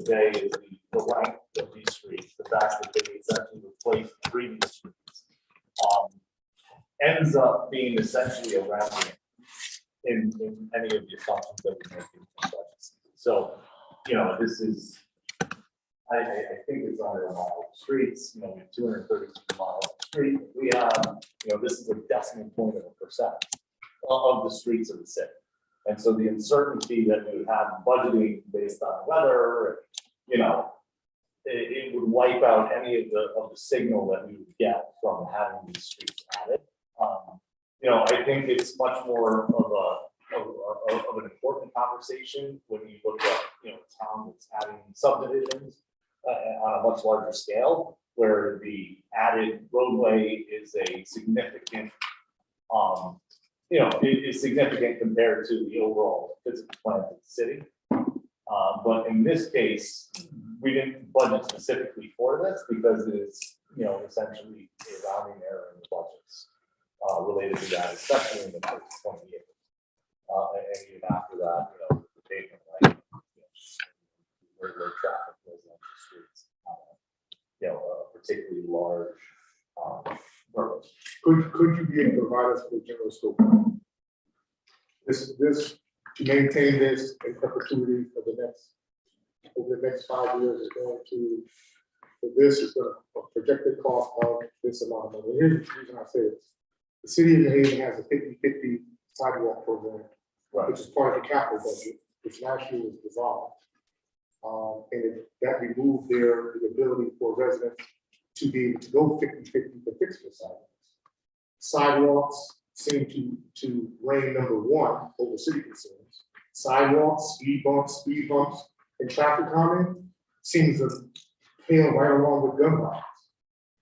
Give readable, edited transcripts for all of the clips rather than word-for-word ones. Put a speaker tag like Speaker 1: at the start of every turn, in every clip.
Speaker 1: day is the length of these streets, the fact that they essentially replace previous streets, ends up being essentially a rounding in any of the assumptions that we make in the budget. So, this is, I think it's under a mile of streets, we have 232 miles of street. We have, this is a decimal point of a percent of the streets of the city. And so the uncertainty that we would have in budgeting based on weather, it would wipe out any of the signal that we would get from having these streets added. I think it's much more of an important conversation when you look at a town that's having subdivisions on a much larger scale, where the added roadway is a significant, is significant compared to the overall physical plan of the city. But in this case, we didn't budget specifically for this because it is, essentially a rounding error in the budgets related to that, especially in the first 20 years. And even after that, the pavement, right? Where traffic goes on the streets, a particularly large purpose.
Speaker 2: Could you be able to provide us with a general scope? This to maintain this in perpetuity for over the next 5 years is going to, this is a projected cost of this amount of money. Here's the reason I say this. The city of New Haven has a 50-50 sidewalk program,
Speaker 1: Right.
Speaker 2: which is part of the capital budget, which last year was dissolved. And that removed the ability for residents to be able to go 50-50 to fix the sidewalks. Sidewalks seem to reign number one over city concerns. Sidewalks, speed bumps, and traffic calming seems to pale right along with gun violence.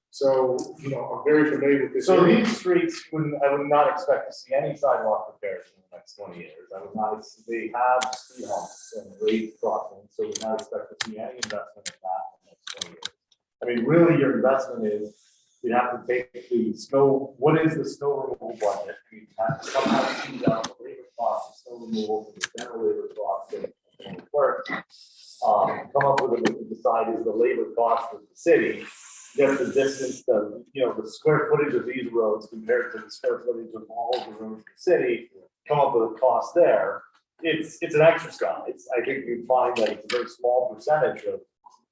Speaker 2: So, I'm very familiar with this.
Speaker 1: So these streets, I would not expect to see any sidewalk repairs in the next 20 years. I would not, they have speed humps and grade crossings, so we would not expect to see any investment in that in the next 20 years. I mean, really, your investment is, you have to take the snow, what is the snow removal budget? You have to somehow choose out the labor costs of snow removal from the general labor costs and work. Come up with what you decide is the labor cost of the city. Get the distance, the square footage of these roads compared to the square footage of all of the roads in the city, come up with a cost there. It's an exercise. I think you'd find that it's a very small percentage of,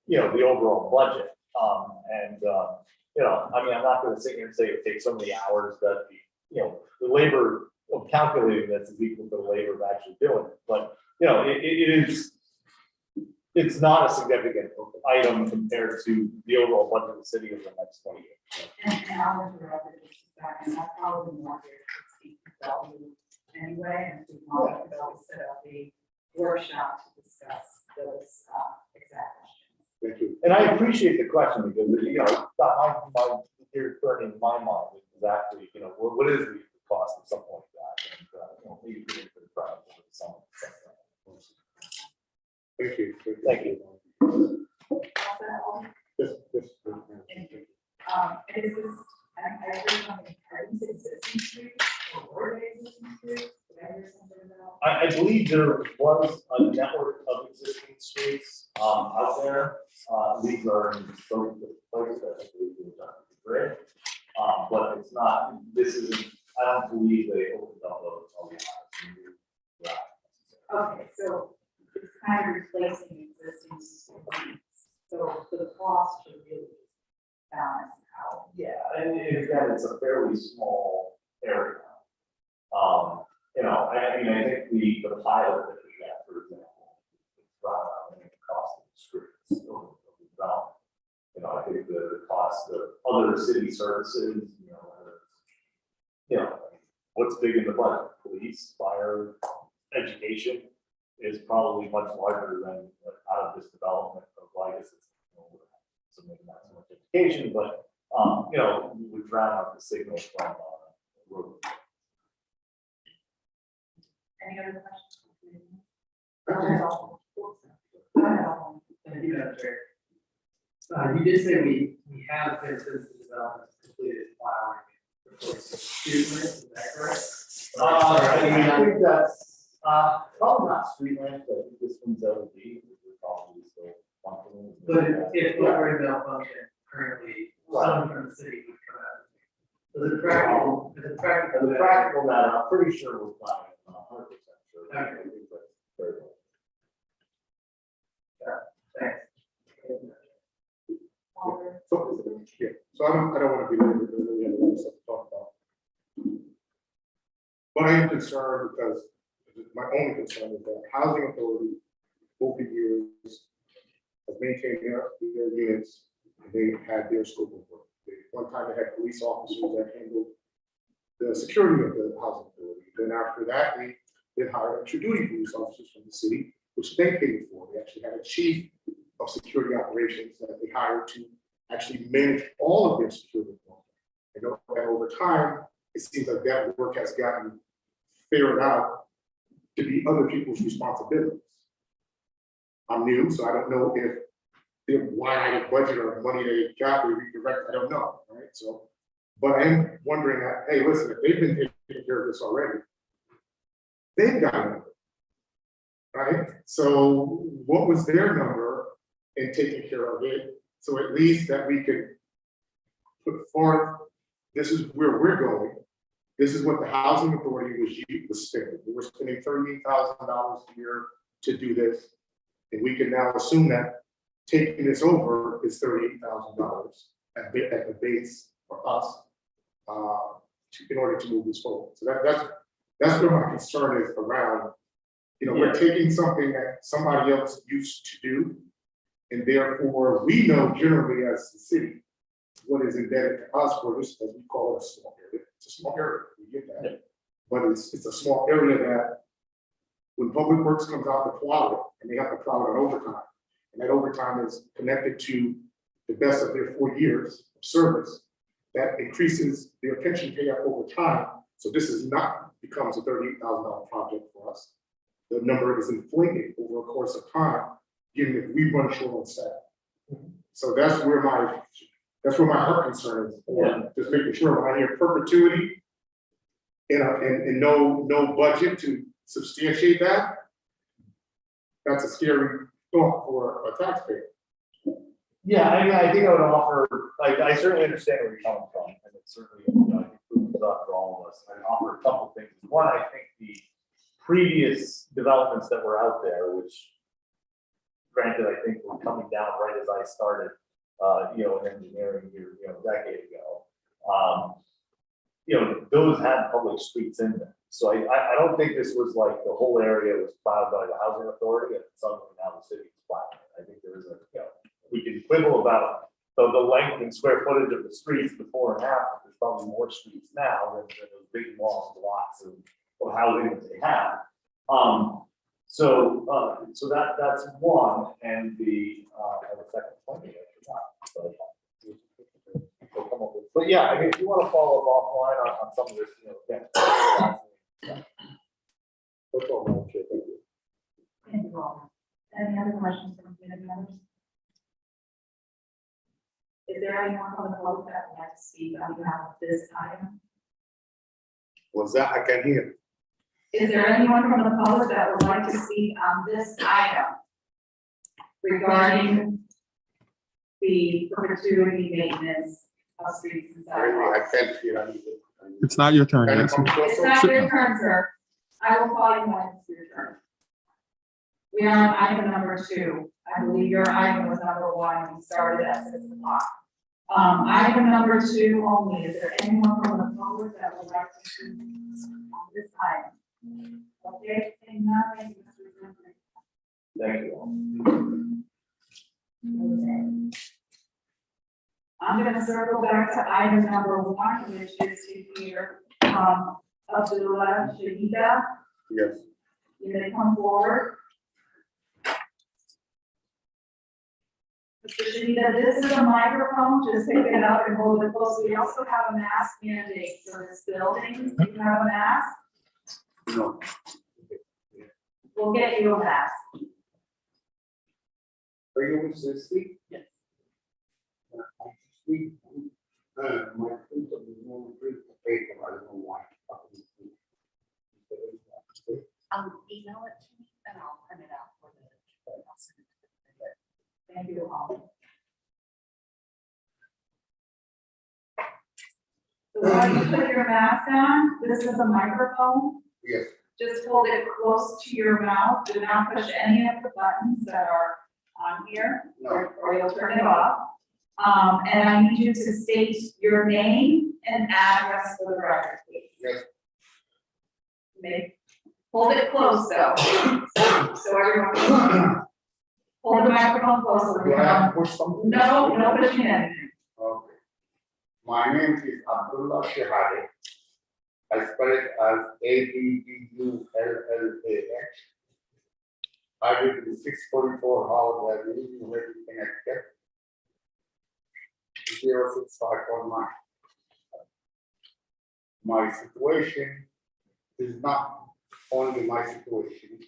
Speaker 1: the overall budget. I mean, I'm not going to sit here and say it takes so many hours that the labor of calculating this is equal to the labor of actually doing it. But, it's not a significant item compared to the overall budget of the city over the next 20 years.
Speaker 3: And I'll interrupt it just a second. That's probably more here to value anyway, and we want to set up a workshop to discuss those exact questions.
Speaker 2: Thank you.
Speaker 1: And I appreciate the question because, my here turning in my mind is exactly, what is the cost of something like that? And, maybe put it for the price of something.
Speaker 2: Thank you.
Speaker 1: Thank you.
Speaker 2: Yes.
Speaker 3: Thank you. And is this, I agree on the current existing streets or existing streets? Did I hear something about?
Speaker 1: I believe there was a network of existing streets out there. These are in so place that I believe we've done great. But it's not, this isn't, I don't believe they opened up a lot.
Speaker 3: Okay, so it's kind of replacing existing streets. So for the cost to really balance out.
Speaker 1: Yeah, and again, it's a fairly small area. I think the pilot that we got, for example, brought out the cost of the streets. I think the cost of other city services, what's big in the budget? Police, fire, education is probably much larger than out of this development of, I guess it's, so maybe not so much education, but we would drown out the signal from road.
Speaker 3: Any other questions?
Speaker 4: Thank you, Madam Chair. You did say we have been since the development completed filing for street lamps, is that correct?
Speaker 1: I think that's probably not street lamps, but I think this one's LED, which we're probably still
Speaker 4: But if the operating malfunction currently, someone from the city would come out. So the practical,
Speaker 1: As a practical matter, I'm pretty sure we're planning, I'm not 100% sure.
Speaker 4: Okay.
Speaker 1: I think that's very well.
Speaker 4: Thanks.
Speaker 2: So I don't want to be limited to the other ones that we talked about. But I am concerned because my only concern is that housing authority over the years has maintained their units, and they had their scope of work. One time they had police officers that handled the security of the housing authority. Then after that, they hired extra duty police officers from the city, which they paid for. They actually had a chief of security operations that they hired to actually manage all of their security. And over time, it seems like that work has gotten figured out to be other people's responsibilities. I'm new, so I don't know if the line item budget or money they got, they redirect, I don't know, right? So, but I am wondering that, hey, listen, if they've been taking care of this already, they've got a number, right? So what was their number in taking care of it? So at least that we could put forth, this is where we're going. This is what the housing authority was spending. We were spending $38,000 a year to do this. And we can now assume that taking this over is $38,000 at the base for us in order to move this forward. So that's where my concern is around, we're taking something that somebody else used to do, and therefore we know generally as the city what is embedded to us for this, as we call it, a small area. It's a small area, we get that. But it's a small area that when Public Works comes out to plow it, and they have to plow it on overtime, and that overtime is connected to the best of their 4 years of service, that increases their pension payout over time. So this is not becomes a $38,000 project for us. The number is inflated over a course of time, given that we run short on staff. So that's where my heart concern is. Just making sure when I hear perpetuity and no budget to substantiate that, that's a scary thought for a taxpayer.
Speaker 1: Yeah, I think I would offer, I certainly understand where you're coming from, and it's certainly, I think food is up for all of us. I'd offer a couple things. One, I think the previous developments that were out there, which granted, I think were coming down right as I started, in engineering here, a decade ago. Those had public streets in them. So I don't think this was like the whole area was plowed by the housing authority and suddenly now the city is plowing it. I think there is we can quibble about the length and square footage of the streets before and after. There's probably more streets now than those big long blocks of housing that they have. So that's one, and the second point I forgot. But yeah, I mean, if you want to follow up offline on some of this, again.
Speaker 2: That's all I'm sure. Thank you.
Speaker 3: Thank you all. Any other questions from community members? Is there anyone from the public that would like to speak on behalf of this item?
Speaker 2: Was that I can hear?
Speaker 3: Is there anyone from the public that would like to speak on this item regarding the perpetuity maintenance of streets and sidewalks?
Speaker 2: I can't hear anything.
Speaker 5: It's not your turn, Nancy.
Speaker 3: It's not your turn, sir. I will call you when it's your turn. We are on item number 2. I believe your item was number 1. We started at 6 o'clock. Item number 2 only. Is there anyone from the public that would like to speak on this item? Okay, saying nothing, Mr. President.
Speaker 1: Thank you all.
Speaker 3: Okay. I'm gonna circle back to item number 1, which is to hear Abdullah Shahida.
Speaker 2: Yes.
Speaker 3: You may come forward. Mr. Shahida, this is a microphone, just pick it up and hold it close. We also have a mask mandate for this building. Do you have a mask?
Speaker 2: No.
Speaker 3: We'll get you a mask.
Speaker 2: Are you going to speak?
Speaker 3: Yes.
Speaker 2: Speak. My print of the normal print of paper, I don't know why.
Speaker 6: Email it to me and I'll print it out for the.
Speaker 3: Thank you all. So while you put your mask on, this is a microphone.
Speaker 2: Yes.
Speaker 3: Just hold it close to your mouth. Do not push any of the buttons that are on here,
Speaker 2: No.
Speaker 3: or you'll turn it off. And I need you to state your name and address for the record, please.
Speaker 2: Yes.
Speaker 3: Hold it close though, so everyone can hold the microphone close. So we
Speaker 2: Do I have
Speaker 3: can-
Speaker 2: to push something?
Speaker 3: No pushing anything.
Speaker 2: Okay. My name is Abdullah Shehade. I spell it as Abdullah. I live in 644 Howard Avenue, New Haven, Connecticut. 06519. My situation is not only my situation,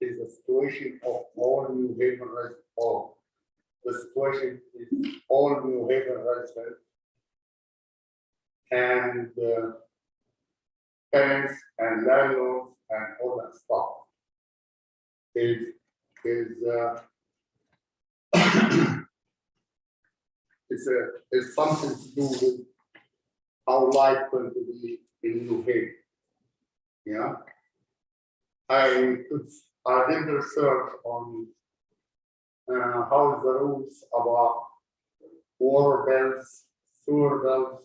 Speaker 2: it's the situation of all New Haven residents. The situation is all New Haven residents and tenants and landlords and all that stuff. It's something to do with how life going to be in New Haven. Yeah. I did research on how is the rules about water bills, sewer bills,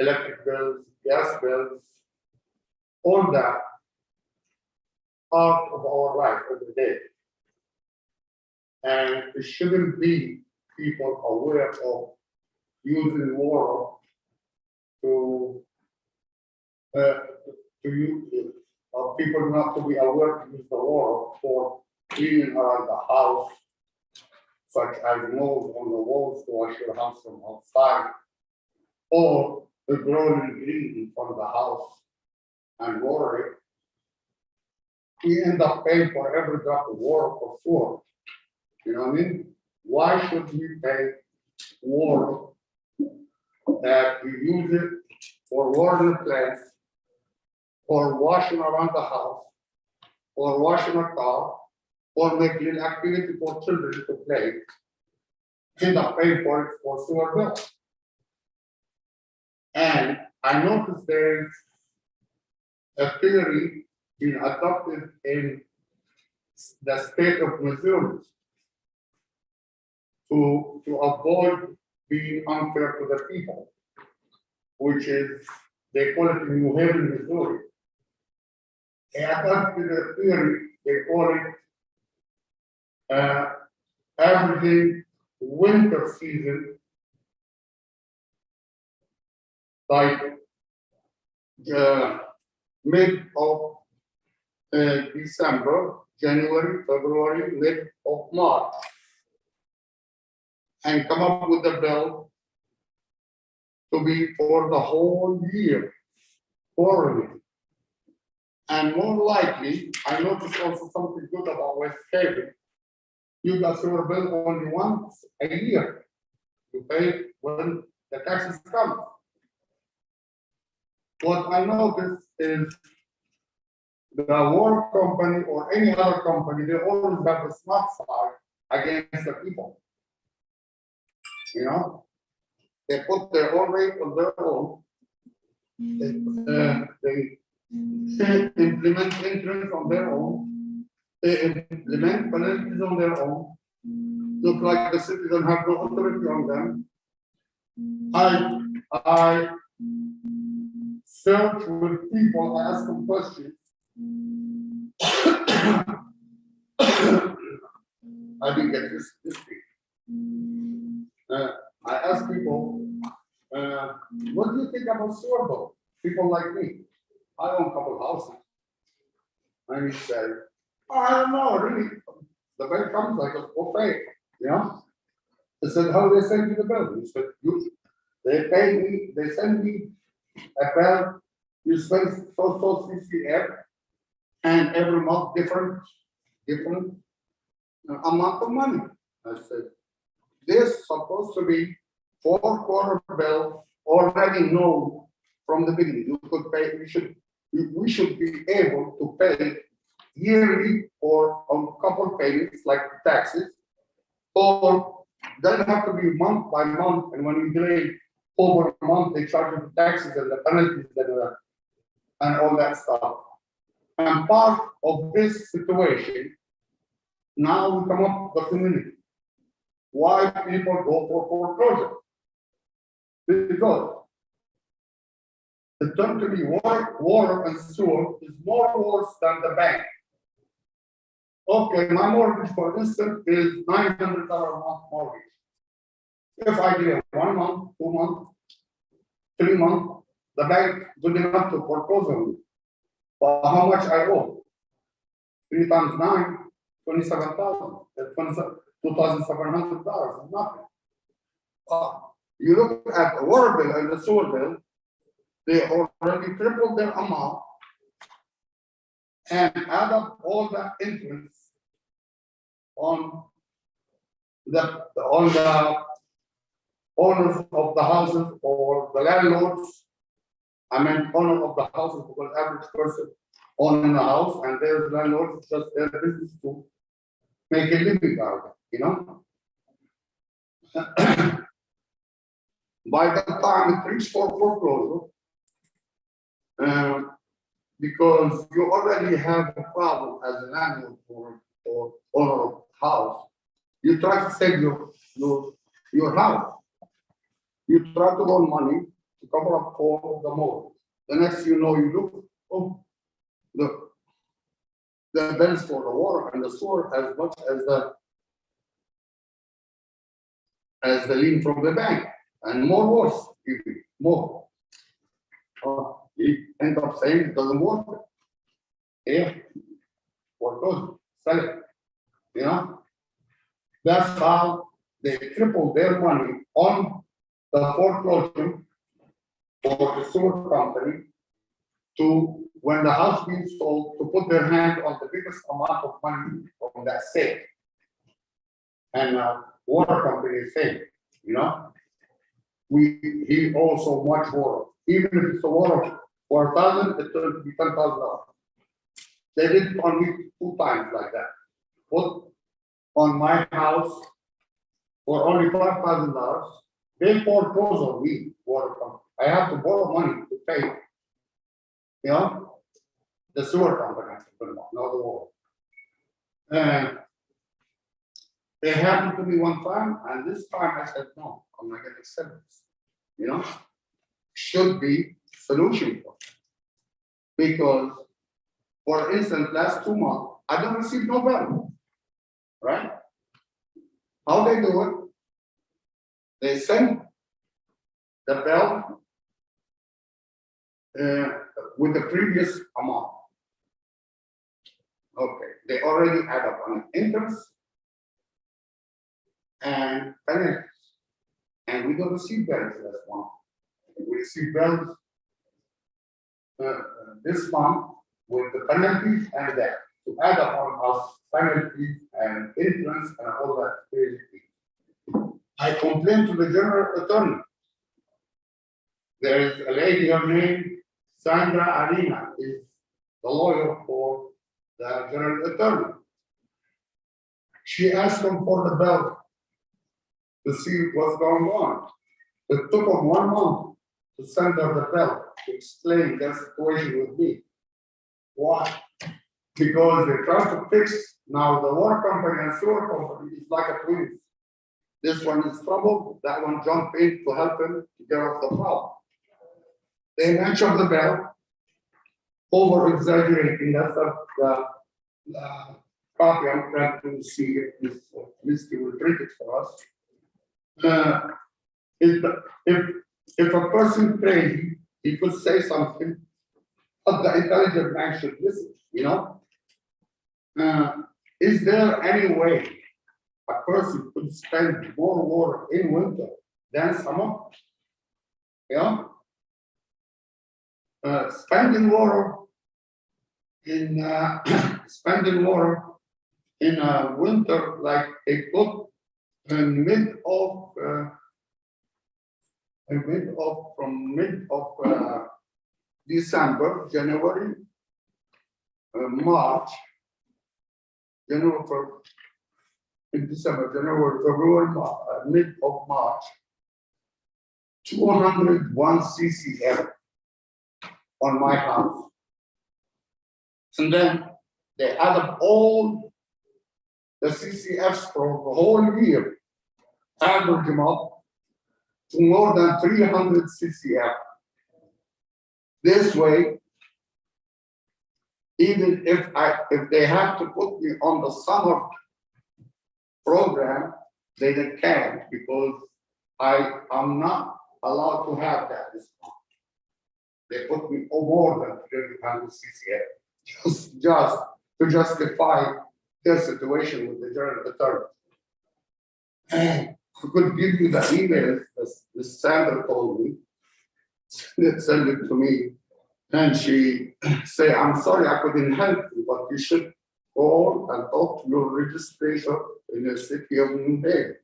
Speaker 2: electric bills, gas bills, all that part of our life every day. And it shouldn't be people aware of using water to use, people not to be aware to use the water for cleaning around the house, such as mold on the walls to wash your house from outside, or the growing green in front of the house and water it. We end up paying for every drop of water for sewer. You know what I mean? Why should we pay water that we use it for watering the plants, or washing around the house, or washing a car, or making an activity for children to play, end up paying for it for sewer bill? And I noticed there's a theory being adopted in the state of Missouri to avoid being unfair to the people, which is, they call it in New Haven, Missouri. They adopted a theory, they call it averaging winter season, like mid of December, January, February, mid of March, and come up with a bill to be for the whole year, quarterly. And more likely, I noticed also something good about West Haven. You got sewer bill only once a year. You pay when the taxes come. What I noticed is the water company or any other company, they always have the smart side against the people. You know, they put their own rate on their own. They implement interest on their own. They implement penalties on their own. Look like the city don't have no authority on them. I search with people, I ask them questions. I didn't get this week. I ask people, what do you think about sewer bill? People like me, I own a couple houses. And he said, I don't know, really. The bill comes, I just go pay, you know? I said, how do they send you the bill? He said, they pay me, they send me a bill, you spend so CCF, and every month different amount of money. I said, this supposed to be 4-quarter bill already known from the beginning. You could pay, we should be able to pay yearly or on couple payments like taxes,
Speaker 6: Or doesn't have to be month by month, and when you delay over a month, they charge you the taxes and the penalties and all that stuff. And part of this situation, now we come up with the community. Why people go for foreclosure? Because the term to be water and sewer is more worse than the bank. Okay, my mortgage, for instance, is $900 a month mortgage. If I delay 1 month, 2 months, 3 months, the bank good enough to foreclose on me. But how much I owe? 3 times 9, 27,000. That's $2,700. Nothing. You look at the water bill and the sewer bill, they already tripled their amount and add up all the interest on the owners of the houses or the landlords. I mean, owner of the houses, because average person owning a house, and there's landlords, just their business to make a living out of it, you know? By the time it reaches for foreclosure, because you already have a problem as a landlord or owner of house, you try to save your house. You try to loan money to cover up for the mortgage. The next you know, you look, oh, the bills for the water and the sewer as much as the lien from the bank, and more worse, even more. You end up saying it doesn't work. Yeah, foreclose, sell it. You know, that's how they triple their money on the foreclosure for the sewer company to, when the house being sold, to put their hand on the biggest amount of money from that sale. And water company is saying, you know, he owes so much water. Even if it's a water for 1,000, it's going to be $10,000. They did it on me 2 times like that. Put on my house for only $5,000. They foreclose on me, water company. I have to borrow money to pay, you know, the sewer company, not the water. And it happened to me 1 time, and this time I said, no, I'm not going to accept this. You know, should be solution for it. Because, for instance, last 2 months, I don't receive no bill, right? How they do it? They send the bill with the previous amount. Okay, they already add up on interest and penalties. And we don't receive bills last month. We receive bills this month with the penalties and that to add up on us penalties and interest and all that crazy thing. I complained to the general attorney. There is a lady, her name Sandra Arena, is the lawyer for the general attorney. She asked them for the bill to see what's going on. It took them 1 month to send her the bill to explain their situation with me. Why? Because they try to fix now the water company and sewer company is like a twins. This one is trouble, that one jump in to help him to get off the problem. They mention the bill, over exaggerating. That's the copy I'm trying to see if this Misty will print it for us. If a person crazy, he could say something, but the intelligent man should listen, you know? Is there any way a person could spend more water in winter than summer? Yeah? Spending water in winter, like a put in mid of December, January, March, January, in December, January, February, mid of March, 201 CCF on my house. And then they add up all the CCFs for the whole year, average them up to more than 300 CCF. This way, even if they have to put me on the summer program, they can't, because I'm not allowed to have that discount. They put me more than 300 CCF, just to justify their situation with the general authority. And I could give you the email the Sandra told me, send it to me, and she say, I'm sorry I couldn't help you, but you should call and talk to your registration in the city of New Haven.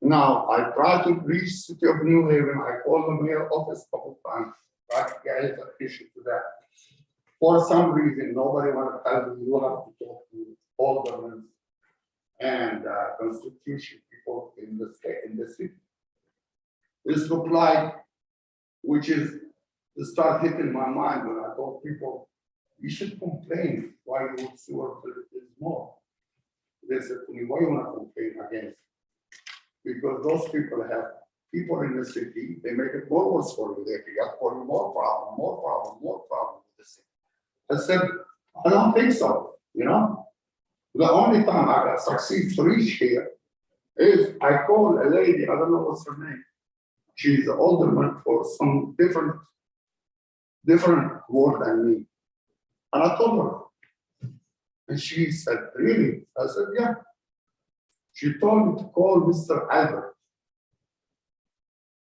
Speaker 6: Now, I tried to reach city of New Haven, I called the mayor office a couple times, tried to get attention to that. For some reason, nobody want to tell me you have to talk to aldermen and constitution people in the state, in the city. This looked like, which is to start hitting my mind when I told people, you should complain why your sewer bill is more. They said to me, why you want to complain against? Because those people have people in the city, they make it more worse for you. They got for you more problem with the city. I said, I don't think so, you know? The only time I got succeed to reach here is I called a lady, I don't know what's her name. She's an alderman for some different ward than me. And I told her. And she said, really? I said, yeah. She told me to call Mr. Albert.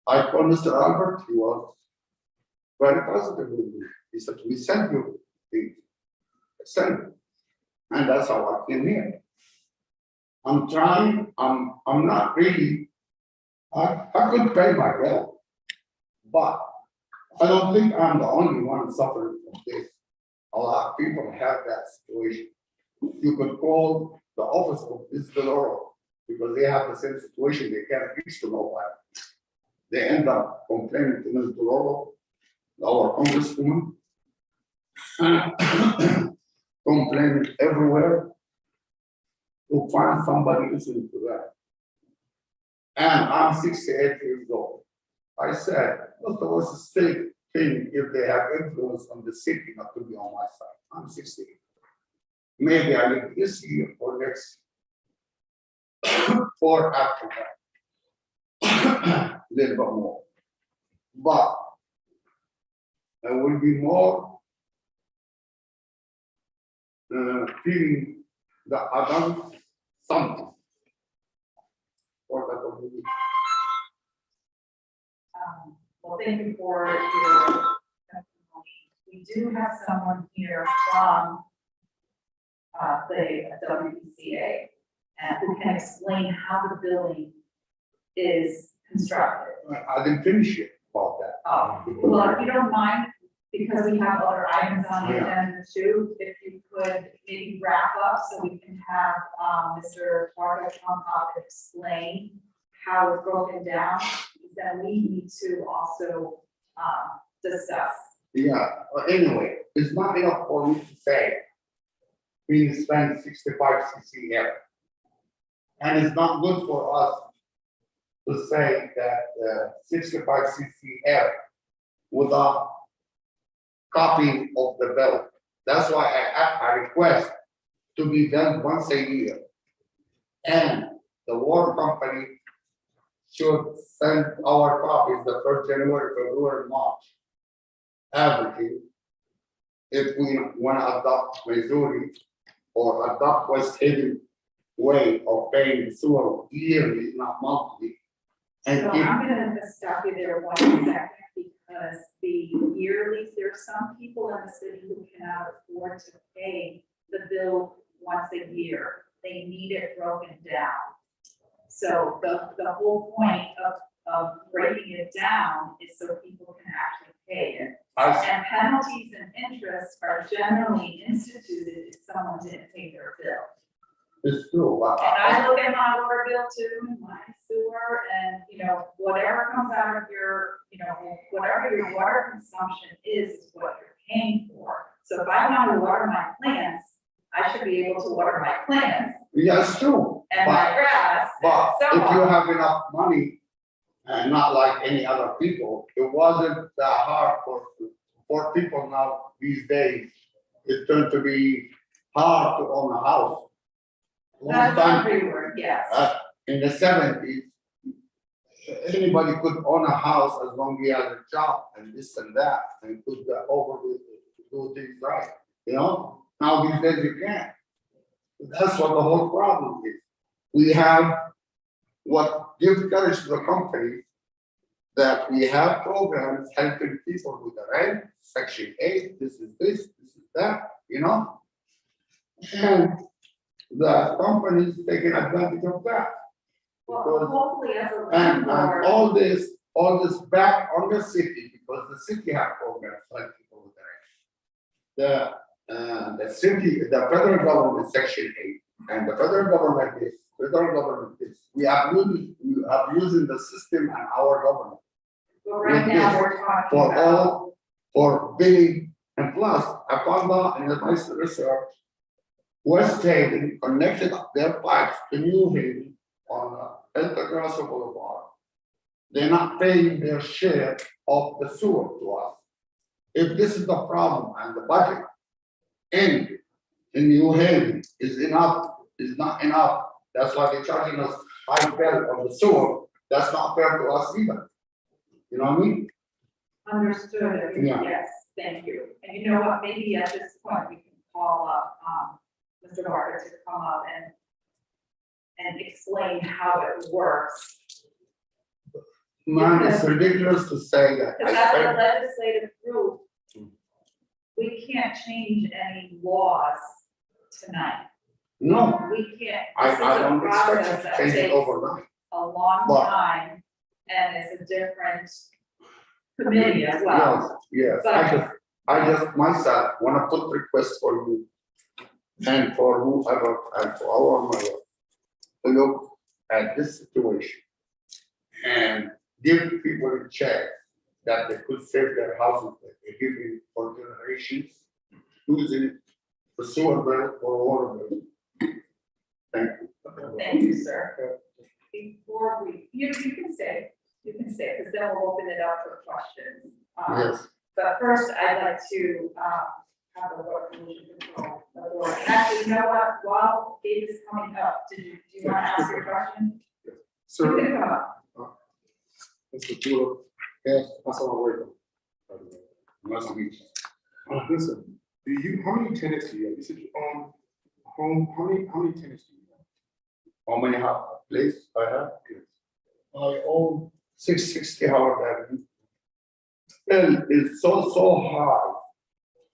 Speaker 6: I called Mr. Albert, he was very positive with me. He said, we sent you the send. And that's how I came here. I'm trying, I'm not really, I could pay my bill, but I don't think I'm the only one suffering from this. A lot of people have that situation. You could call the office of this Deloro because they have the same situation, they can't reach the mobile. They end up complaining to Ms. Deloro, our congresswoman, complaining everywhere to find somebody listening to that. And I'm 68 years old. I said, what's the worst thing if they have influence on the city not to be on my side? I'm 68. Maybe I live this year or next or after that. Little bit more. But I will be more feeling that I've done something for the community.
Speaker 3: Well, thank you for your testimony. We do have someone here from the WPCA and who can explain how the building is constructed.
Speaker 6: I didn't finish it about that.
Speaker 3: Well, if you don't mind, because we have other items on the agenda too, if you could maybe wrap up so we can have Mr. Parker come up and explain how it's broken down, then we need to also discuss.
Speaker 6: Yeah, but anyway, it's not enough for me to say we spend 65 CCF. And it's not good for us to say that 65 CCF without copy of the bill. That's why I request to be done once a year. And the water company should send our copies the 1st January, February, March. Averaging, if we want to adopt Missouri or adopt West Haven way of paying sewer yearly, not monthly. And
Speaker 3: So I'm gonna just stop you there 1 second because the yearly, there's some people in the city who cannot afford to pay the bill once a year. They need it broken down. So the whole point of breaking it down is so people can actually pay it. And penalties and interest are generally instituted if someone didn't pay their bill.
Speaker 6: It's true, but
Speaker 3: And I look at my water bill too, and my sewer, and, you know, whatever comes out of your, you know, whatever your water consumption is what you're paying for. So if I want to water my plants, I should be able to water my plants
Speaker 6: yeah, it's true.
Speaker 3: and my grass,
Speaker 6: But
Speaker 3: and so
Speaker 6: if you
Speaker 3: on.
Speaker 6: have enough money, and not like any other people, it wasn't that hard for people now these days. It turned to be hard to own a house. Long
Speaker 3: That's
Speaker 6: time,
Speaker 3: everywhere, yes.
Speaker 6: in the 70s, anybody could own a house as long as he has a job and this and that, and could do things right, you know? Now these days you can't. That's what the whole problem is. We have what gives courage to the company that we have programs helping people with the rent, Section 8, this is that, you know? And the companies taking advantage of that.
Speaker 3: Well,
Speaker 6: Because-
Speaker 3: hopefully as a
Speaker 6: And
Speaker 3: landlord,
Speaker 6: all this back on the city, because the city have programs like people with the rent. The city, the federal government, Section 8, and the federal government is, we are using the system and our government
Speaker 3: but right
Speaker 6: with
Speaker 3: now
Speaker 6: this
Speaker 3: we're talking
Speaker 6: for
Speaker 3: about,
Speaker 6: all, for bidding, and plus, I found out in the my research, West Haven connected their pipes to New Haven on El Padrazo Boulevard. They're not paying their share of the sewer to us. If this is the problem and the budget in New Haven is not enough, that's why they're charging us high bill on the sewer. That's not fair to us either. You know what I mean?
Speaker 3: understood,
Speaker 6: Yeah.
Speaker 3: yes, thank you. And you know what, maybe at this point, we can call up, Mr. Barker to come up and explain how it works.
Speaker 6: Man, it's ridiculous to say that.
Speaker 3: Because as a legislative group, we can't change any laws tonight.
Speaker 6: No,
Speaker 3: We can't,
Speaker 6: I
Speaker 3: this is a
Speaker 6: don't expect
Speaker 3: process
Speaker 6: you to
Speaker 3: that
Speaker 6: change it
Speaker 3: takes
Speaker 6: overnight.
Speaker 3: a long
Speaker 6: But-
Speaker 3: time, and it's a different committee as well.
Speaker 6: Yes,
Speaker 3: But-
Speaker 6: I just myself wanna put requests for you and for whoever and for our mayor to look at this situation and give people a chance that they could save their houses, that they give it for generations, using the sewer bill or water bill. Thank you.
Speaker 3: Thank you, sir. Before you can stay, because then we'll open it up for questions.
Speaker 6: Yes,
Speaker 3: But first, I'd like to, have a water pollution control authority. Actually, you know what, while Dave is coming up, do you want to ask your question? You
Speaker 2: Sir,
Speaker 3: can come up.
Speaker 2: Mr. Julio,
Speaker 6: yes,
Speaker 2: Assalamu
Speaker 6: must be.
Speaker 2: alaikum. Listen, how many tenants do you have? You said you own a home, how many tenants do you have?
Speaker 6: How many place I have? I own 660 Howard Avenue. Bill is so high.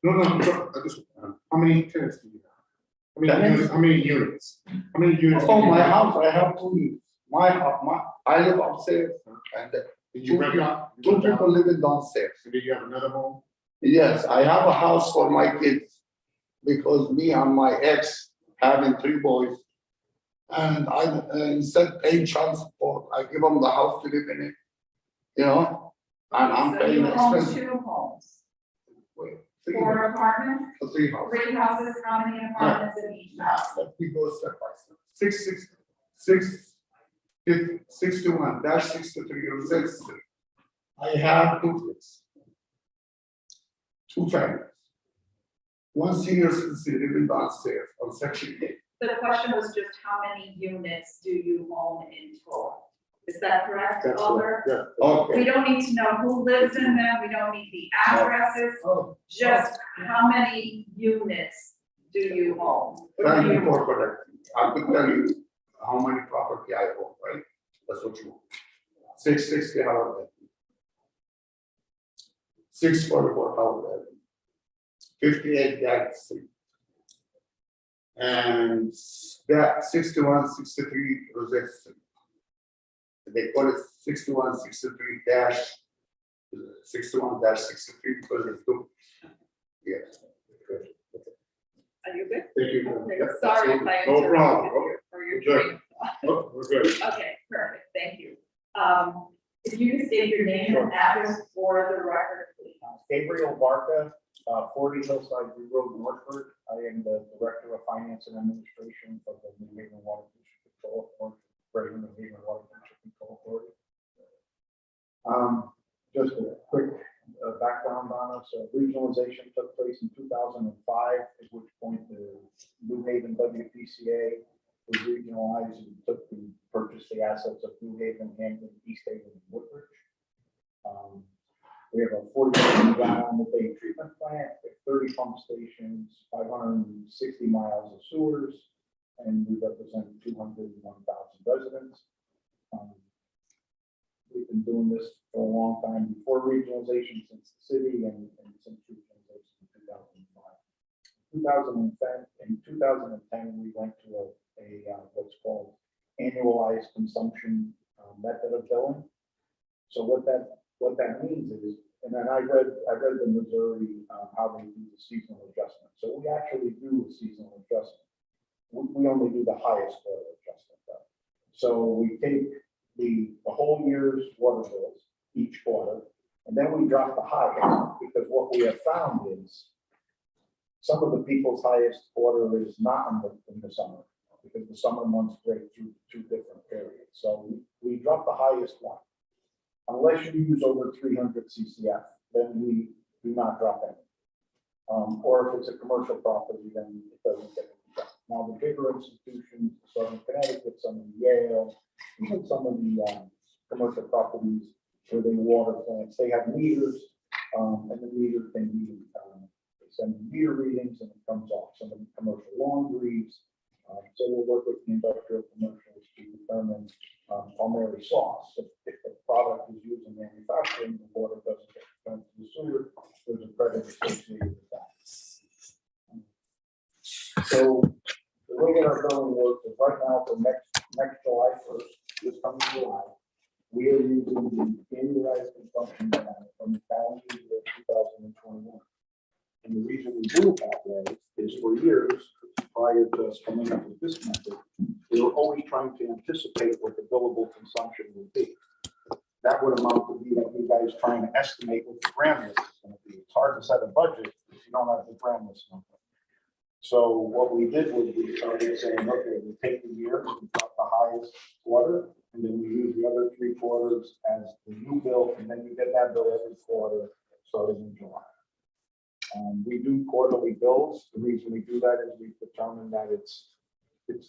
Speaker 2: No, how many tenants do you have? How many units? How many units?
Speaker 6: Oh, my house, I have 2 units. I live upstairs and
Speaker 2: Do you rent out?
Speaker 6: two people living downstairs.
Speaker 2: And do you have another home?
Speaker 6: Yes, I have a house for my kids because me and my ex having 3 boys. And instead paying child support, I give them the house to live in it, you know? And I'm
Speaker 3: So
Speaker 6: paying
Speaker 3: you own
Speaker 6: expenses.
Speaker 3: 2 homes,
Speaker 6: Wait,
Speaker 3: 4 apartments,
Speaker 6: 3 houses.
Speaker 3: 3 houses, how many apartments in each house?
Speaker 6: Let me go step by step. 61-63 I have 2 kids. 2 families. 1 senior citizen living downstairs on Section 8.
Speaker 3: The question was just how many units do you own in total? Is that correct,
Speaker 2: That's
Speaker 3: Alder?
Speaker 2: right, yeah.
Speaker 3: We
Speaker 6: Okay.
Speaker 3: don't need to know who lives in them, we don't need the addresses,
Speaker 6: Oh,
Speaker 3: just how many units do you own?
Speaker 6: thank you for correcting. I could tell you how many property I own, right? That's what you want. 660 Howard Avenue. 644 Howard Avenue. 58 Gag Street. And that 6163 Rosette Street. They call it 6163 dash 61-63 because it's 2. Yes.
Speaker 3: Are you good?
Speaker 2: Thank you.
Speaker 3: Okay,
Speaker 2: Yep,
Speaker 3: sorry if
Speaker 2: absolutely.
Speaker 3: I
Speaker 2: No
Speaker 3: interrupted
Speaker 2: problem.
Speaker 3: you or your
Speaker 2: Good.
Speaker 3: train of thought.
Speaker 2: Oh, we're good.
Speaker 3: Okay, perfect, thank you. If you could state your name and
Speaker 1: Sure.
Speaker 3: address for the record, please.
Speaker 1: Gabriel Barca, 40 Hillside View Road, Northford. I am the Director of Finance and Administration of the New Haven Water Pollution Control Authority, Greater New Haven Water Pollution Control Authority. Just a quick background on us. Regionalization took place in 2005, at which point the New Haven WPCA was regionalized and purchased the assets of New Haven, Hampton, East Haven, and Woodbridge. We have a 40 million gallon a day treatment plant, 30 pump stations, 560 miles of sewers, and we represent 201,000 residents. We've been doing this for a long time, before regionalization, since the city, and since regionalization in 2005. In 2010, we went to a what's called annualized consumption method of billing. So what that means is, and then I read the Missouri how they do the seasonal adjustment. So we actually do a seasonal adjustment. We only do the highest order adjustment though. So we take the whole year's water bills each quarter, and then we drop the highest, because what we have found is some of the people's highest order is not in the summer, because the summer months break through two different periods. So we drop the highest one. Unless you use over 300 CCF, then we do not drop any. Or if it's a commercial property, then it doesn't get dropped. Now, the bigger institutions, Southern Connecticut, some of Yale, even some of the commercial properties where they water plants, they have meters, and the meter can be, they send meter readings and it comes off. Some of the commercial laundries. So we'll work with the industrial commercials to determine primary sauce. If the product is used in manufacturing, the water doesn't get returned to the sewer, there's a credit associated with that. So the way that our billing works is right now for next July 1st, this coming July, we are using the annualized consumption data from the calendar year 2021. And the reason we do it that way is for years prior to us coming up with this method, we were always trying to anticipate what the billable consumption would be. That would amount to be like you guys trying to estimate what the gram list is going to be. It's hard to set a budget if you don't have the gram list number. So what we did was we started saying, okay, we take the year, we drop the highest quarter, and then we use the other 3 quarters as the new bill, and then you get that bill every quarter starting in July. We do quarterly bills. The reason we do that is we've determined that it's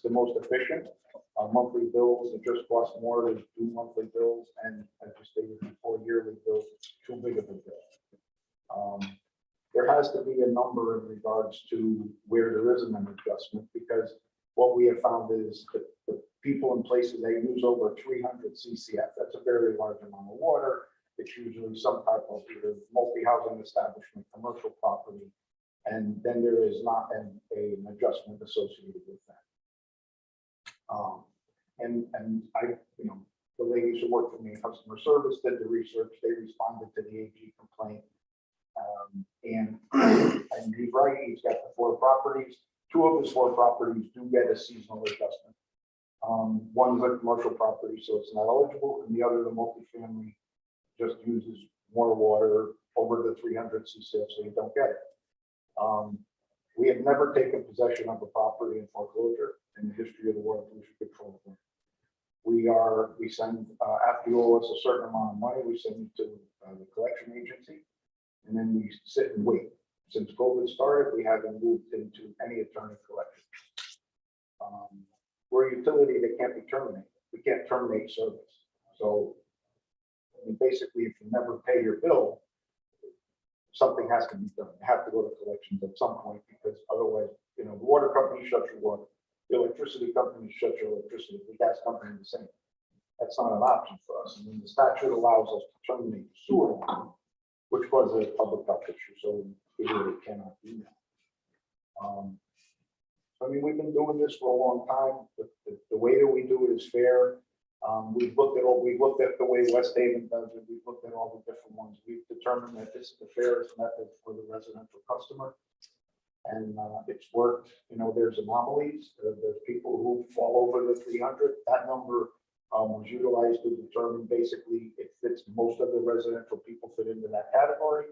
Speaker 1: the most efficient. Our monthly bills, it just costs more to do monthly bills, and as you stated before, yearly bills, it's too big of a bill. There has to be a number in regards to where there isn't an adjustment, because what we have found is that the people in places, they use over 300 CCF. That's a very large amount of water. It's usually some type of either multi-housing establishment, commercial property, and then there is not an adjustment associated with that. And I, the ladies who work for me in customer service did the research. They responded to the AG complaint, and he's right. He's got the 4 properties. 2 of his 4 properties do get a seasonal adjustment. One's a commercial property, so it's not eligible, and the other, the multifamily, just uses more water over the 300 CCF, so you don't get it. We have never taken possession of a property in foreclosure in the history of the Water Pollution Control Board. We send, after you owe us a certain amount of money, we send it to the collection agency, and then we sit and wait. Since COVID started, we haven't moved into any attorney collection. We're a utility that can't be terminated. We can't terminate service. So basically, if you never pay your bill, something has to be done. You have to go to collections at some point, because otherwise, the water company shuts your water, the electricity company shuts your electricity, the gas company the same. That's not an option for us. And then the statute allows us to terminate the sewer line, which was a public health issue, so we really cannot do that. We've been doing this for a long time, but the way that we do it is fair. We've looked at the way West Haven does it. We've looked at all the different ones. We've determined that this is the fairest method for the residential customer.
Speaker 7: And it's worked, there's anomalies, there's people who fall over the 300. That number was utilized to determine basically it fits most of the residential people fit into that category.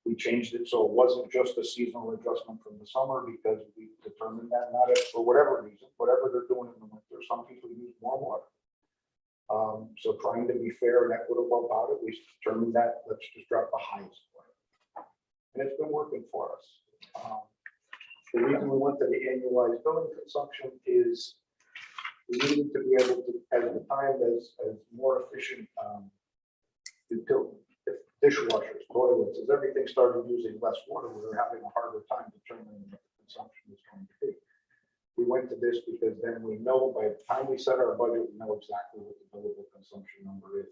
Speaker 7: We changed it so it wasn't just a seasonal adjustment from the summer because we determined that not if, for whatever reason, whatever they're doing in the winter, some people use more water. So trying to be fair and equitable about it, we determined that let's just drop the highest one. And it's been working for us. The reason we went to the annualized billing consumption is we needed to be able to, at the time, as more efficient dishwashers, toilets, as everything started using less water, we were having a harder time determining what the consumption was going to be. We went to this because then we know by the time we set our budget, we know exactly what the billable consumption number is.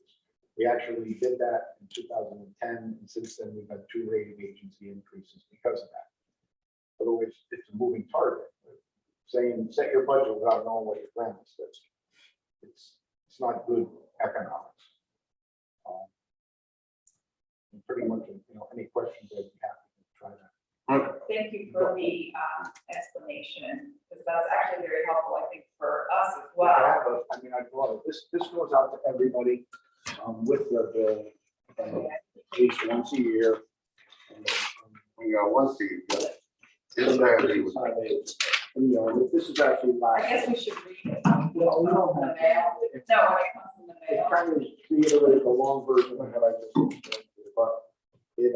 Speaker 7: We actually did that in 2010, and since then we've had 2 rating agency increases because of that. Otherwise, it's a moving target. Saying set your budget without knowing what your plan is, it's not good economics. And pretty much, any questions I'd be happy to try that.
Speaker 3: Thank you for the explanation, because that's actually very helpful, I think, for us as well.
Speaker 7: I brought it. This goes out to everybody with their bill at least once a year.
Speaker 6: Once you get it. Yes, I agree with that.
Speaker 7: This is actually
Speaker 3: I
Speaker 7: last.
Speaker 3: guess we should read it.
Speaker 7: Well, we don't
Speaker 3: The
Speaker 7: have-
Speaker 3: mail, no, when it comes in the
Speaker 7: It
Speaker 3: mail.
Speaker 7: kind of reiterates the long version of what I just explained, but it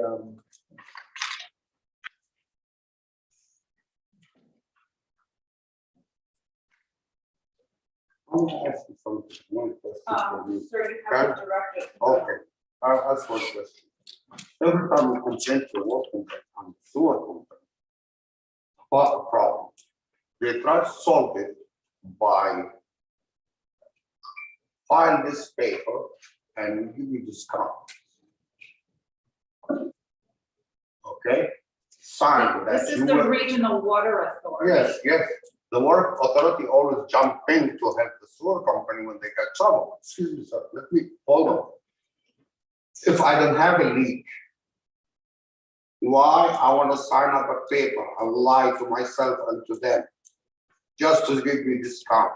Speaker 6: I want to ask you something. One question for you.
Speaker 3: Sir, you have to direct it.
Speaker 6: Okay, I'll ask one question. Every time we complain to water company and sewer company about a problem, they try to solve it by file this paper and give you discount. Okay? Sign that
Speaker 3: This is
Speaker 6: you
Speaker 3: the
Speaker 6: will.
Speaker 3: regional water authority.
Speaker 6: Yes. The water authority always jump in to help the sewer company when they get trouble. Excuse me, sir, let me, hold on. If I don't have a leak, why I want to sign up a paper and lie to myself and to them just to give me discount?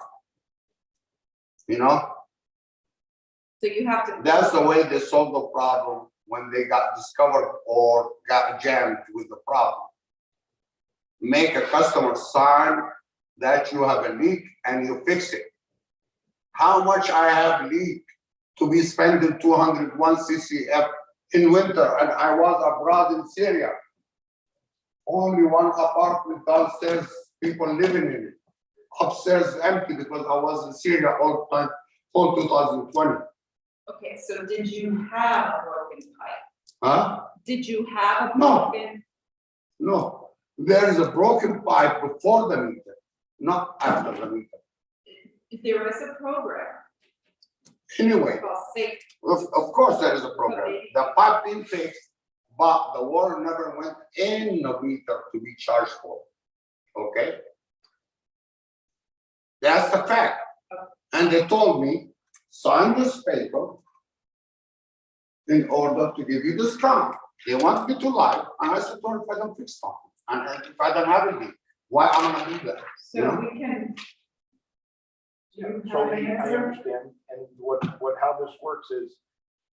Speaker 6: You know,
Speaker 3: So you have to.
Speaker 6: that's the way they solve the problem when they got discovered or got jammed with the problem. Make a customer sign that you have a leak and you fix it. How much I have leak to be spending 201 CCF in winter, and I was abroad in Syria. Only one apartment downstairs, people living in it. Upstairs empty because I was in Syria all time, all 2020.
Speaker 3: Okay, so did you have a broken pipe?
Speaker 6: Huh?
Speaker 3: Did you have a
Speaker 6: No.
Speaker 3: broken?
Speaker 6: No, there is a broken pipe before the meter, not after the meter.
Speaker 3: There is a program
Speaker 6: Anyway,
Speaker 3: called Safe.
Speaker 6: of course there is a program. The pipe been fixed, but the water never went in the meter to be charged for. Okay? That's the fact. And they told me, sign this paper in order to give you discount. They want me to lie, and I said, well, if I don't fix something, and if I don't have anything, why am I gonna do that?
Speaker 3: So
Speaker 6: Yeah.
Speaker 3: we can. Do you
Speaker 7: So
Speaker 3: have an
Speaker 7: I
Speaker 3: answer?
Speaker 7: understand, and how this works is,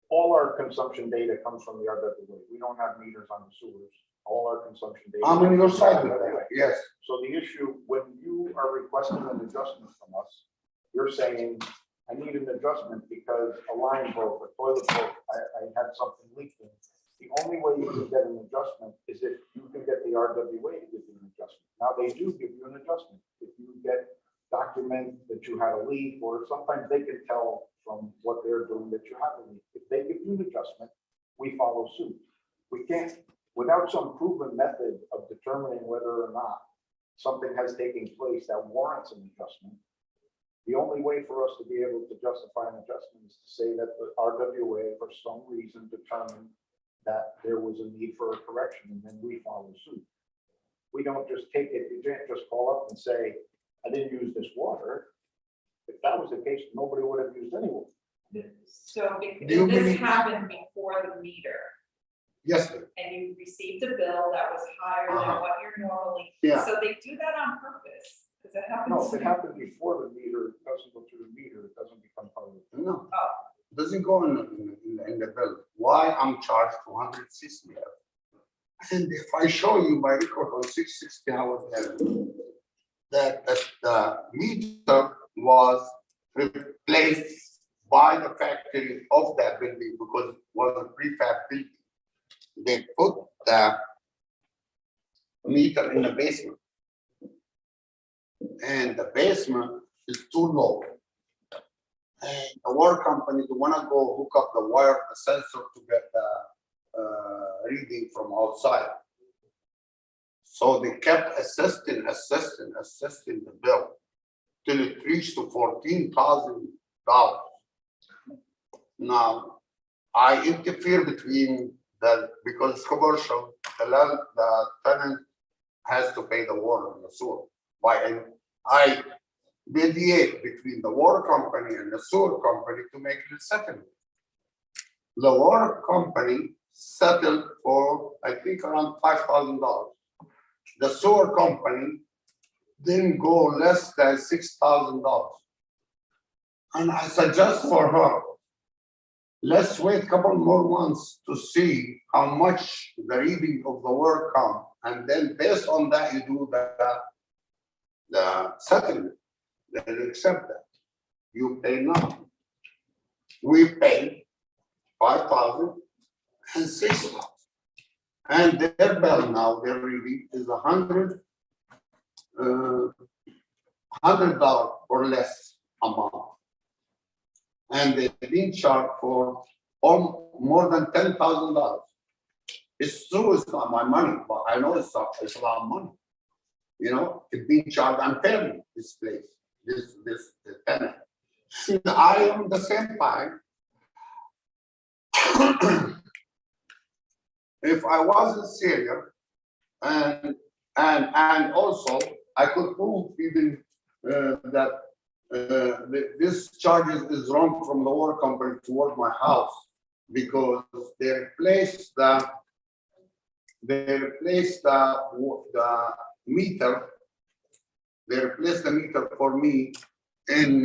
Speaker 7: all our consumption data comes from the RWA. We don't have meters on the sewers. All our consumption data.
Speaker 6: I'm on your
Speaker 7: comes from
Speaker 6: side
Speaker 7: the
Speaker 6: with
Speaker 7: RWA.
Speaker 6: that, yes.
Speaker 7: So the issue, when you are requesting an adjustment from us, you're saying, I need an adjustment because a line broke, a toilet broke, I had something leaking. The only way you can get an adjustment is if you can get the RWA to give you an adjustment. Now, they do give you an adjustment. If you get document that you had a leak, or sometimes they can tell from what they're doing that you have a leak. If they give you an adjustment, we follow suit. We can't, without some proven method of determining whether or not something has taken place that warrants an adjustment, the only way for us to be able to justify an adjustment is to say that the RWA, for some reason, determined that there was a need for a correction, and then we follow suit. We don't just take it, you can't just call up and say, I didn't use this water. If that was the case, nobody would have used any water.
Speaker 3: So
Speaker 6: Do you
Speaker 3: if this
Speaker 6: believe-
Speaker 3: happened before the meter,
Speaker 6: Yes, ma'am.
Speaker 3: and you received a bill that was higher than
Speaker 6: Uh-huh.
Speaker 3: what you're normally.
Speaker 6: Yeah.
Speaker 3: So they do that on purpose, because it happens.
Speaker 7: No, if it happened before the meter, it doesn't go through the meter, it doesn't become part of it.
Speaker 6: No,
Speaker 3: Oh,
Speaker 6: doesn't go in the bill. Why I'm charged 260? And if I show you my record on 660, I was telling that the meter was replaced by the factory of that building because it was a prefab building. They put the meter in the basement. And the basement is too low. And the water company, they wanna go hook up the wire, the sensor to get the reading from outside. So they kept assisting the bill till it reached to $14,000. Now, I interfere between because it's commercial, the tenant has to pay the water and the sewer. And I mediate between the water company and the sewer company to make it settle. The water company settled for, I think, around $5,000. The sewer company didn't go less than $6,000. And I suggest for her, let's wait a couple more months to see how much the reading of the work come. And then based on that, you do the settlement. They accept that. You pay nothing. We pay 5,000 and 6,000. And their bill now, their reading is $100 or less a month. And they've been charged for more than $10,000. It's true, it's not my money, but I know it's a lot of money. You know, it's being charged unfairly, this place, this tenant. I am the same time. If I wasn't serious, and also I could prove even that this charges is wrong from the water company toward my house because they replaced the meter. They replaced the meter for me in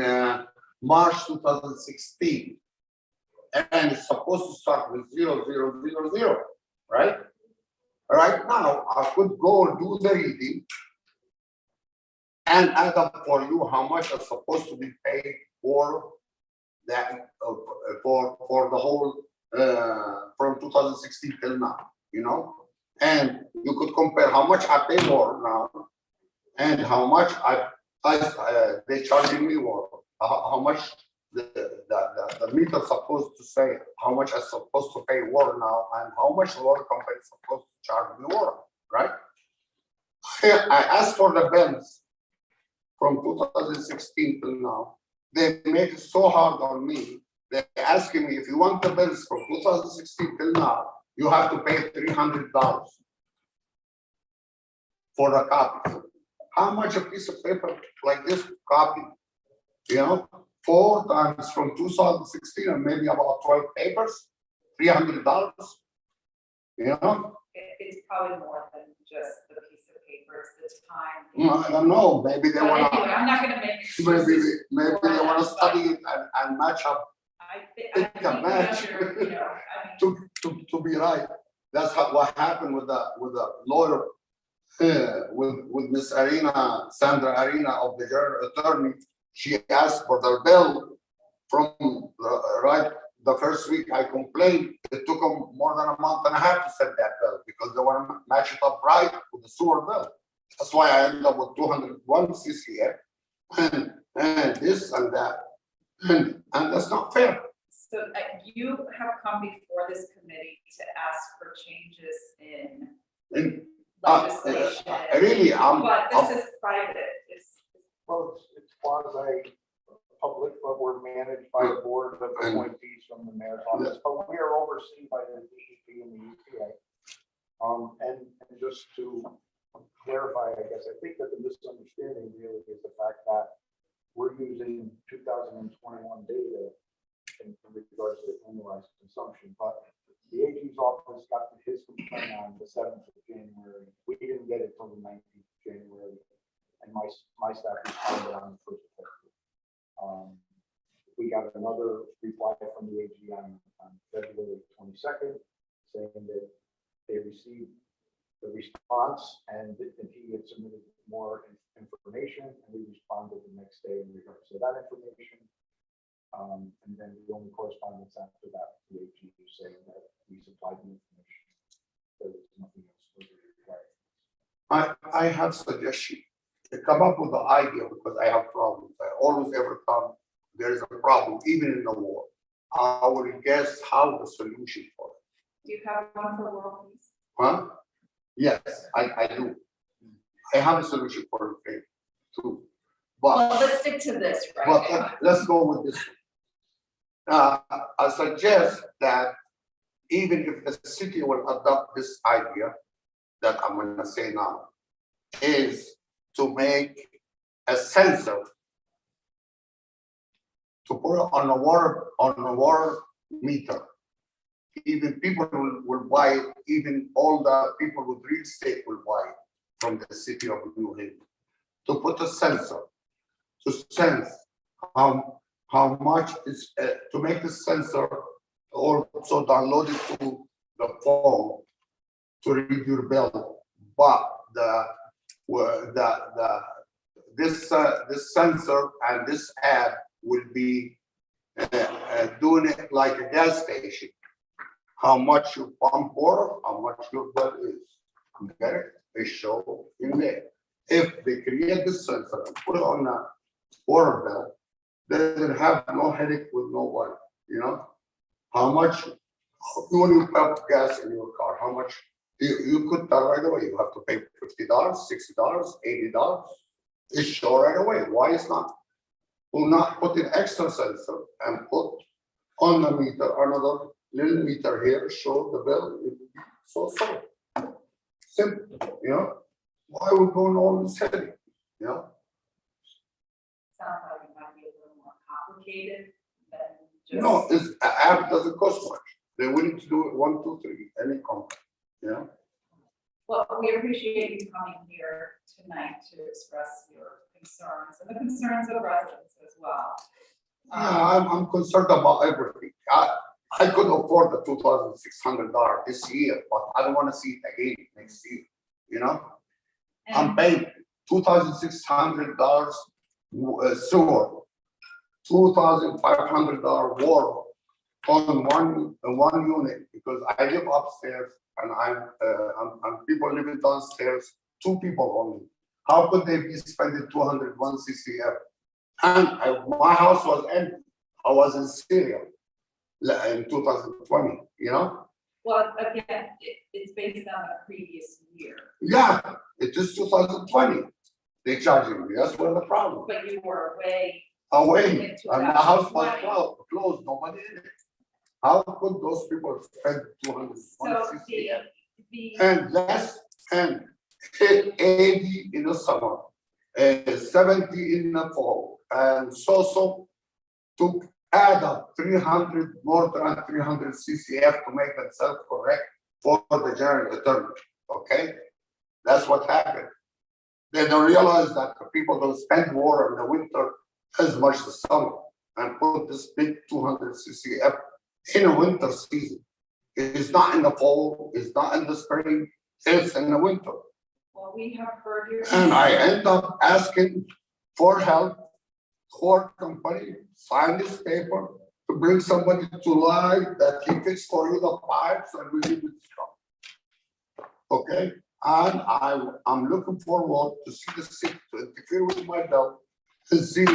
Speaker 6: March 2016, and it's supposed to start with 0000, right? Right now, I could go do the reading and add up for you how much is supposed to be paid for that for the whole from 2016 till now, you know, and you could compare how much I pay more now and how much they charging me more, how much the meter supposed to say how much I'm supposed to pay water now and how much the water company is supposed to charge me water, right? I asked for the bills from 2016 till now. They made it so hard on me. They're asking me if you want the bills from 2016 till now, you have to pay $300 for the copy. How much a piece of paper like this copy? You know, 4 times from 2016 and maybe about 12 papers, $300. You know?
Speaker 3: It's probably more than just the piece of paper, it's the time.
Speaker 6: I don't know. Maybe they
Speaker 3: But
Speaker 6: want
Speaker 3: anyway,
Speaker 6: to.
Speaker 3: I'm not gonna make excuses.
Speaker 6: Maybe they want to study it and match up
Speaker 3: I
Speaker 6: Think
Speaker 3: think
Speaker 6: a match.
Speaker 3: you know, I mean,
Speaker 6: to be right. That's what happened with the lawyer with Miss Arena, Sandra Arena of the attorney. She asked for the bill from the first week I complained. It took them more than a month and a half to send that bill because they want to match it up right with the sewer bill. That's why I ended up with 201 CCF and this and that. And that's not fair.
Speaker 3: so you have come before this committee to ask for changes in
Speaker 6: And
Speaker 3: legislation.
Speaker 6: really,
Speaker 3: But this is private,
Speaker 7: Well, it's quasi public, but we're managed by a board of appointees from the mayor's office, but we are overseen by the DEP and the EPA. And just to clarify, I guess, I think that the misunderstanding really is the fact that we're using 2021 data in regards to annualized consumption, but the AG AG's office got his complaint on the 7th of January. We didn't get it till the 19th of January. And my staff responded on the 1st of February. We got another reply from the AG on February 22nd, saying that they received the response and that he had submitted more information, and we responded the next day in regards to that information. And then the only correspondence after that, the AG was saying that we supplied the information. There was nothing else further required.
Speaker 6: I have suggestion to come up with the idea because I have problems. I always every time there is a problem, even in the war, I will guess how the solution for it.
Speaker 3: Do you have one for world peace?
Speaker 6: Huh? Yes, I do. I have a solution for it too. But
Speaker 3: Well, let's stick to this right
Speaker 6: But
Speaker 3: now.
Speaker 6: let's go with this. I suggest that even if the city will adopt this idea that I'm gonna say now, is to make a sensor to put it on a water meter. Even people will buy it, even all the people with real estate will buy it from the city of New Haven. To put a sensor to sense how much is to make the sensor also download it to the phone to read your bill. But this sensor and this app will be doing it like a gas station. How much you pump water, how much your bill is. Okay, they show in there. If they create this sensor and put it on a water bill, they will have no headache with nobody. You know, how much when you pump gas in your car, how much you could tell right away. You have to pay $50, $60, $80. It's show right away. Why is not? Will not put an extra sensor and put on the meter another little meter here, show the bill. So simple, you know. Why are we going all this headache, you know?
Speaker 3: Sounds like it might be a little more complicated than just.
Speaker 6: No, this app doesn't cost much. They're willing to do it 1, 2, 3, any company, you know?
Speaker 3: Well, we appreciate you coming here tonight to express your concerns and the concerns of residents as well.
Speaker 6: Yeah, I'm concerned about everything. I could afford the $2,600 this year, but I don't want to see it again next year, you know? I'm paying $2,600 sewer, $2,500 water on one unit because I live upstairs and I'm people living downstairs, 2 people only. How could they be spending 201 CCF? And my house was empty. I was in Syria in 2020, you know?
Speaker 3: Well, again, it's based on a previous year,
Speaker 6: Yeah, it is 2020. They're charging me. That's one of the problems.
Speaker 3: but you were away.
Speaker 6: Away,
Speaker 3: In
Speaker 6: and the house
Speaker 3: 2020.
Speaker 6: was closed, nobody in it. How could those people spend 201
Speaker 3: So
Speaker 6: CCF?
Speaker 3: the,
Speaker 6: And less, and 80 in the summer, 70 in the fall, and so to add up 300, more than 300 CCF to make themselves correct for the general attorney, okay? That's what happened. They don't realize that the people don't spend water in the winter as much as summer and put this big 200 CCF in a winter season. It's not in the fall, it's not in the spring, it's in the winter.
Speaker 3: well, we have heard your.
Speaker 6: And I end up asking for help for company, sign this paper to bring somebody to lie that he fixed for you the pipes and we leave it stuff. Okay, and I'm looking forward to see the city to interfere with my bill and see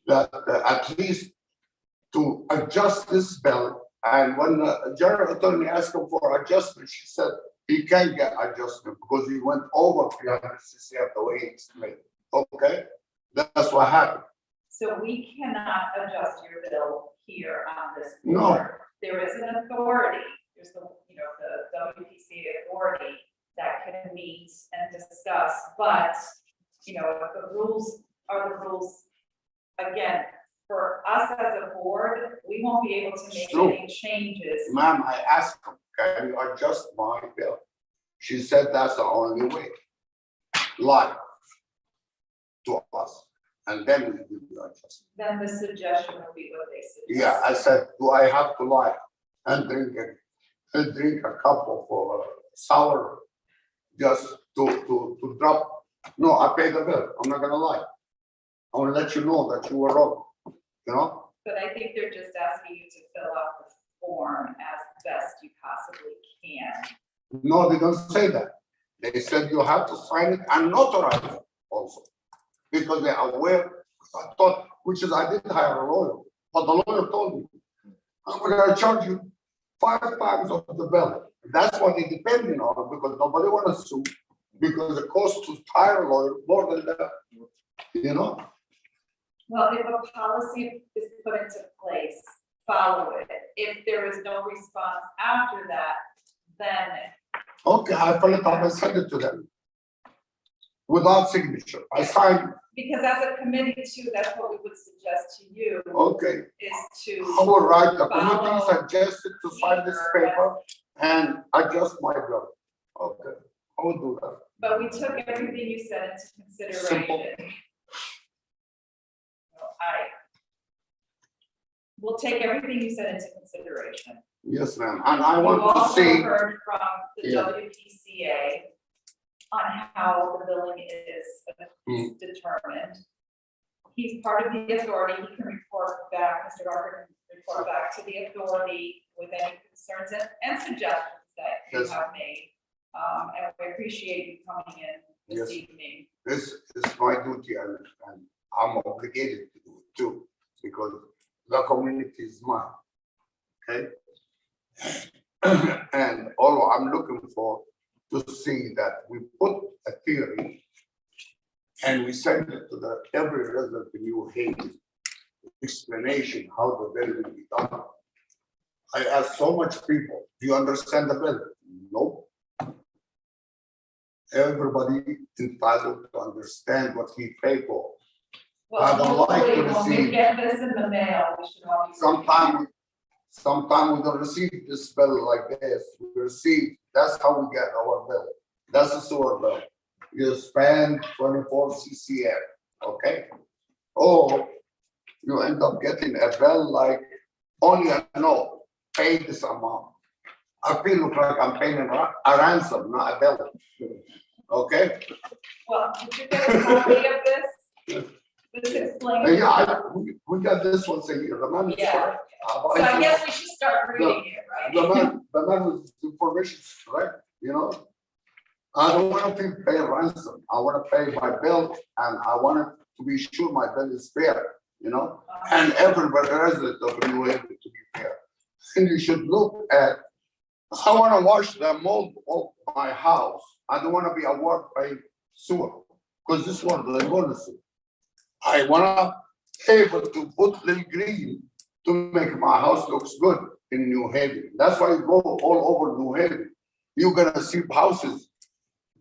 Speaker 6: that at least to adjust this bill. And when the general attorney asked him for adjustment, she said he can't get adjustment because he went over 300 CCF the way he explained. Okay, that's what happened.
Speaker 3: So we cannot adjust your bill here on this
Speaker 6: No.
Speaker 3: board. There is an authority, there's the WPC authority that can meet and discuss, but, if the rules are the rules, again, for us as a board, we won't be able to make
Speaker 6: True.
Speaker 3: any changes.
Speaker 6: Ma'am, I asked him can you adjust my bill? She said that's the only way. Lie to us, and then we will do adjustment.
Speaker 3: Then the suggestion would be what they suggest.
Speaker 6: Yeah, I said, do I have to lie and drink a cup of sour just to drop? No, I pay the bill. I'm not gonna lie. I want to let you know that you were wrong, you know?
Speaker 3: But I think they're just asking you to fill out the form as best you possibly can.
Speaker 6: No, they don't say that. They said you have to sign it and notarize it also. Because they're aware, I thought, which is, I didn't hire a lawyer, but the lawyer told me, I'm gonna charge you 5 times of the bill. That's what they depending on, because nobody wanna sue, because it costs to hire a lawyer more than that, you know?
Speaker 3: Well, if a policy is put into place, follow it. If there is no response after that, then
Speaker 6: Okay, I fill it up and send it to them. Without signature, I signed,
Speaker 3: because as a committee too, that's what we would suggest to you
Speaker 6: okay.
Speaker 3: is
Speaker 6: I
Speaker 3: to,
Speaker 6: will write the committee
Speaker 3: Follow.
Speaker 6: suggested to sign this paper and adjust my bill. Okay, I will do that.
Speaker 3: but we took everything you said into
Speaker 6: Simple.
Speaker 3: consideration. We'll take everything you said into consideration.
Speaker 6: Yes, ma'am, and I
Speaker 3: You
Speaker 6: want to
Speaker 3: also
Speaker 6: see,
Speaker 3: heard from the
Speaker 6: Yeah.
Speaker 3: WPCA on how the billing is determined. He's part of the authority, he can report back, Mr. Garber can report back to the authority with any concerns and suggestions that you
Speaker 6: Yes.
Speaker 3: have made. And we appreciate you coming in
Speaker 6: Yes.
Speaker 3: this evening.
Speaker 6: this is my duty and I'm obligated to do it too, because the community is mine, okay? And all I'm looking for to see that we put a theory and we send it to every resident in New Haven, explanation how the bill will be done. I asked so much people, do you understand the bill? Nope. Everybody entitled to understand what he paid for. I don't like to
Speaker 3: Hopefully, when we
Speaker 6: receive-
Speaker 3: get this in the mail, we should all be.
Speaker 6: Sometime we don't receive this bill like this, we receive, that's how we get our bill. That's the sewer bill. You spend 24 CCF, okay? Or you end up getting a bill like, only I know, pay this amount. I feel like I'm paying a ransom, not a bill. Okay?
Speaker 3: Well, did you get a copy of this? This explains.
Speaker 6: Yeah, we got this once a year, remember?
Speaker 3: Yeah. So I guess we should start reading it, right?
Speaker 6: The man with information, right? You know? I don't want to pay a ransom. I want to pay my bill and I want it to be sure my bill is fair, you know? And everybody resident of New Haven to be fair. And you should look at, I want to wash the mold of my house. I don't want to be a work by sewer, because this one is going to sewer. I want to able to put little green to make my house looks good in New Haven. That's why you go all over New Haven. You're gonna see houses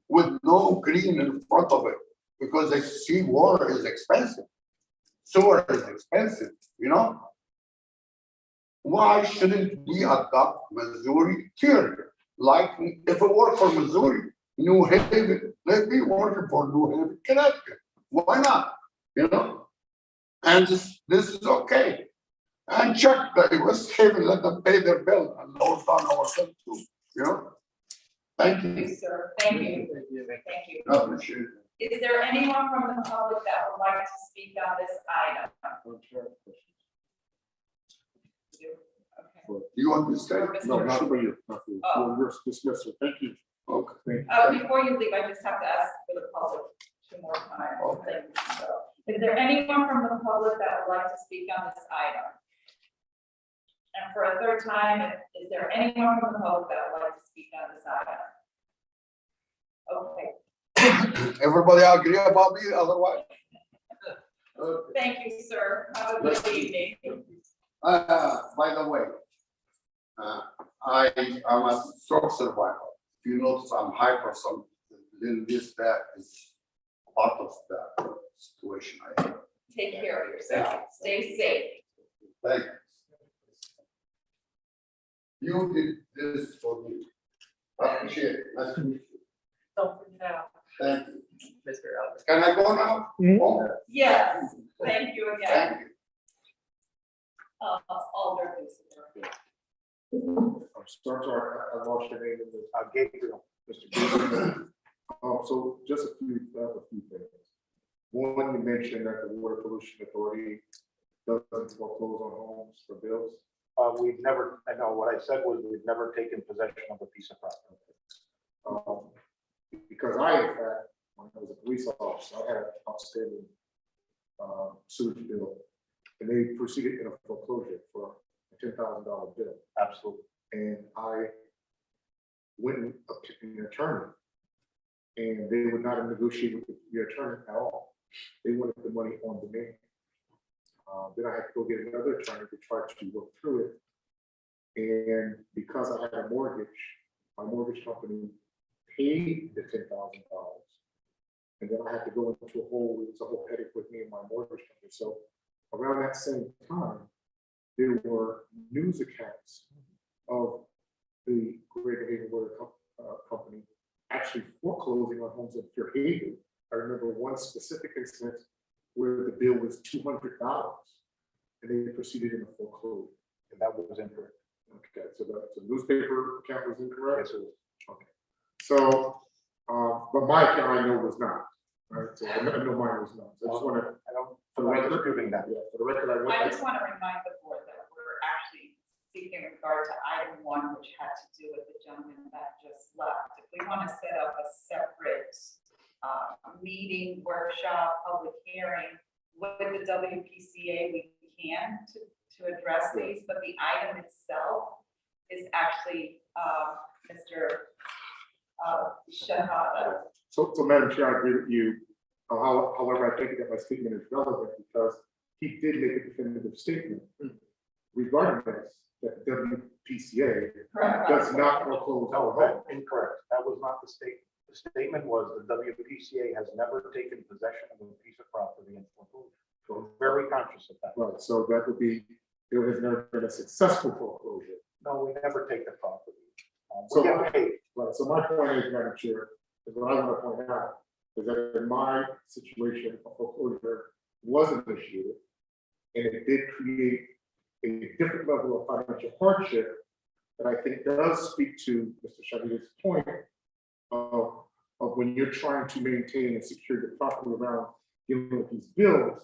Speaker 6: with no green in front of it because they see water is expensive. Sewer is expensive, you know? Why shouldn't we adopt Missouri theory? Like if it worked for Missouri, New Haven, let me work for New Haven, Connecticut. Why not? You know? And this is okay. And check the West Haven, let them pay their bill and load down our bill too, you know? Thank
Speaker 3: Thank
Speaker 6: you.
Speaker 3: you, sir. Thank you. Thank you.
Speaker 6: I appreciate it.
Speaker 3: Is there anyone from the public that would like to speak on this item? Okay.
Speaker 6: You understand?
Speaker 3: No, not
Speaker 2: for you. Not for you.
Speaker 3: Oh.
Speaker 2: You're dismissed, sir. Thank you.
Speaker 6: Okay.
Speaker 3: Before you leave, I just have to ask for the public two more times.
Speaker 6: Okay.
Speaker 3: So, is there anyone from the public that would like to speak on this item? And for a third time, is there anyone from the public that would like to speak on this item? Okay,
Speaker 6: Everybody agree about me, otherwise? Okay.
Speaker 3: thank you, sir. Have a good evening.
Speaker 6: By the way, I am a stroke survivor. If you notice, I'm hyper, some, that is part of the situation I have.
Speaker 3: Take care of yourself. Stay safe.
Speaker 6: Thank you. you did this for me. I appreciate it. Nice to meet you.
Speaker 3: Don't forget.
Speaker 6: Thank you.
Speaker 4: Mr. Alders.
Speaker 6: Can I go now? Oh,
Speaker 3: Yes, thank you again.
Speaker 6: thank you.
Speaker 3: Alders.
Speaker 2: I'm sorry, I lost your name in this.
Speaker 7: Gabriel.
Speaker 2: Mr. Gabriel. So just a few things. One, you mentioned that the Water Pollution Authority doesn't foreclose on homes for bills.
Speaker 7: We've never, I know what I said was we've never taken possession of a piece of property.
Speaker 2: Because I, in fact, when I was a police officer, I had an outstanding sewage bill, and they proceeded in a foreclosure for a $10,000 bill.
Speaker 7: Absolutely.
Speaker 2: And I went up to an attorney, and they would not negotiate with the attorney at all. They wanted the money on demand. Then I had to go get another attorney to try to work through it. And because I had a mortgage, my mortgage company paid the $10,000. And then I had to go into it was a whole headache with me and my mortgage company. So around that same time, there were news accounts of the Greater Haven Water Company actually foreclosing on homes in Fairhaven. I remember one specific instance where the bill was $200 and they proceeded in a foreclosure.
Speaker 7: And that was incorrect.
Speaker 2: Okay, so the newspaper account was incorrect?
Speaker 7: Yes, it was.
Speaker 2: Okay. So, but my account I know was not. Right, so I know mine was not. So I just want to,
Speaker 7: I don't,
Speaker 2: for
Speaker 7: I'm
Speaker 2: the
Speaker 7: not
Speaker 2: record,
Speaker 7: disputing that.
Speaker 2: yeah, for the record, I
Speaker 3: I
Speaker 2: went.
Speaker 3: just want to remind the board that we're actually speaking in regard to item 1, which had to do with the gentleman that just left. If we want to set up a separate meeting, workshop, public hearing with the WPCA, we can to address these, but the item itself is actually Mr. Shahada.
Speaker 2: So Madam Chair, I agree with you. However, I think that my statement is relevant because he did make a definitive statement regarding this, that WPCA does not foreclose.
Speaker 7: No, that's incorrect. That was not the statement. The statement was the WPCA has never taken possession of a piece of property in foreclosure. So we're very conscious of that.
Speaker 2: Right, so that would be, there has never been a successful foreclosure.
Speaker 7: No, we never take the property.
Speaker 2: So-
Speaker 7: We're getting paid.
Speaker 2: Right, so my point is, Madam Chair, is what I want to point out, is that in my situation, a foreclosure was initiated, and it did create a different level of financial hardship that I think does speak to Mr. Shadida's point of when you're trying to maintain and secure the property around dealing with these bills,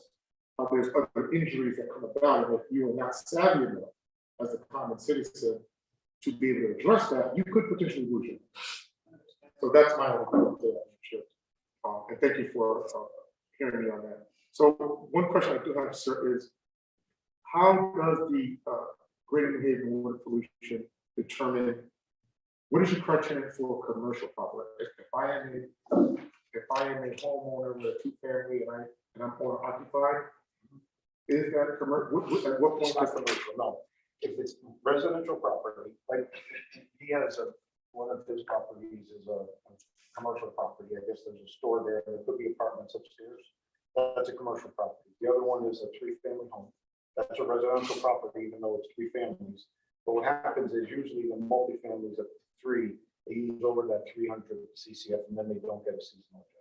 Speaker 2: there's other injuries that come about, and if you are not savvy enough as a common citizen to be able to address that, you could potentially lose it. So that's my own comment there, Madam Chair. And thank you for hearing me on that. So one question I do have, sir, is how does the Greater New Haven Water Pollution determine what is your criteria for commercial property? If I am a homeowner with a 2-family and I'm owner occupied, is that commercial? At what point
Speaker 7: It's not commercial, no. If it's residential property, like he has one of his properties is a commercial property. I guess there's a store there. There could be apartments upstairs. That's a commercial property. The other one is a 3-family home. That's a residential property, even though it's 3 families. But what happens is usually the multifamilies of 3, they use over that 300 CCF and then they don't get a seasonal adjustment.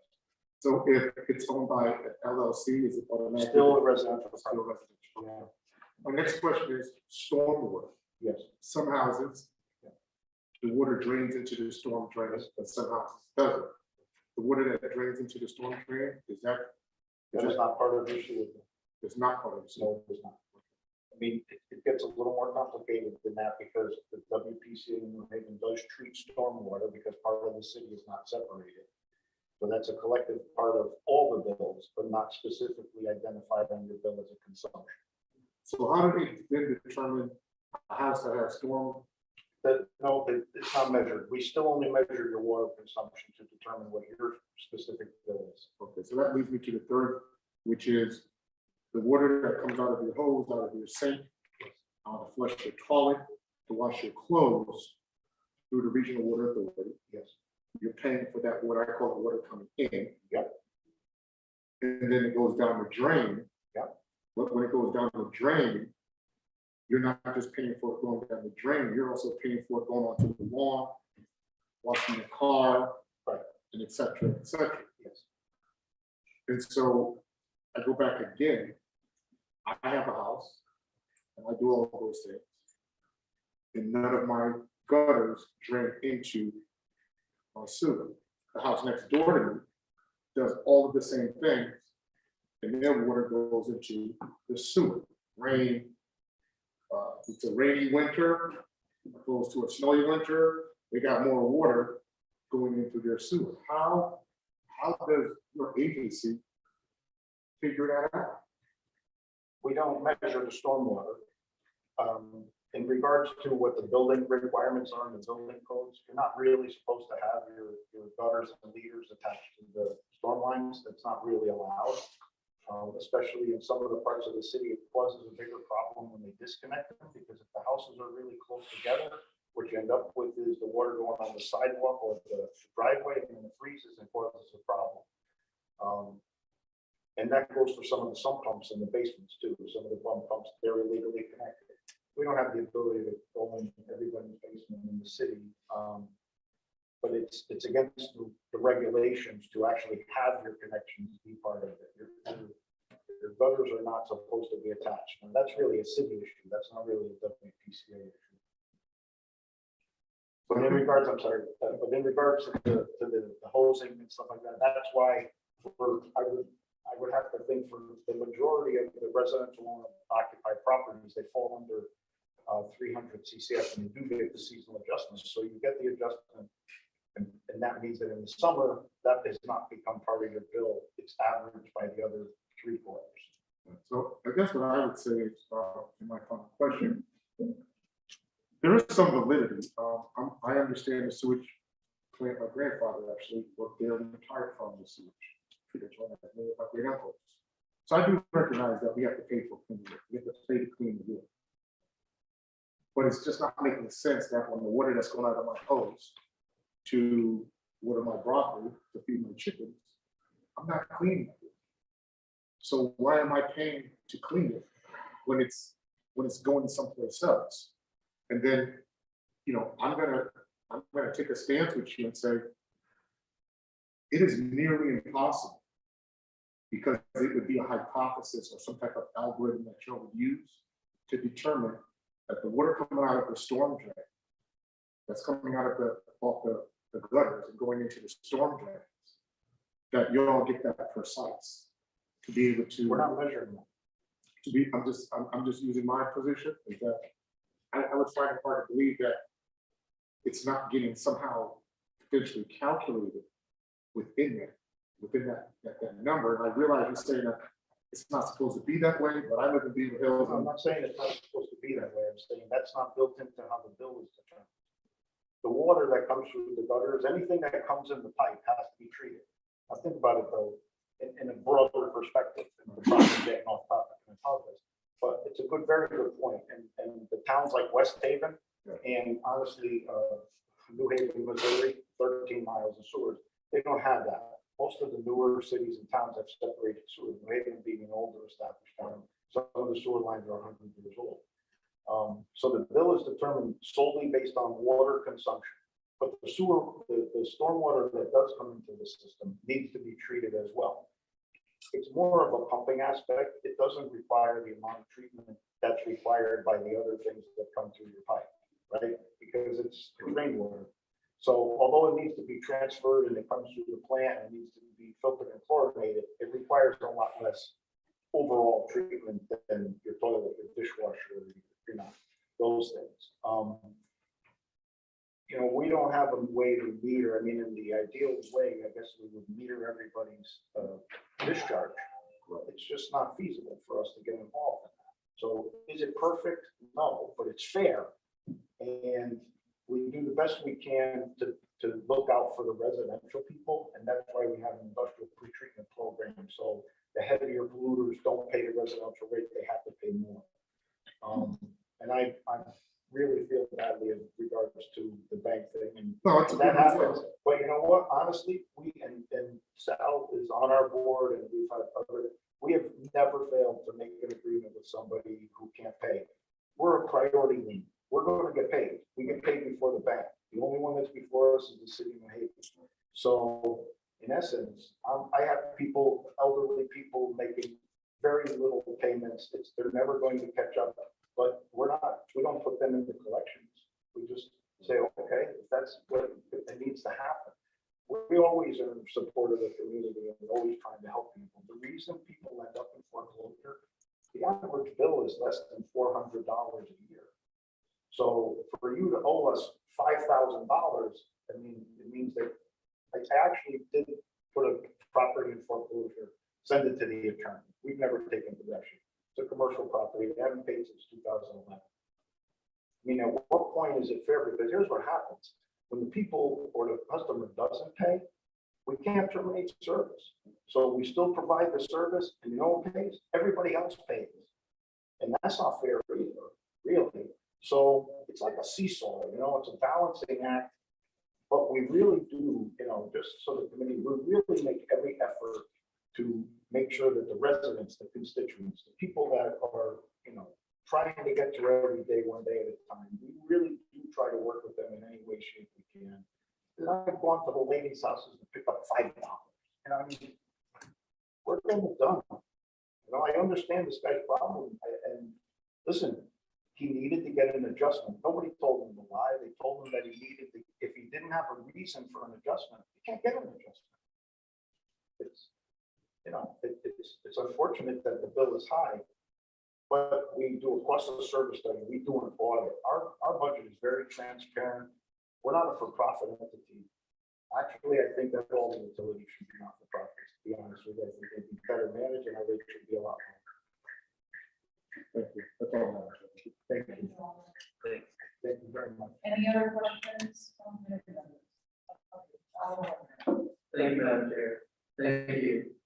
Speaker 2: So if it's owned by an LLC, is it automatically?
Speaker 7: Still a residential
Speaker 2: Still
Speaker 7: property.
Speaker 2: residential. My next question is stormwater.
Speaker 7: Yes.
Speaker 2: Some houses, the water drains into the storm drain, but some houses doesn't. The water that drains into the storm drain,
Speaker 7: That is not part of the issue.
Speaker 2: is not part of the
Speaker 7: No, it's not. I mean, it gets a little more complicated than that because the WPCA in New Haven does treat stormwater because part of the city is not separated. So that's a collective part of all the bills, but not specifically identified on your bill as a consumption.
Speaker 2: So how do they then determine a house that has storm?
Speaker 7: No, it's not measured. We still only measure your water consumption to determine what your specific bill is.
Speaker 2: Okay, so that leads me to the third, which is the water that comes out of your hose, out of your sink, to flush your toilet, to wash your clothes through the regional water authority.
Speaker 7: Yes.
Speaker 2: You're paying for that water. I call it water coming in.
Speaker 7: Yep.
Speaker 2: And then it goes down the drain.
Speaker 7: Yep.
Speaker 2: But when it goes down the drain, you're not just paying for it going down the drain, you're also paying for it going onto the lawn, washing the car,
Speaker 7: Right.
Speaker 2: and et cetera, et cetera.
Speaker 7: Yes.
Speaker 2: And so I go back again, I have a house, and I do all of those things. And none of my gutters drain into my sewer. The house next door to me does all of the same things, and their water goes into the sewer. Rain, it's a rainy winter, it goes to a snowy winter, they got more water going into their sewer. How does your agency figure that out?
Speaker 7: We don't measure the stormwater. In regards to what the building requirements are in the building codes, you're not really supposed to have your gutters and leaders attached to the storm lines. That's not really allowed. Especially in some of the parts of the city, it causes a bigger problem when they disconnect them, because if the houses are really close together, what you end up with is the water going on the sidewalk or the driveway, and then it freezes and causes a problem. And that goes for some of the sump pumps in the basements too. Some of the pump pumps, they're illegally connected. We don't have the ability to go in everybody's basement in the city. But it's against the regulations to actually have your connections be part of it. Your gutters are not supposed to be attached. And that's really a city issue. That's not really a WPCA issue. But in regards, I'm sorry, but in regards to the hosing and stuff like that, that's why I would have to think for the majority of the residential occupied properties, they fall under 300 CCF, and you do get the seasonal adjustments. So you get the adjustment, and that means that in the summer, that does not become part of your bill. It's averaged by the other 3 quarters.
Speaker 2: So I guess what I would say is, in my final question, there is some validity. I understand the sewage plant. My grandfather actually worked there and retired from the sewage treatment plant. My great uncle. So I do recognize that we have to pay for cleaning it. We have to pay to clean the water. But it's just not making sense that when the water that's going out of my hose to water my broccoli to feed my chickens, I'm not cleaning it. So why am I paying to clean it when it's going someplace else? And then, I'm gonna take a stance with you and say it is nearly impossible, because it would be a hypothesis or some type of algorithm that you would use to determine that the water coming out of the storm drain, that's coming out of off the gutters and going into the storm drains, that you all get that precise to be able to.
Speaker 7: We're not measuring that.
Speaker 2: I'm just using my position, is that I would find it hard to believe that it's not getting somehow potentially calculated within that number. And I realize you're saying that it's not supposed to be that way, but I live in Beaver Hills.
Speaker 7: I'm not saying it's not supposed to be that way. I'm saying that's not built into how the bill is determined. The water that comes through the gutters, anything that comes in the pipe has to be treated. Now think about it though, in a broader perspective, and we're probably getting off topic, and I apologize, but it's a very good point. And the towns like West Haven and honestly, New Haven, Missouri, 13 miles of sewers, they don't have that. Most of the newer cities and towns have separated sewers. New Haven being an older established town, some of the sewer lines are 100 years old. So the bill is determined solely based on water consumption, but the stormwater that does come into the system needs to be treated as well. It's more of a pumping aspect. It doesn't require the amount of treatment that's required by the other things that come through your pipe, right? Because it's rainwater. So although it needs to be transferred and it comes through the plant and needs to be filtered and chlorinated, it requires a lot less overall treatment than your toilet, your dishwasher, those things. We don't have a way to meter. I mean, in the ideal way, I guess we would meter everybody's discharge. It's just not feasible for us to get involved in that. So is it perfect? No, but it's fair. And we do the best we can to look out for the residential people. And that's why we have an industrial pretreatment program. So the heavier polluters don't pay the residential rate, they have to pay more. And I really feel badly in regards to the bank thing. And
Speaker 2: No, it's
Speaker 7: that happens. But you know what? Honestly, and Sal is on our board, and we have never failed to make an agreement with somebody who can't pay. we're a priority lien. We're going to get paid. We get paid before the bank. The only one that's before us is the city of New Haven. So in essence, I have people, elderly people making very little payments. They're never going to catch up, but we don't put them into collections. We just say, okay, if that's what it needs to happen. We always are supportive of the community and we're always trying to help people. The reason people end up in foreclosure, the average bill is less than $400 a year. So for you to owe us $5,000, I mean, it means that I actually did put a property in foreclosure, send it to the attorney. We've never taken possession. It's a commercial property. They haven't paid since 2011. I mean, at what point is it fair? Because here's what happens. When the people or the customer doesn't pay, we can't terminate service. So we still provide the service and no one pays, everybody else pays. And that's not fair either, really. So it's like a seesaw, it's a balancing act. But we really do, just so the committee, we really make every effort to make sure that the residents, the constituents, the people that are, trying to get through every day, one day at a time, we really do try to work with them in any way, shape we can. And I've gone to the ladies' houses to pick up $5. And I mean, we're getting it done. I understand this guy's problem. And listen, he needed to get an adjustment. Nobody told him to lie. They told him that he needed to, if he didn't have a reason for an adjustment, he can't get an adjustment. It's unfortunate that the bill is high, but we do a cost of service study. We do an audit. Our budget is very transparent. We're not a for-profit entity. Actually, I think that all the utilities should be not for profit, to be honest with you. I think they'd be better managed and our rate should be a lot more.
Speaker 2: Thank you. That's all I have.
Speaker 7: Thank you. Thank you very much.
Speaker 3: Any other questions from the members?
Speaker 4: Thank you, Madam Chair. Thank you.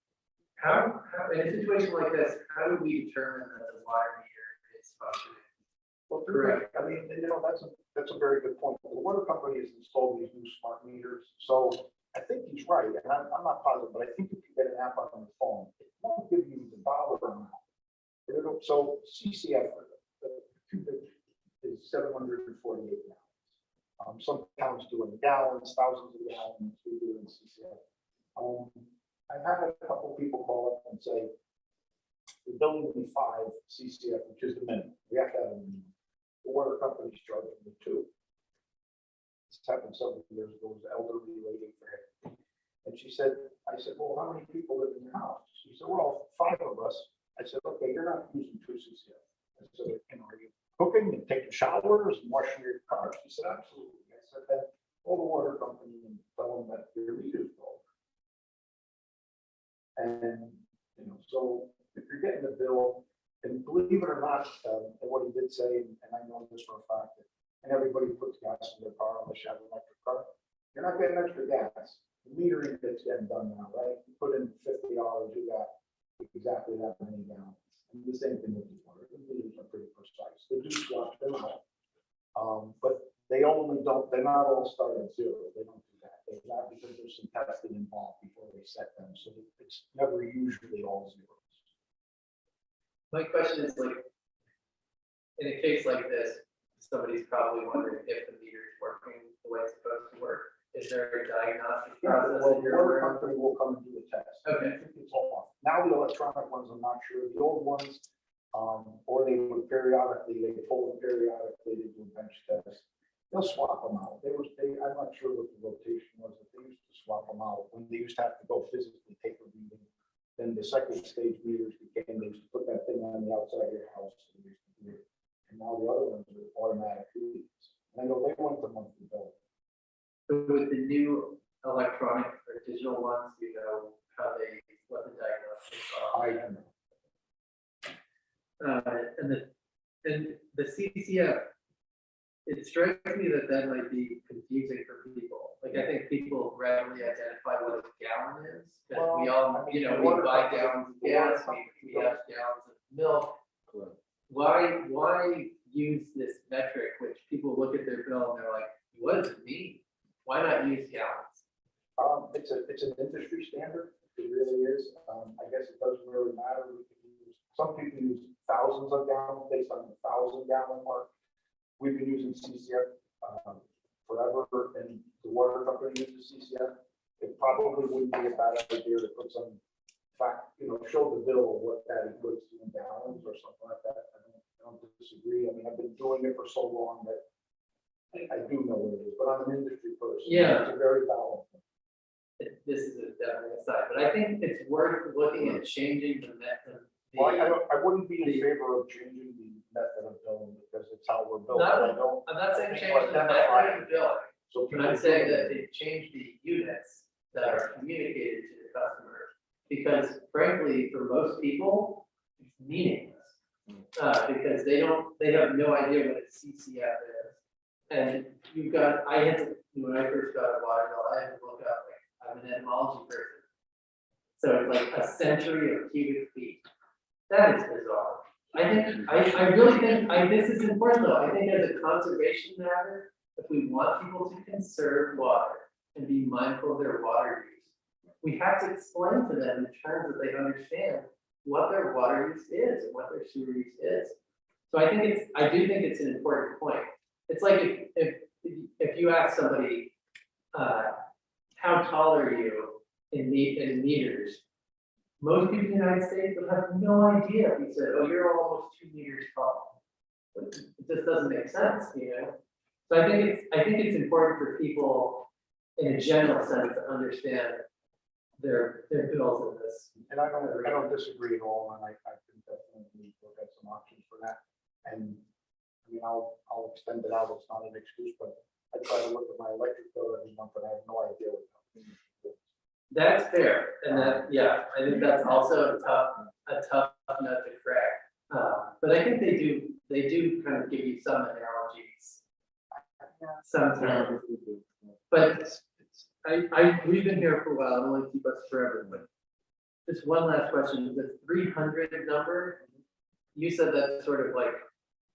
Speaker 4: How, in a situation like this, how do we determine that the water meter is functioning?
Speaker 7: Well, correct. I mean, that's a very good point. The water company has installed these new smart meters. So I think he's right. And I'm not positive, but I think if you get an app on the phone, it won't give you the dollar amount. So CCF, the cubic is 748 gallons. Some towns do it in gallons, thousands of gallons. We do it in CCF. I've had a couple people call up and say, the building will be 5 CCF, which is the minimum. We have to have a minimum. The water company's charging me 2. This happened several years ago. It was an elderly lady for him. And I said, well, how many people live in your house? She said, well, 5 of us. I said, okay, you're not using 2 CCF. I said, are you cooking and taking showers and washing your car? She said, absolutely. I said, then call the water company and tell them that your meter's broke. And, so if you're getting the bill, and believe it or not, and what he did say, and I know this for a fact, and everybody puts gas in their car unless you have an electric car, you're not getting extra gas. The metering that's getting done now, right? You put in $50, you got exactly that many gallons. And the same thing with the water. The meters are pretty precise. They do swap them out. But they're not all start at 0. They don't do that. They not because there's some testing involved before they set them. So it's never usually all 0s.
Speaker 4: My question is in a case like this, somebody's probably wondering if the meter is working the way it's supposed to work. Is there a diagnostic process?
Speaker 7: Well, the water company will come and do a test.
Speaker 4: Okay.
Speaker 7: It's off. Now the electronic ones, I'm not sure. The old ones, or they would they pull them periodically, they do a bench test. They'll swap them out. I'm not sure what the rotation was, but they used to swap them out when they used to have to go physically take a reading. Then the second stage meters became, they used to put that thing on the outside of your house. And now the other ones are automatic readings. And I know they went to monthly bill.
Speaker 4: So with the new electronic or digital ones, what the diagnostics are?
Speaker 7: I don't know.
Speaker 4: And the CCF, it strikes me that might be confusing for people. I think people readily identify what a gallon is. Because
Speaker 7: Well,
Speaker 4: we all,
Speaker 7: I mean, the
Speaker 4: we
Speaker 7: water
Speaker 4: buy
Speaker 7: company-
Speaker 4: gallons of
Speaker 7: the water
Speaker 4: gas,
Speaker 7: company
Speaker 4: we have gallons of milk.
Speaker 2: Correct.
Speaker 4: Why use this metric, which people look at their bill and they're like, what does it mean? Why not use gallons?
Speaker 7: It's an industry standard. It really is. I guess it doesn't really matter. We can use Some people use thousands of gallons based on the 1,000-gallon mark. We've been using CCF forever, and the water company uses CCF. It probably wouldn't be a bad idea to put some fact, show the bill what that equates to in gallons or something like that. I don't disagree. I mean, I've been doing it for so long that I do know what it is, but I'm an industry person.
Speaker 4: Yeah.
Speaker 7: It's a very valid thing.
Speaker 4: This is definitely a side, but I think it's worth looking at changing the method.
Speaker 7: Well, I wouldn't be in favor of changing the method of billing because it's how we're built.
Speaker 4: I'm not saying change the method of billing,
Speaker 7: So
Speaker 4: but I'm saying that they change the units that are communicated to the customer. Because frankly, for most people, it's meaningless. Because they have no idea what a CCF is. And when I first got a water bill, I had to look up, I'm an etymology person. So it's like a century of cubic feet. That is bizarre. I really think, this is important though. I think as a conservation matter, if we want people to conserve water and be mindful of their water use, we have to explain to them in terms that they understand what their water use is and what their sewer use is. So I do think it's an important point. It's like if you ask somebody, how tall are you in meters? Most people in the United States would have no idea if you said, oh, you're almost 2 meters tall. It just doesn't make sense, So I think it's important for people in a general sense to understand their bills in this.
Speaker 7: And I don't disagree at all, and I can definitely look at some options for that. And I mean, I'll extend it out. It's not an excuse, but I try to look at my electric bill every month, and I have no idea what company it is.
Speaker 4: That's fair, and I think that's also a tough nut to crack. But I think they do kind of give you some analogies. Sometimes. But we've been here for a while, I don't want to keep us forever, but just one last question, the 300 number, you said that's sort of like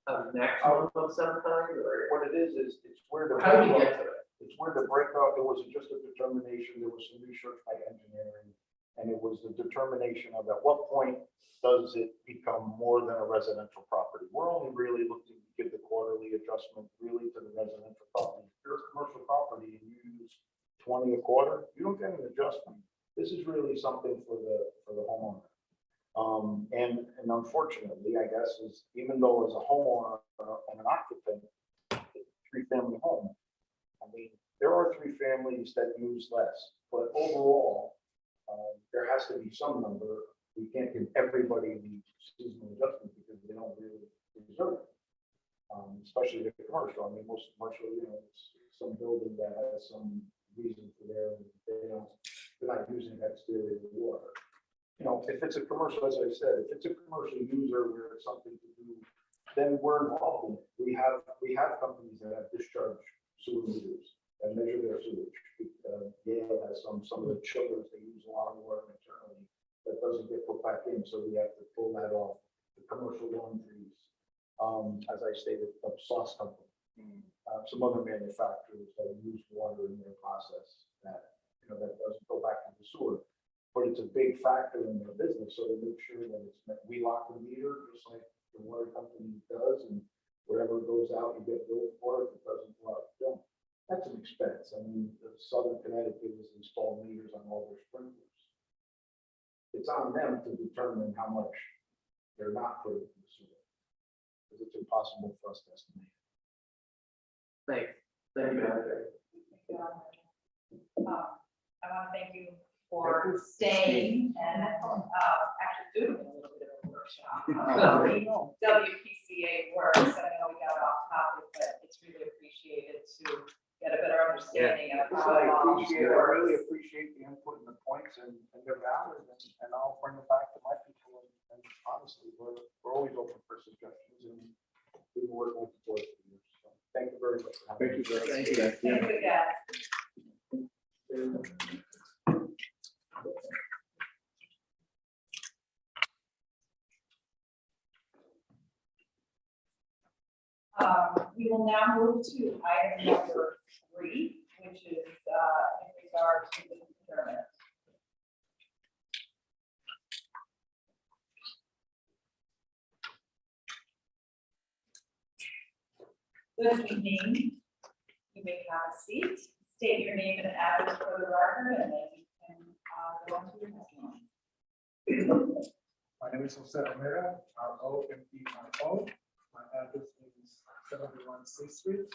Speaker 4: a maximum of some kind, or
Speaker 7: What it is it's where the
Speaker 4: how do we get to it?
Speaker 7: It's where the breakout, it wasn't just a determination, there was some research by engineering, and it was the determination of at what point does it become more than a residential property? We're only really looking to give the quarterly adjustment really to the residential property. If you're a commercial property and you use 20 a quarter, you don't get an adjustment. This is really something for the homeowner. And unfortunately, I guess, is even though as a homeowner and an occupant, 3-family home, I mean, there are 3 families that use less, but overall, there has to be some number. We can't give everybody the seasonal adjustment because they don't really deserve it. Especially if they're commercial. I mean, most commercial, it's some building that has some reason for they're not using that exterior water. If it's a commercial, as I said, if it's a commercial user where it's something to do, then we're involved in it. We have companies that have discharge sewer meters and measure their sewage. Yale has some of the chillers, they use a lot of water internally that doesn't get put back in, so we have to pull that off. The commercial laundries, as I stated, the sauce company, some other manufacturers that use water in their process that that doesn't go back into sewer, but it's a big factor in their business. So they make sure that we lock the meter just like the water company does, and whatever goes out, you get billed for it. If it doesn't go out, you don't. That's an expense. I mean, Southern Connecticut has installed meters on all their sprinklers. It's on them to determine how much they're not putting in the sewer, because it's impossible for us to estimate.
Speaker 4: Thank you, Manager.
Speaker 3: I want to thank you for staying and actually doing a little bit of a workshop. WPCA works. I know we got off topic, but it's really appreciated to get a better understanding of how
Speaker 7: I
Speaker 3: it all
Speaker 7: really
Speaker 3: works.
Speaker 7: appreciate the input and the points, and they're valid, and I'll bring it back to my people. And honestly, we're always open for suggestions, and we've been working with the board for years. So thank you very much for having me.
Speaker 4: Thank you.
Speaker 3: Thank you again. We will now move to item number 3, which is in regard to the procurement. Good evening. You may have a seat. State your name and address for the record, and then you can go into your testimony.
Speaker 8: My name is Jose Romero, ROMERO. My address is 71 C Street.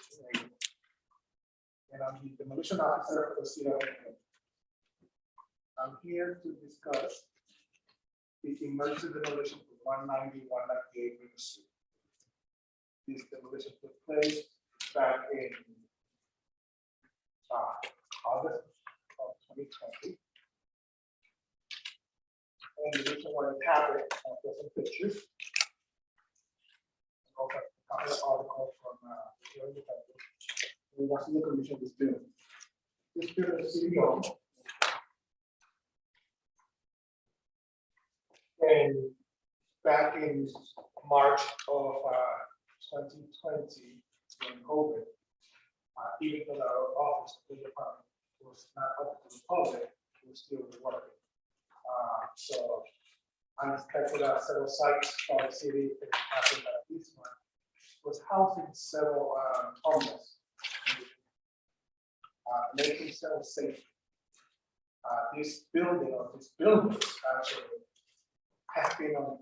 Speaker 8: And I'm the demolition officer for the city of Manhattan. I'm here to discuss the emergency demolition for 190, 198 River Street. This demolition took place back in August of 2020. And the reason why it happened, I've got some pictures. Okay, a couple of articles from the Independent. We want to look at this building. This building is city owned. And back in March of 2020, when COVID, even though our office, the department was not open to the public, it was still working. So I inspected several sites of the city, and it happened that this one was housing several homeless, making several safe. This building or this buildings actually has been on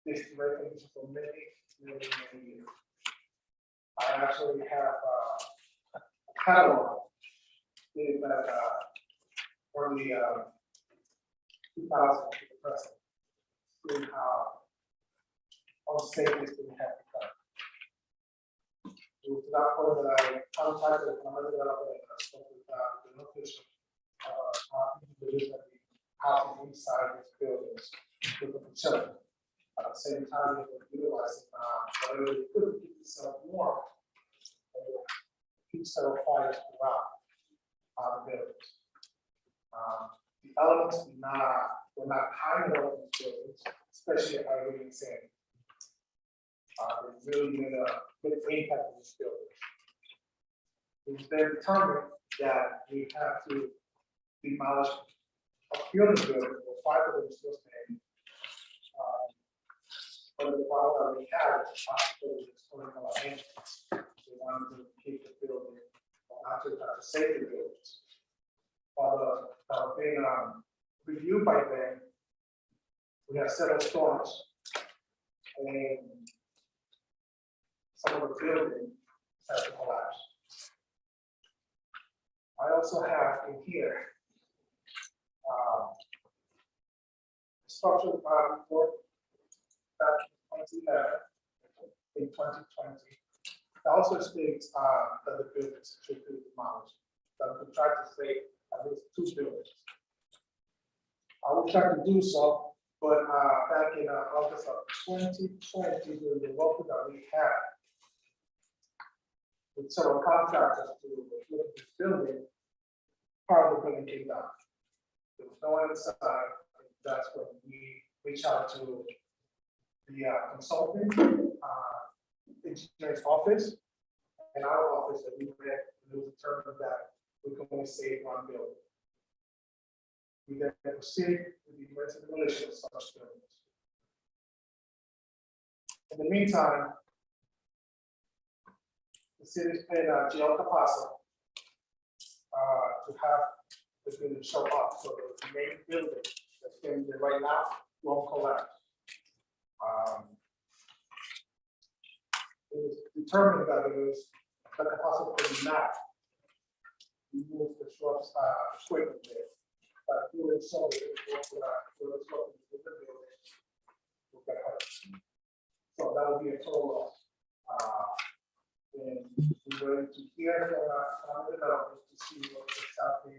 Speaker 8: this residence for many years. I actually have a catalog dated back early 2000 to the present, seeing how unsafe this thing has become. It was to that point that I contacted another developer and I spoke with the official individuals housing inside these buildings with the children. At the same time, they were utilizing whatever they could to keep themselves warm and keep several fires throughout the buildings. The elements were not high enough in these buildings, especially at Irene and Sandy. It really made a big impact on this building. It was then determined that we have to demolish a few of the buildings, or 5 of them still standing. But the problem that we had is the possibility of storing a lot of engines. We wanted to keep the building, or not to try to save the buildings. While being reviewed by them, we had several storms, and some of the buildings had to collapse. I also have in here structural report back in 2020. It also states that the buildings should be demolished. That we try to save at least 2 buildings. I will try to do so, but back in August of 2020, during the work that we had with several contractors to look at this building, part of the building came down. There was no one inside. That's when we reached out to the consultant, engineer's office, and our office that we read, and it was determined that we can only save 1 building. We then proceed with the emergency demolition of such buildings. In the meantime, the city is paying jail capacity to have the building show up, so the main building that's in there right now won't collapse. It was determined that it was the capacity could not remove the shrubs equipment there. But doing so, it will get hurt. So that would be a total loss. And we're going to hear from the developers to see what exactly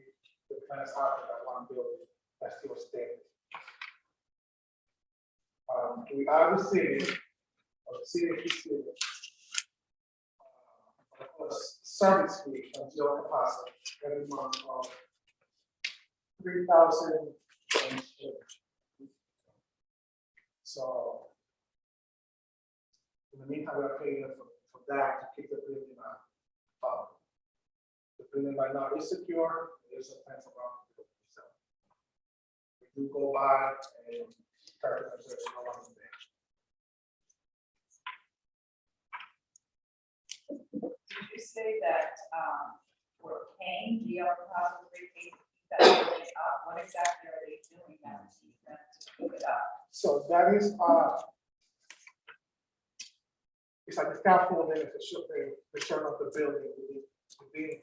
Speaker 8: the plans are for that 1 building that's still standing. We are receiving, or the city is receiving, a service fee from jail capacity every month of $3,000. So in the meantime, we're paying for that to keep the building up. The building right now is secure. There's a fence around the building. So we do go by and try to make sure there's no one in there.
Speaker 3: you say that, we're paying GL Picasso 3 that building up? What exactly are they doing now to keep it up?
Speaker 8: So that is, it's like a scaffolding, it's a the turn of the building within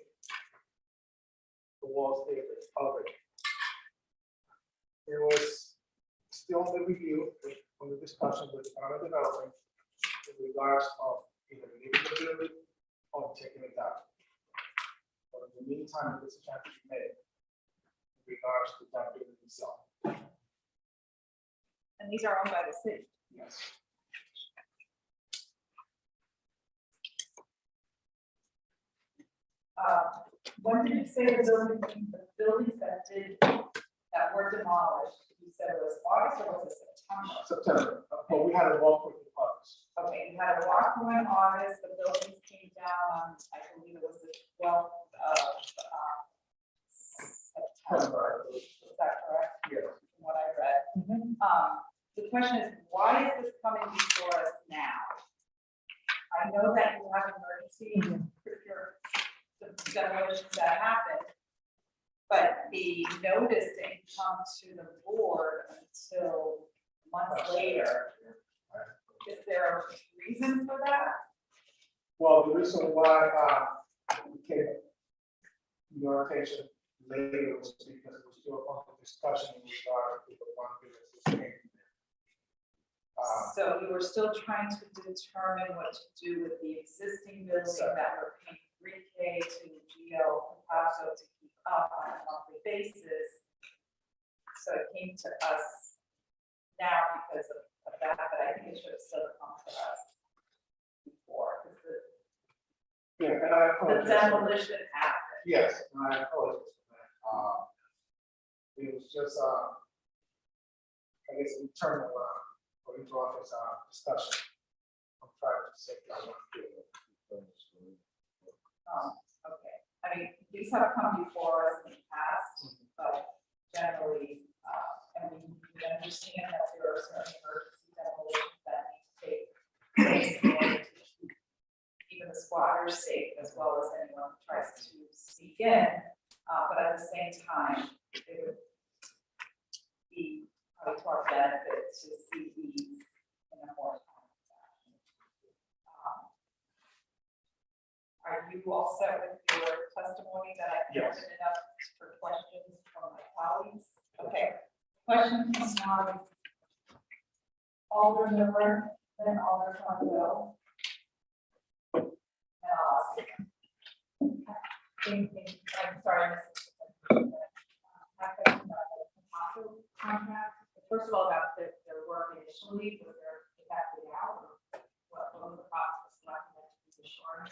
Speaker 8: the walls there of it. It was still under review, under discussion with economic development in regards of either leaving the building or taking it down. But in the meantime, this is trying to be made in regards to that building itself.
Speaker 3: And these are owned by the city.
Speaker 8: Yes.
Speaker 3: When did you say the buildings that were demolished, you said it was August or was it September?
Speaker 8: September, but we had a walk with the others.
Speaker 3: Okay, you had a walk through in August, the buildings came down on, I believe it was the 12th of September. Is that correct?
Speaker 8: Yes.
Speaker 3: From what I read. The question is, why is this coming before us now? I know that you have emergency the demolitions that happened, but the notice didn't come to the board until months later. Is there a reason for that?
Speaker 8: Well, the reason why we came to your attention later was because it was still under discussion in regard to the one business that came.
Speaker 3: So we were still trying to determine what to do with the existing building that we're paying 3K to GL Picasso to keep up on a monthly basis. So it came to us now because of that, but I think it should have still come to us before. Because
Speaker 8: Yeah, and I
Speaker 3: the
Speaker 8: apologize.
Speaker 3: demolition happened.
Speaker 8: Yes, and I apologize for that. It was just, I guess, internal or inter-office discussion. I'm trying to say that one.
Speaker 3: Okay, I mean, these have come before us in the past, but generally, and we understand that there are certain emergency demolitions that need to take place in order to keep even the squatters safe as well as anyone who tries to sneak in. But at the same time, it would be probably to our benefit to see these in a more timely fashion. Are you all set with your testimony that I
Speaker 8: Yes.
Speaker 3: opened it up for questions from my colleagues? Okay, questions from colleagues? Alder Miller, then Alder Trumbo. I'm sorry. Contract. First of all, about their work initially, was there exactly out, or what was the process like to be sure?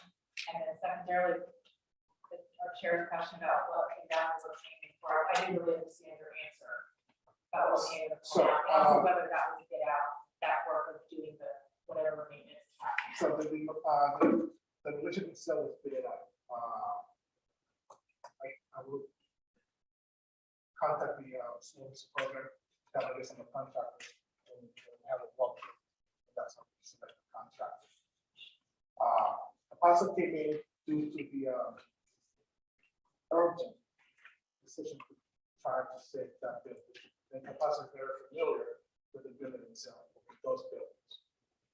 Speaker 3: And then secondarily, our chair's question about what came down was what came before. I didn't really understand your answer. About what came before, and whether that was to get out that work of doing the whatever maintenance.
Speaker 8: So the religion itself is figured out. I will contact the service program, that I guess I'm a contractor, and have a walk. That's how we select the contract. The parcel came in due to the urgent decision to try to save that building. And the parcel is very familiar with the building itself, with those buildings.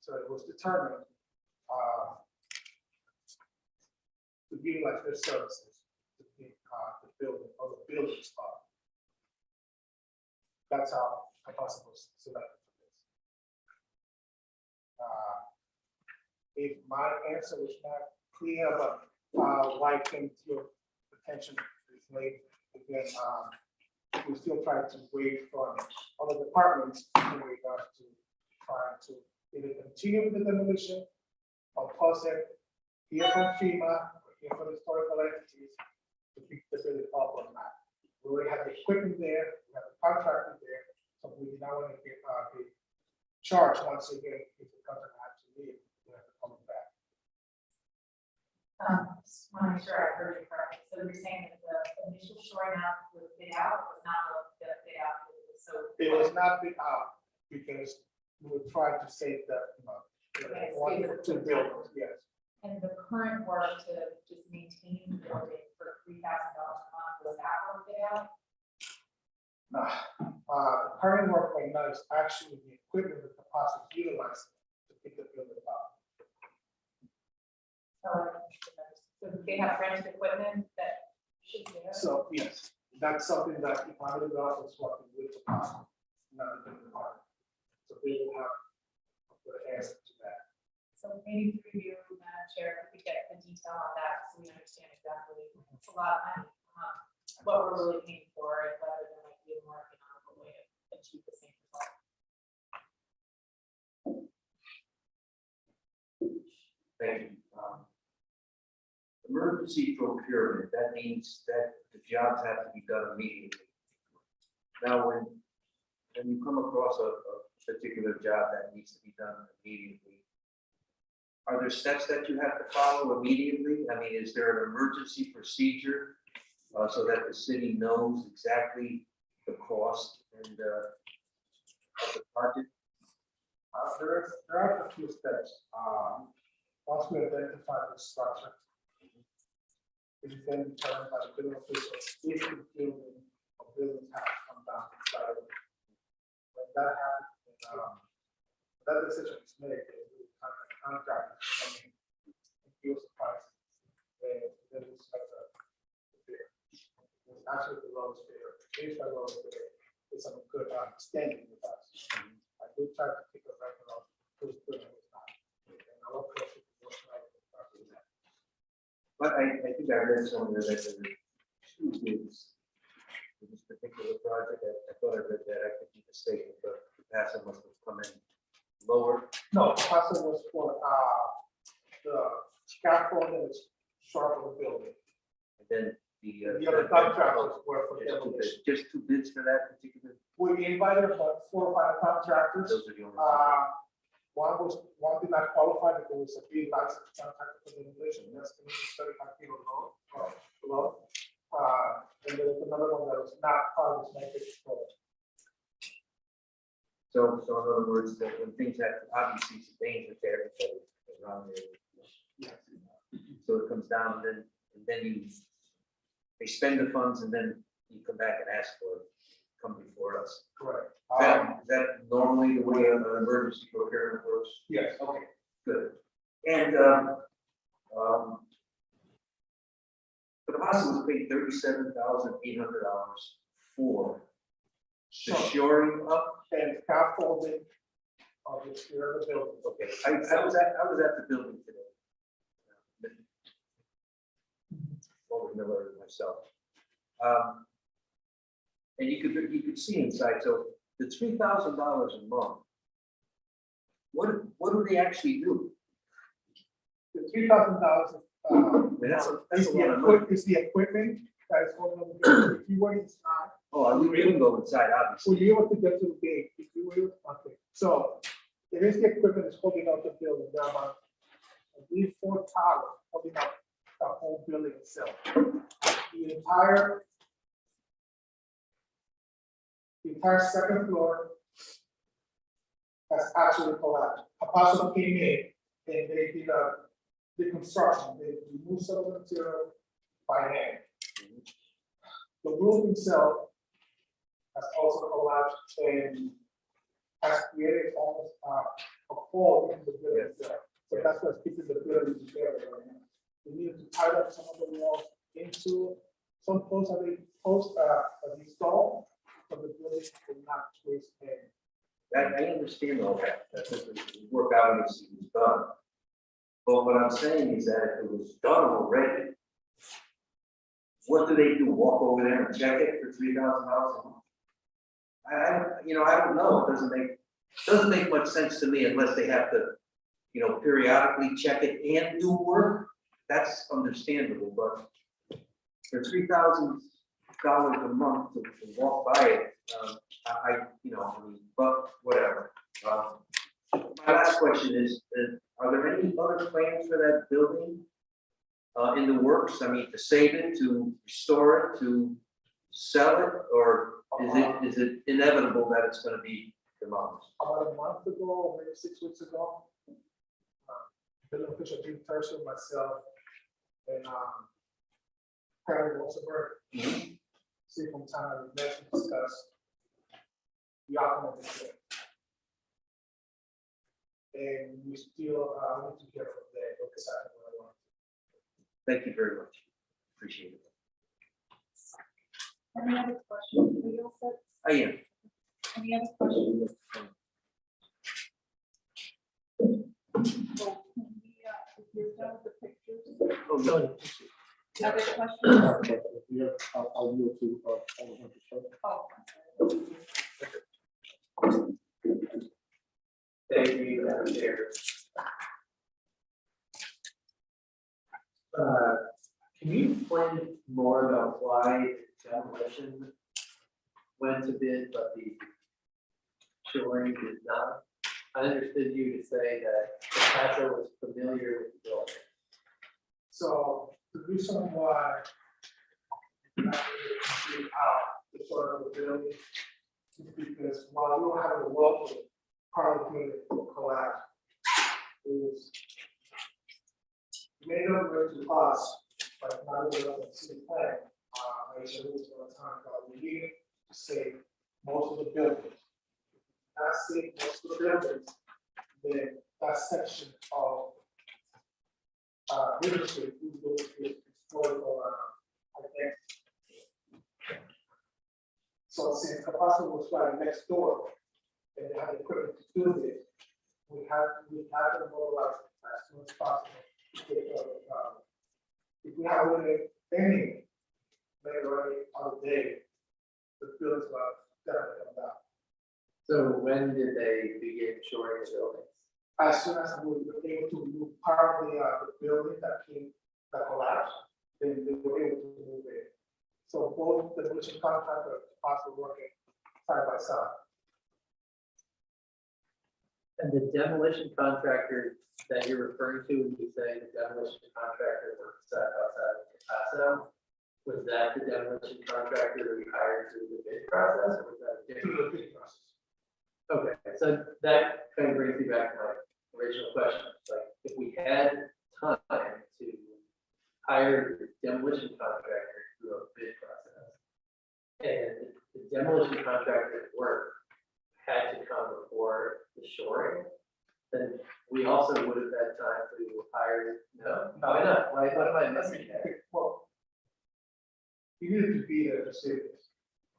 Speaker 8: So it was determined to utilize their services to keep the building or the buildings up. That's how a parcel was selected for this. If my answer was not clear about why it came to your attention is late, again, we still try to wait for other departments in regards to trying to either continue with the demolition or pause it, hear from FEMA, or hear from historical entities to keep the building up or not. We already have the equipment there, we have the contractor there, so we do not want to get charged once again if the contractor has to leave, we have to come back.
Speaker 3: Just want to make sure I heard you correctly. So you're saying that the initial shoring up was bid out, or was not the bid out? So
Speaker 8: It was not bid out because we were trying to save the,
Speaker 3: Okay,
Speaker 8: one or two buildings, yes.
Speaker 3: and the current work to just maintain the building for $3,000 a month, was that worked out?
Speaker 8: The current work right now is actually the equipment that the possible utilizing to pick the building up.
Speaker 3: So they have rented equipment that should be there?
Speaker 8: So, yes, that's something that the economic development is working with the possible, not the department. So they will have a good answer to that.
Speaker 3: So maybe through you, Madam Chair, if we could get the detail on that, so we understand exactly, it's a lot of money, what we're really paying for, and whether there might be a more economical way to achieve the same result.
Speaker 9: Thank you. Emergency procurement, that means that the jobs have to be done immediately. Now, when you come across a particular job that needs to be done immediately, are there steps that you have to follow immediately? I mean, is there an emergency procedure so that the city knows exactly the cost and of the project?
Speaker 8: There are a few steps. Once we identify the structure, it is then determined by the building official if the building or buildings have to come down inside of it. When that happens, that decision is made, the contractor come in and give us a price. Then we start the bid. It's actually the lowest bidder. If the lowest bidder is a good understanding with us. I do try to take a record of who's good and who's not. And our approach is most likely to do that.
Speaker 9: But I think I read somewhere that there were 2 bids for this particular project. I thought I read that. I could be mistaken, but the passer must have come in lower.
Speaker 8: No, Paso was for the scaffolding that's short of the building.
Speaker 9: And then the
Speaker 8: The other contractors were for demolition.
Speaker 9: just 2 bids for that particular.
Speaker 8: We invited about 4 or 5 contractors.
Speaker 9: Those are the only.
Speaker 8: One did not qualify because it was a big license contractor for demolition. That's 35 feet below. And there was another one that was not part of this matrix project.
Speaker 9: So in other words, that when things have obviously some danger to everybody around there. So it comes down and then they spend the funds and then you come back and ask for it, come before us.
Speaker 8: Correct.
Speaker 9: Is that normally the way an emergency procurement works?
Speaker 8: Yes.
Speaker 9: Okay, good. And the hospital was paid $37,800 for the shoring up.
Speaker 8: And scaffolding of the exterior of the building.
Speaker 9: Okay, I was at the building today. Over Miller and myself. And you could see inside. So the $3,000 a month. What do they actually do?
Speaker 8: The $3,000.
Speaker 9: That's a
Speaker 8: Is
Speaker 9: lot of money.
Speaker 8: the equipment that is holding on the building. If you were inside,
Speaker 9: Oh, we can go inside, obviously.
Speaker 8: will you able to get to the gate? If you will, okay. So it is the equipment that's holding up the building. There are about, I believe, 4 towers holding up the whole building itself. The entire second floor has actually collapsed. A person came in and they did the construction. They removed some of the material by hand. The roof itself has also collapsed and has created almost a hole in the building itself. So that's what's keeping the building together right now. We needed to tie up some of the walls into some posts that they installed, so the building will not twist and
Speaker 9: I understand all that. That's what the work obviously was done. But what I'm saying is that if it was done already, what do they do? Walk over there and check it for $3,000 a month? I don't know. It doesn't make much sense to me unless they have to, periodically check it and do work. That's understandable, but for $3,000 a month to walk by it, but whatever. My last question is, are there any other plans for that building in the works? I mean, to save it, to restore it, to sell it, or is it inevitable that it's going to be demolished?
Speaker 8: about a month ago, maybe 6 weeks ago, building official Jim Tercel, myself, and, Karen Wolfenberg. See from time, we met to discuss the outcome of this. And we still, need to hear from them, because I what I want.
Speaker 9: Thank you very much. Appreciate it.
Speaker 3: Any other questions? Are you all set?
Speaker 9: I am.
Speaker 3: Any other questions? Well, can we, if you're done with the pictures,
Speaker 9: Oh, no.
Speaker 3: other questions?
Speaker 2: Yeah, I'll yield to, Alderman Pacheco.
Speaker 3: Oh,
Speaker 4: Thank you, Madam Chair. Can you explain more about why demolition went to bid, but the shoring did not? I understood you to say that Picasso was familiar with the building.
Speaker 8: So the reason why we not able to complete out the sort of the building is because while we don't have a wall, part of the building will collapse. Is made up to us, but not really up to the city plan. I said it was one time, but we needed to save most of the buildings. Not save most of the buildings, then that section of River Street, we will exploit for, I think. So since Capacity was right next door, and they had the equipment to do this, we had to mobilize as soon as possible to take care of the problem. If we have really any majority of the day, the buildings will definitely come down.
Speaker 4: So when did they begin shoring the buildings?
Speaker 8: As soon as we were able to move part of the building that collapsed, then they were able to move it. So both the demolition contractor and also working side by side.
Speaker 4: And the demolition contractor that you're referring to, when you say the demolition contractor worked side by side with Picasso, was that the demolition contractor that we hired through the bid process, or was that a different?
Speaker 8: Through the process.
Speaker 4: Okay, so that kind of brings me back to my original question. Like, if we had time to hire the demolition contractor through a bid process, and the demolition contractor's work had to come before the shoring, then we also would have had time to hire, no, probably not. Why, what am I missing there?
Speaker 8: Well, you needed to be there to see this.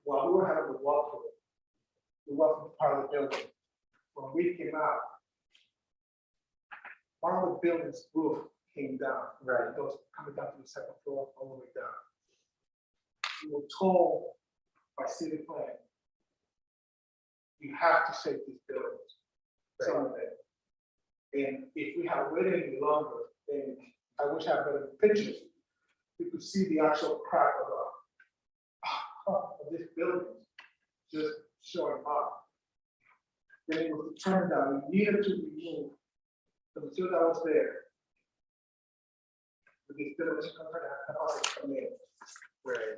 Speaker 8: While we were having the walkthrough, we walked part of the building. When we came out, one of the building's roof came down.
Speaker 4: Right.
Speaker 8: It was coming down to the second floor, all the way down. We were told by city plan, you have to save these buildings, some of it. And if we had waited any longer, then I wish I had better pictures. You could see the actual crack of this building just showing up. Then it was determined that we needed to remove the material that was there. With this demolition contractor had capacity to come in.
Speaker 4: Right.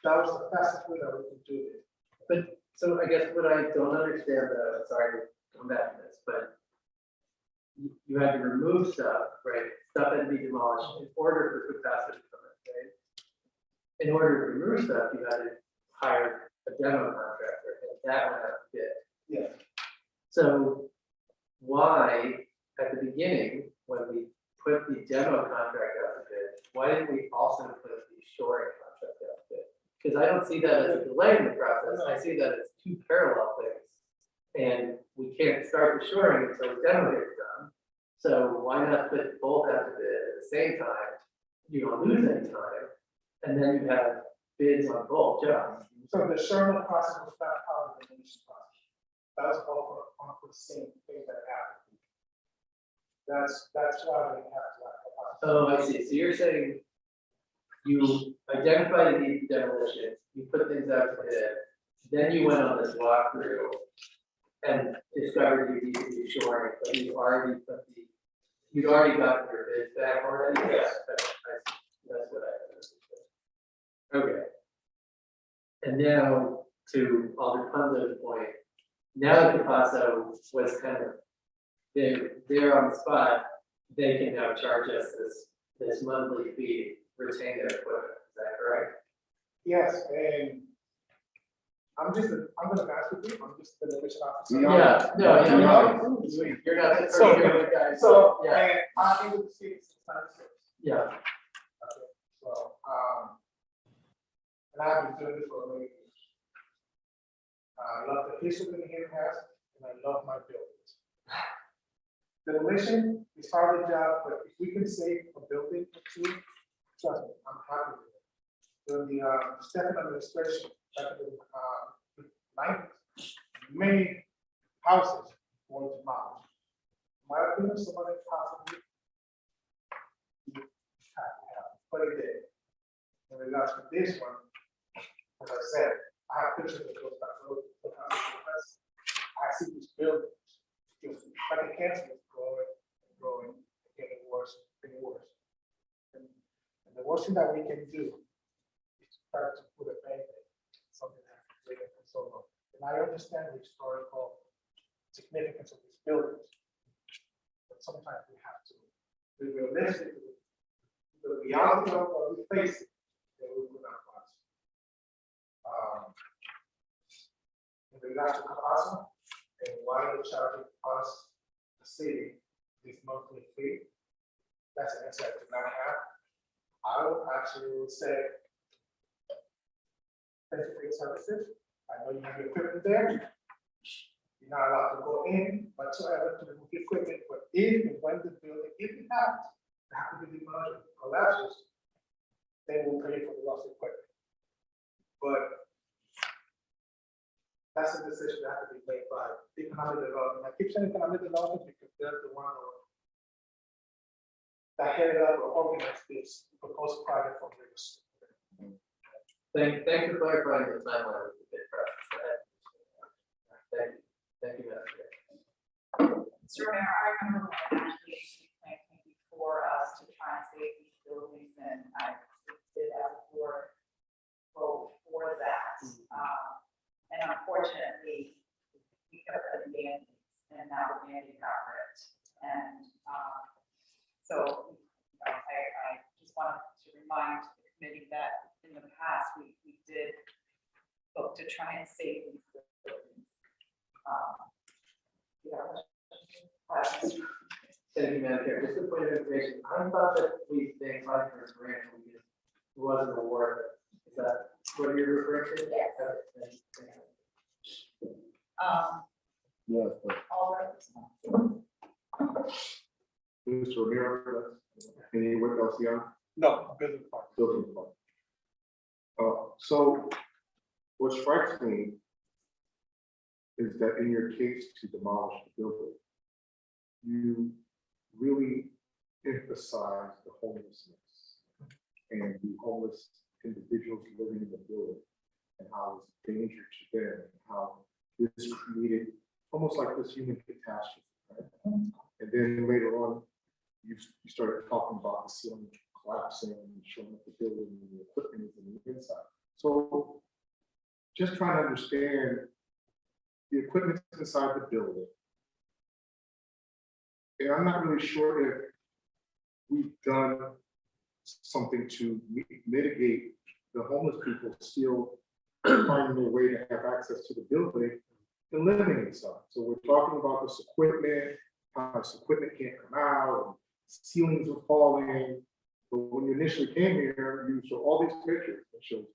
Speaker 8: That was the fastest way that we could do it.
Speaker 4: But, so I guess what I don't understand, sorry to come back to this, but you had to remove stuff, right? Stuff had to be demolished in order for capacity to come in, right? In order to remove stuff, you had to hire a demo contractor, and that went out to bid.
Speaker 8: Yes.
Speaker 4: So why, at the beginning, when we put the demo contract out to bid, why didn't we also put the shoring contract out to bid? Because I don't see that as a delay in the process, I see that as two parallel things. And we can't start the shoring until the demo is done. So why not put both out to bid at the same time? You don't lose any time, and then you have bids on both jobs.
Speaker 8: So the Sherman process was not part of the demolition process. That was all on the same thing that happened. That's why we have to.
Speaker 4: Oh, I see. So you're saying you identified the need for demolition, you put things out to bid, then you went on this walkthrough and discovered you needed to be shoring, but you'd already gotten your bids back already? Yes. That's what I understood. Okay. And now to Alder Punzo's point, now that Picasso was kind of there on the spot, they can now charge us this monthly fee, retain their equipment, is that correct?
Speaker 8: Yes, and I'm gonna be honest with you, I'm just the demolition officer.
Speaker 6: We are.
Speaker 4: Yeah, no,
Speaker 8: You
Speaker 4: yeah,
Speaker 8: know?
Speaker 4: you're not the
Speaker 8: So-
Speaker 4: first guy,
Speaker 8: So,
Speaker 4: yeah,
Speaker 8: and I've been with the city since '96.
Speaker 4: yeah,
Speaker 8: Okay, so, and I've been doing this for many years. I love the history that New has, and I love my buildings. Demolition is hard job, but if we can save a building or two, trust me, I'm happy with it. During the second administration, back in the nineties, many houses were demolished. My opinion, somebody possibly have to have, but it did. In regards to this one, as I said, I have pictures that goes back to the house. I see these buildings, just like a cancer is growing and growing, and getting worse and worse. And the worst thing that we can do is to try to put a band-aid, something that has been for so long. And I understand the historical significance of these buildings, but sometimes we have to be realistic with the reality of what we face, that we will not pass. In regards to capacity, and why they're charging us, the city, this monthly fee, that's an answer I do not have. I would actually say, thank you for your services. I know you have your equipment there. You're not allowed to go in whatsoever to remove the equipment, but if and when the building, if it happens, to have to be demolished, collapses, they will pay for the lost equipment. But that's a decision that has to be made by the economic development. I keep saying economic development because they're the one that headed up or organized this proposed project from Rivers.
Speaker 4: thanks for clarifying the timeline of the bid process. Thank you, Madam Chair.
Speaker 3: Mr. Mayor, I remember when actually she came before us to try and save these buildings, and I did have a board vote for that. And unfortunately, we kept putting band-aids, and now the band-aid got ripped. And so I just wanted to remind the committee that in the past, we did look to try and save these buildings.
Speaker 4: Thank you, Madam Chair. Just a point of information, I thought that we stayed by for a grant, we wasn't awarded. Is that what you're referring to?
Speaker 3: Yes.
Speaker 4: Okay, thank you.
Speaker 6: Yes, but
Speaker 3: Alders.
Speaker 2: Mr. Ramirez, any what else you got?
Speaker 8: No, building part.
Speaker 2: Building fund. So what strikes me is that in your case to demolish the building, you really emphasize the homelessness and the homeless individuals living in the building and how it's a danger to them, and how this created almost like this human catastrophe, right? And then later on, you started talking about the ceiling collapsing and showing up the building and the equipment is in the inside. So just trying to understand the equipment inside the building. And I'm not really sure if we've done something to mitigate the homeless people still finding their way to have access to the building and living inside. So we're talking about this equipment, how this equipment can't come out, and ceilings are falling. But when you initially came here, you saw all these pictures that showed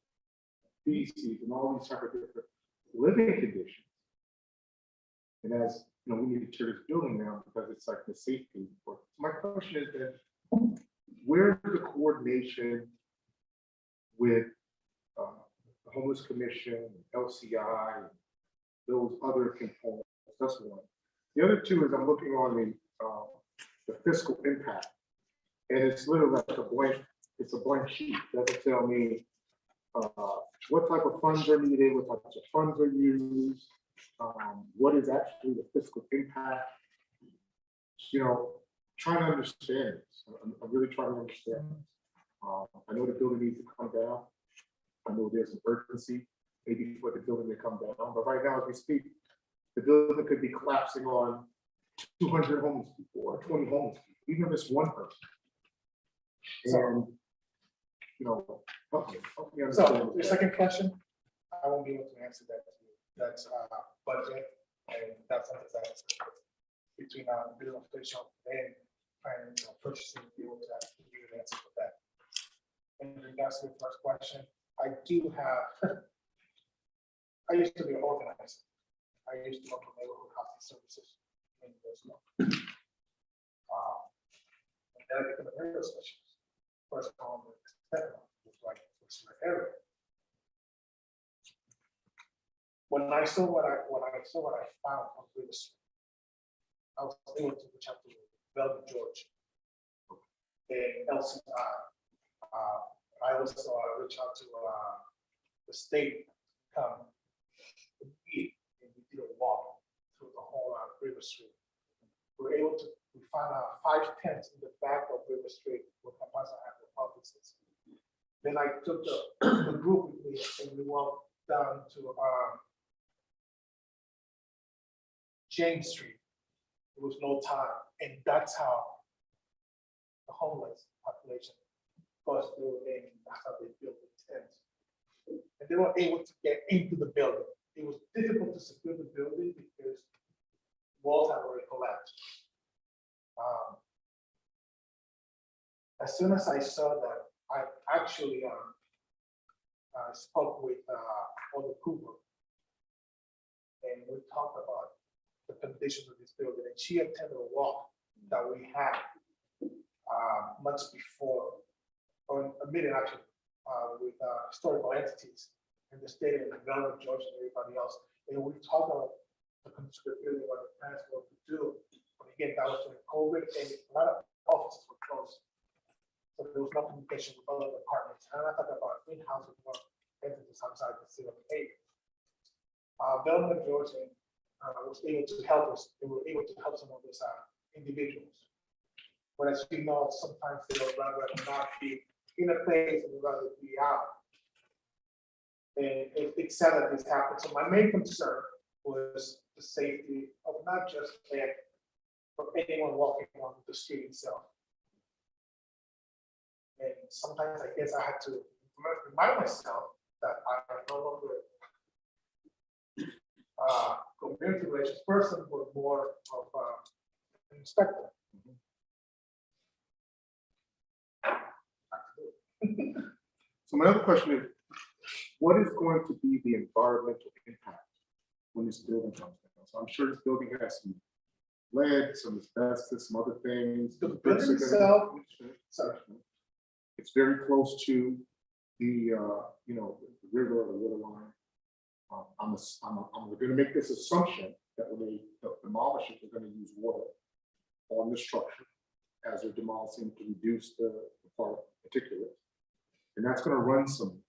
Speaker 2: feces and all these type of different living conditions. And as you know, we need to tear this building down because it's like the safety. So my question is that where's the coordination with the Homeless Commission, LCI, and those other components? That's one. The other two is I'm looking on the fiscal impact, and it's literally like a blank. It's a blank sheet. It doesn't tell me what type of funds are needed, what types of funds are used, what is actually the fiscal impact. You know, trying to understand this. I'm really trying to understand this. I know the building needs to come down. I know there's an urgency, maybe for the building to come down, but right now as we speak, the building could be collapsing on 200 homeless people or 20 homeless people, even if it's one person.
Speaker 8: So-
Speaker 2: And, you know, help me
Speaker 8: So
Speaker 2: understand.
Speaker 8: your second question, I won't be able to answer that. To you. That's budget, and that's something that's between building official and purchasing to be able to give you an answer for that. In regards to the first question, I do have. I used to be an organizer. I used to work for neighborhood housing services in Brazil. And then I became a area specialist. First on the area. When I saw what I found on River Street, I was able to reach out to Velvet George and LCI. I also reached out to the state come and we did a walk through the whole River Street. We were able to find 5 tents in the back of River Street where Capasa had the offices. Then I took the group with me and we walked down to James Street. There was no time, and that's how the homeless population goes through, and that's how they built the tents. And they were able to get into the building. It was difficult to secure the building because walls had already collapsed. As soon as I saw that, I actually spoke with Alder Cooper, and we talked about the conditions of this building, and she attended a walk that we had months before, or a meeting actually, with historical entities in the state and the governor, George, and everybody else. And we talked about the condition of the building, what the plans were to do. But again, that was during COVID, and a lot of offices were closed. So there was no communication with other departments. And I thought about in-house with more entities outside the city of Haiti. Governor George was able to help us. They were able to help some of those individuals. But as you know, sometimes they would rather not be in a place and would rather be out. And it's sad that this happened. So my main concern was the safety of not just them, but anyone walking on the street itself. And sometimes I guess I had to remind myself that I am no longer community relations person, but more of an inspector.
Speaker 2: So my other question is, what is going to be the environmental impact when this building comes down? So I'm sure this building has some lead, some asbestos, some other things.
Speaker 8: The building itself, sorry.
Speaker 2: It's very close to the, the river or the water line. I'm going to make this assumption that when they demolish it, they're going to use water on the structure as they're demolishing to reduce the particulate. And that's going to run some.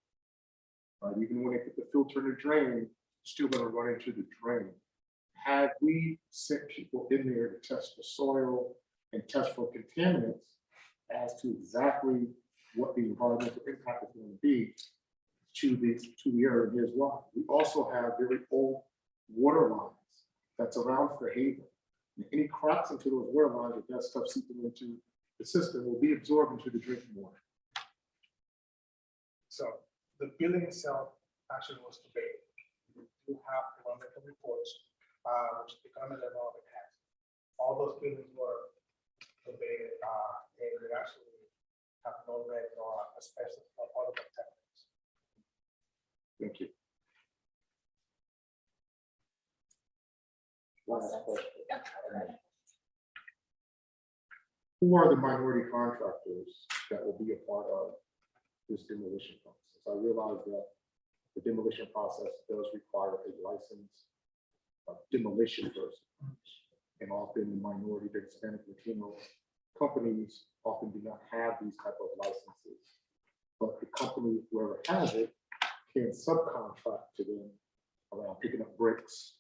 Speaker 2: Even when they put the filter in the drain, it's still going to run into the drain. Have we sent people in there to test the soil and test for contaminants as to exactly what the environmental impact is going to be to the area? Here's why. We also have very old water lines that's around for Haven. And any cracks into those water lines, if that stuff seeping into the system, will be absorbed into the drinking water.
Speaker 8: So the building itself actually was debated. We do have environmental reports, which the government level has. All those buildings were debated, and they actually have no lead or asbestos or other contaminants.
Speaker 2: Thank you. Last question. Who are the minority contractors that will be a part of this demolition process? I realize that the demolition process does require a licensed demolition person. And often the minority, the Hispanic, Latino companies often do not have these type of licenses. But the company, whoever has it, can subcontract to them around picking up bricks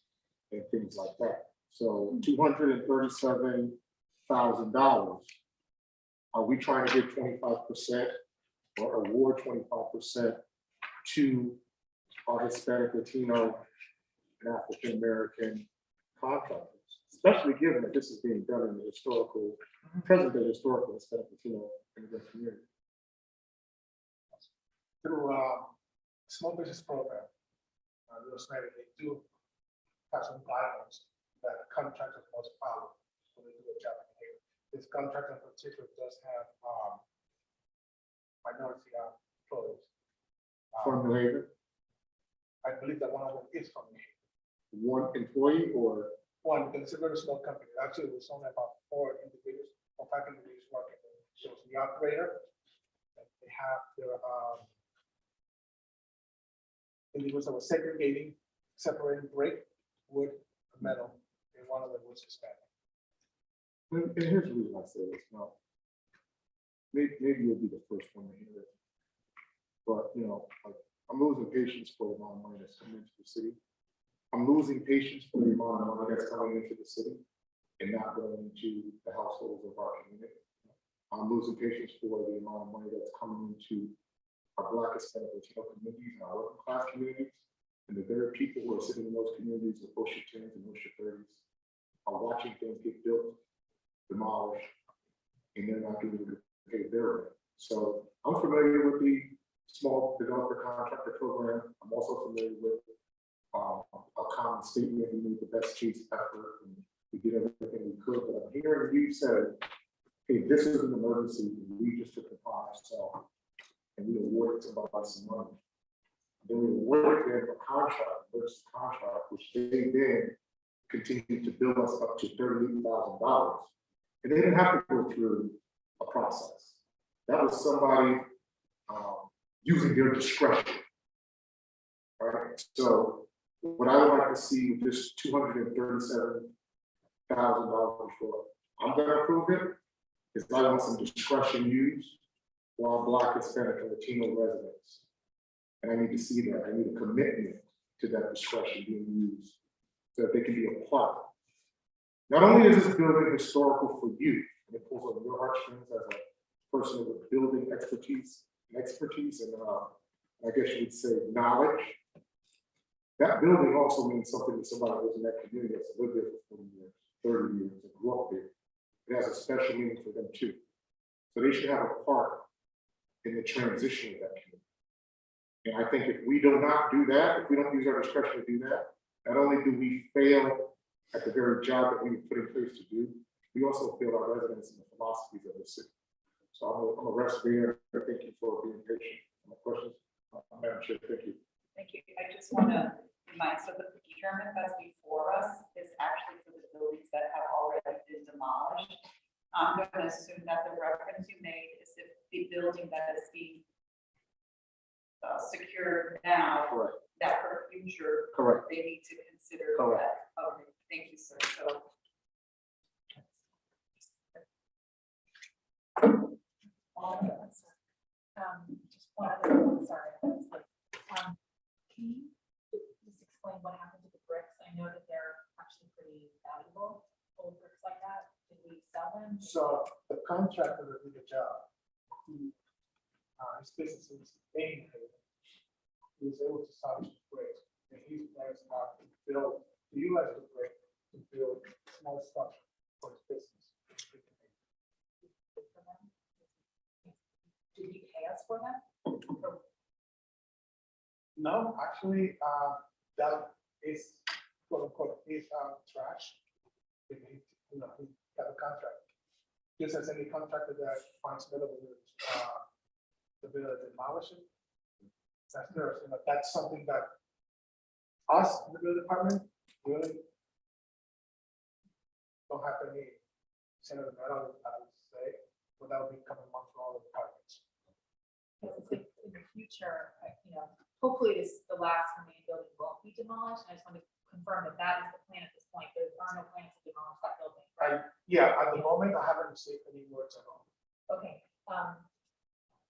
Speaker 2: and things like that. So $237,000. Are we trying to get 25% or award 25% to our Hispanic, Latino, and African American contractors? especially given that this is being done in the historical, present day historical San Bernardino immigrant community.
Speaker 8: Through small business program, they do have some guidelines that contractors must follow when they do a job here. This contract in particular does have minority employees.
Speaker 2: From New Haven,
Speaker 8: I believe that one of them is from New Haven.
Speaker 2: one employee or
Speaker 8: One, because it's a very small company. Actually, it was only about 4 individuals or 5 individuals working. So it's the operator. They have their individuals that were segregating, separating brick, wood, and metal, and one of them was Hispanic.
Speaker 2: and here's the reason I say this now. Maybe you'll be the first one to hear it. But you know, like I'm losing patience for the amount of money that's coming into the city. I'm losing patience for the amount of money that's coming into the city and not going into the households of our community. I'm losing patience for the amount of money that's coming into our Black, Hispanic, Latino communities and our working class communities. And the very people who are sitting in those communities with OSHA 10s and OSHA 30s are watching things get built, demolished, and they're not getting to pay their rent. So I'm familiar with the small developer contractor program. I'm also familiar with a common statement. We made the best case effort and we did everything we could. But I'm hearing you say, hey, this is an emergency. And we just took it upon ourselves and we awarded somebody some money. Then we awarded them a contract versus contract, which they then continued to bill us up to $38,000. And they didn't have to go through a process. That was somebody using their discretion. All right. So what I would like to see with this $237,000 for, I'm going to approve it, is I want some discretion used for our Black, Hispanic, and Latino residents. And I need to see that. I need a commitment to that discretion being used so that they can be a part. Not only is this building historical for you, and it pulls on your heartstrings as a person with building expertise, and I guess you would say knowledge. That building also means something to somebody who's in that community that's lived there for 40 years, 30 years, and grew up there. It has a special meaning for them too. So they should have a part in the transition of that community. And I think if we do not do that, if we don't use our discretion to do that, not only do we fail at the very job that we were put in place to do, we also fail our residents and the philosophies of the city. So I'm a rest there. Thank you for being patient. My questions, Madam Chair, thank you.
Speaker 3: Thank you. I just want to remind, so the procurement that's before us is actually for the buildings that have already been demolished. I'm going to assume that the reference you made is if the building that is being secured now,
Speaker 2: Correct.
Speaker 3: that for future,
Speaker 2: Correct.
Speaker 3: they need to consider
Speaker 2: Correct.
Speaker 3: that. Okay, thank you, sir. So.
Speaker 10: Just one other one, sorry. Can you just explain what happened to the bricks? I know that they're actually pretty valuable, old bricks like that. Did we sell them?
Speaker 8: So the contractor that did the job, his business is in Haven. He was able to salvage the bricks, and he's plans how to build, to utilize the brick to build small structure for his business.
Speaker 10: Did you pay us for them?
Speaker 8: No, actually, that is quote unquote his trash. He got a contract. Just as any contractor that finds available to build a demolition. That's theirs. That's something that us in the building department really don't have any sentimental value, I would say, but that would be coming amongst all the departments.
Speaker 10: In the future, hopefully the last remaining building won't be demolished. I just want to confirm that that is the plan at this point. There are no plans to demolish that building. Right?
Speaker 8: Yeah, at the moment, I haven't received any words at all.
Speaker 10: Okay.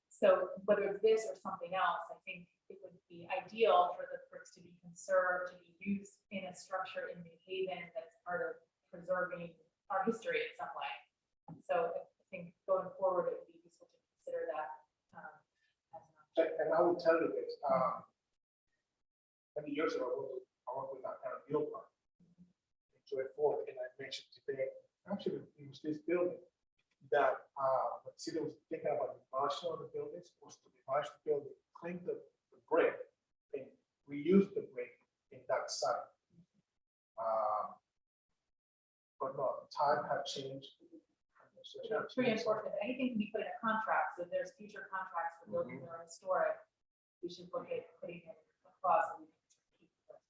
Speaker 10: So whether it's this or something else, I think it would be ideal for the bricks to be conserved, to be used in a structure in New Haven that's part of preserving our history in some way. So I think going forward, it would be useful to consider that.
Speaker 8: And I will tell you this, many years ago, I worked with that kind of deal park. Enjoy Ford, and I mentioned today, actually, it was this building that, the city was thinking about demolishing of the buildings, was to demolish the building, clean the brick, and reuse the brick in that site. But no, time had changed.
Speaker 10: It's pretty important. Anything can be put in a contract, so if there's future contracts for buildings that are historic, we should look at putting in a clause. that we can keep the-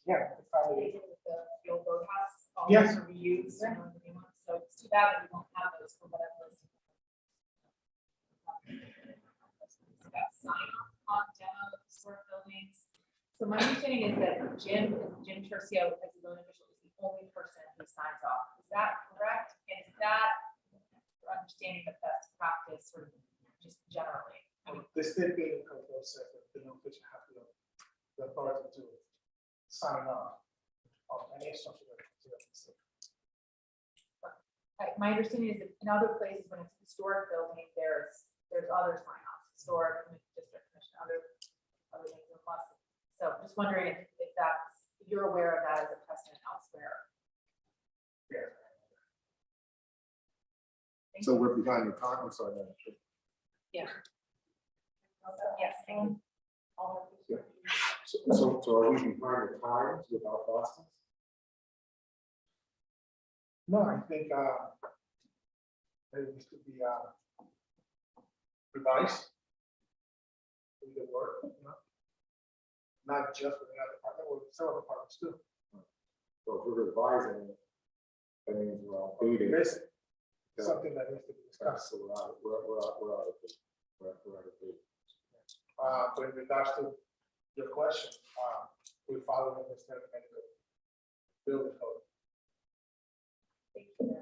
Speaker 8: Yeah, the family.
Speaker 10: The old boathouse, all
Speaker 8: Yes.
Speaker 10: those are reused, and the new ones, so it's too bad that we won't have those for whatever reason. Got sign on demo of historic buildings. So my understanding is that Jim Tercio, as a building official, is the only person who signs off. Is that correct? And is that your understanding of best practice, sort of just generally? I mean,
Speaker 8: The state building code says that the official have the authority to sign off on any structure that is considered.
Speaker 10: my understanding is that in other places, when it's a historic building, there's other sign-offs, historic, district commission, other things in plus. So just wondering if you're aware of that as a precedent elsewhere.
Speaker 8: Yeah.
Speaker 10: Thank
Speaker 2: So
Speaker 10: you.
Speaker 2: we're behind the time, I'm sorry, Madam Chair.
Speaker 10: Yes, thank you.
Speaker 2: So are we behind the times with our process?
Speaker 8: No, I think, it needs to be, revised. In the work, you know? Not just with another department, with several departments too.
Speaker 2: So if we're revising, it, that means we're outdated.
Speaker 8: Basic, something that needs to be discussed.
Speaker 2: So we're out of date. We're out of date.
Speaker 8: But in regards to your question, we follow the state medical building code.
Speaker 10: Thank you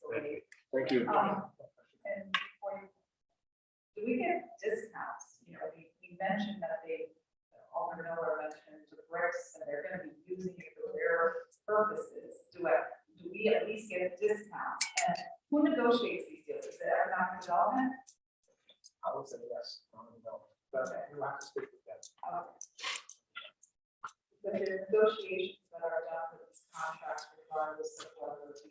Speaker 10: very much.
Speaker 2: Thank you.
Speaker 3: And before you, do we get discounts? You know, we mentioned that Alderman Miller mentioned the bricks and they're gonna be using it for their purposes. Do we at least get a discount? And who negotiates these deals? Is it economic development?
Speaker 8: I would say yes, but you have to stick with that.
Speaker 3: But there are negotiations that are done for these contracts regardless of whether it's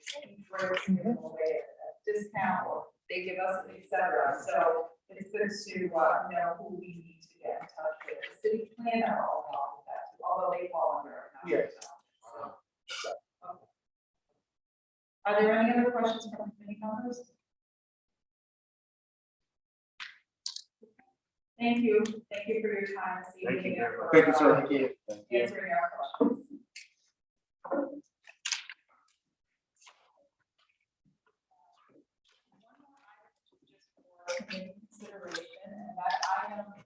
Speaker 3: bricks, give them away at a discount or they give us, et cetera. So it's good to know who we need to get in touch with. The city planner all along with that, too, although they fall under. economic
Speaker 8: Yes.
Speaker 3: development. Okay. Are there any other questions from committee members? Thank you for your time this evening. and for,
Speaker 6: Thank you, sir.
Speaker 3: Answering our questions. Consideration, and that item is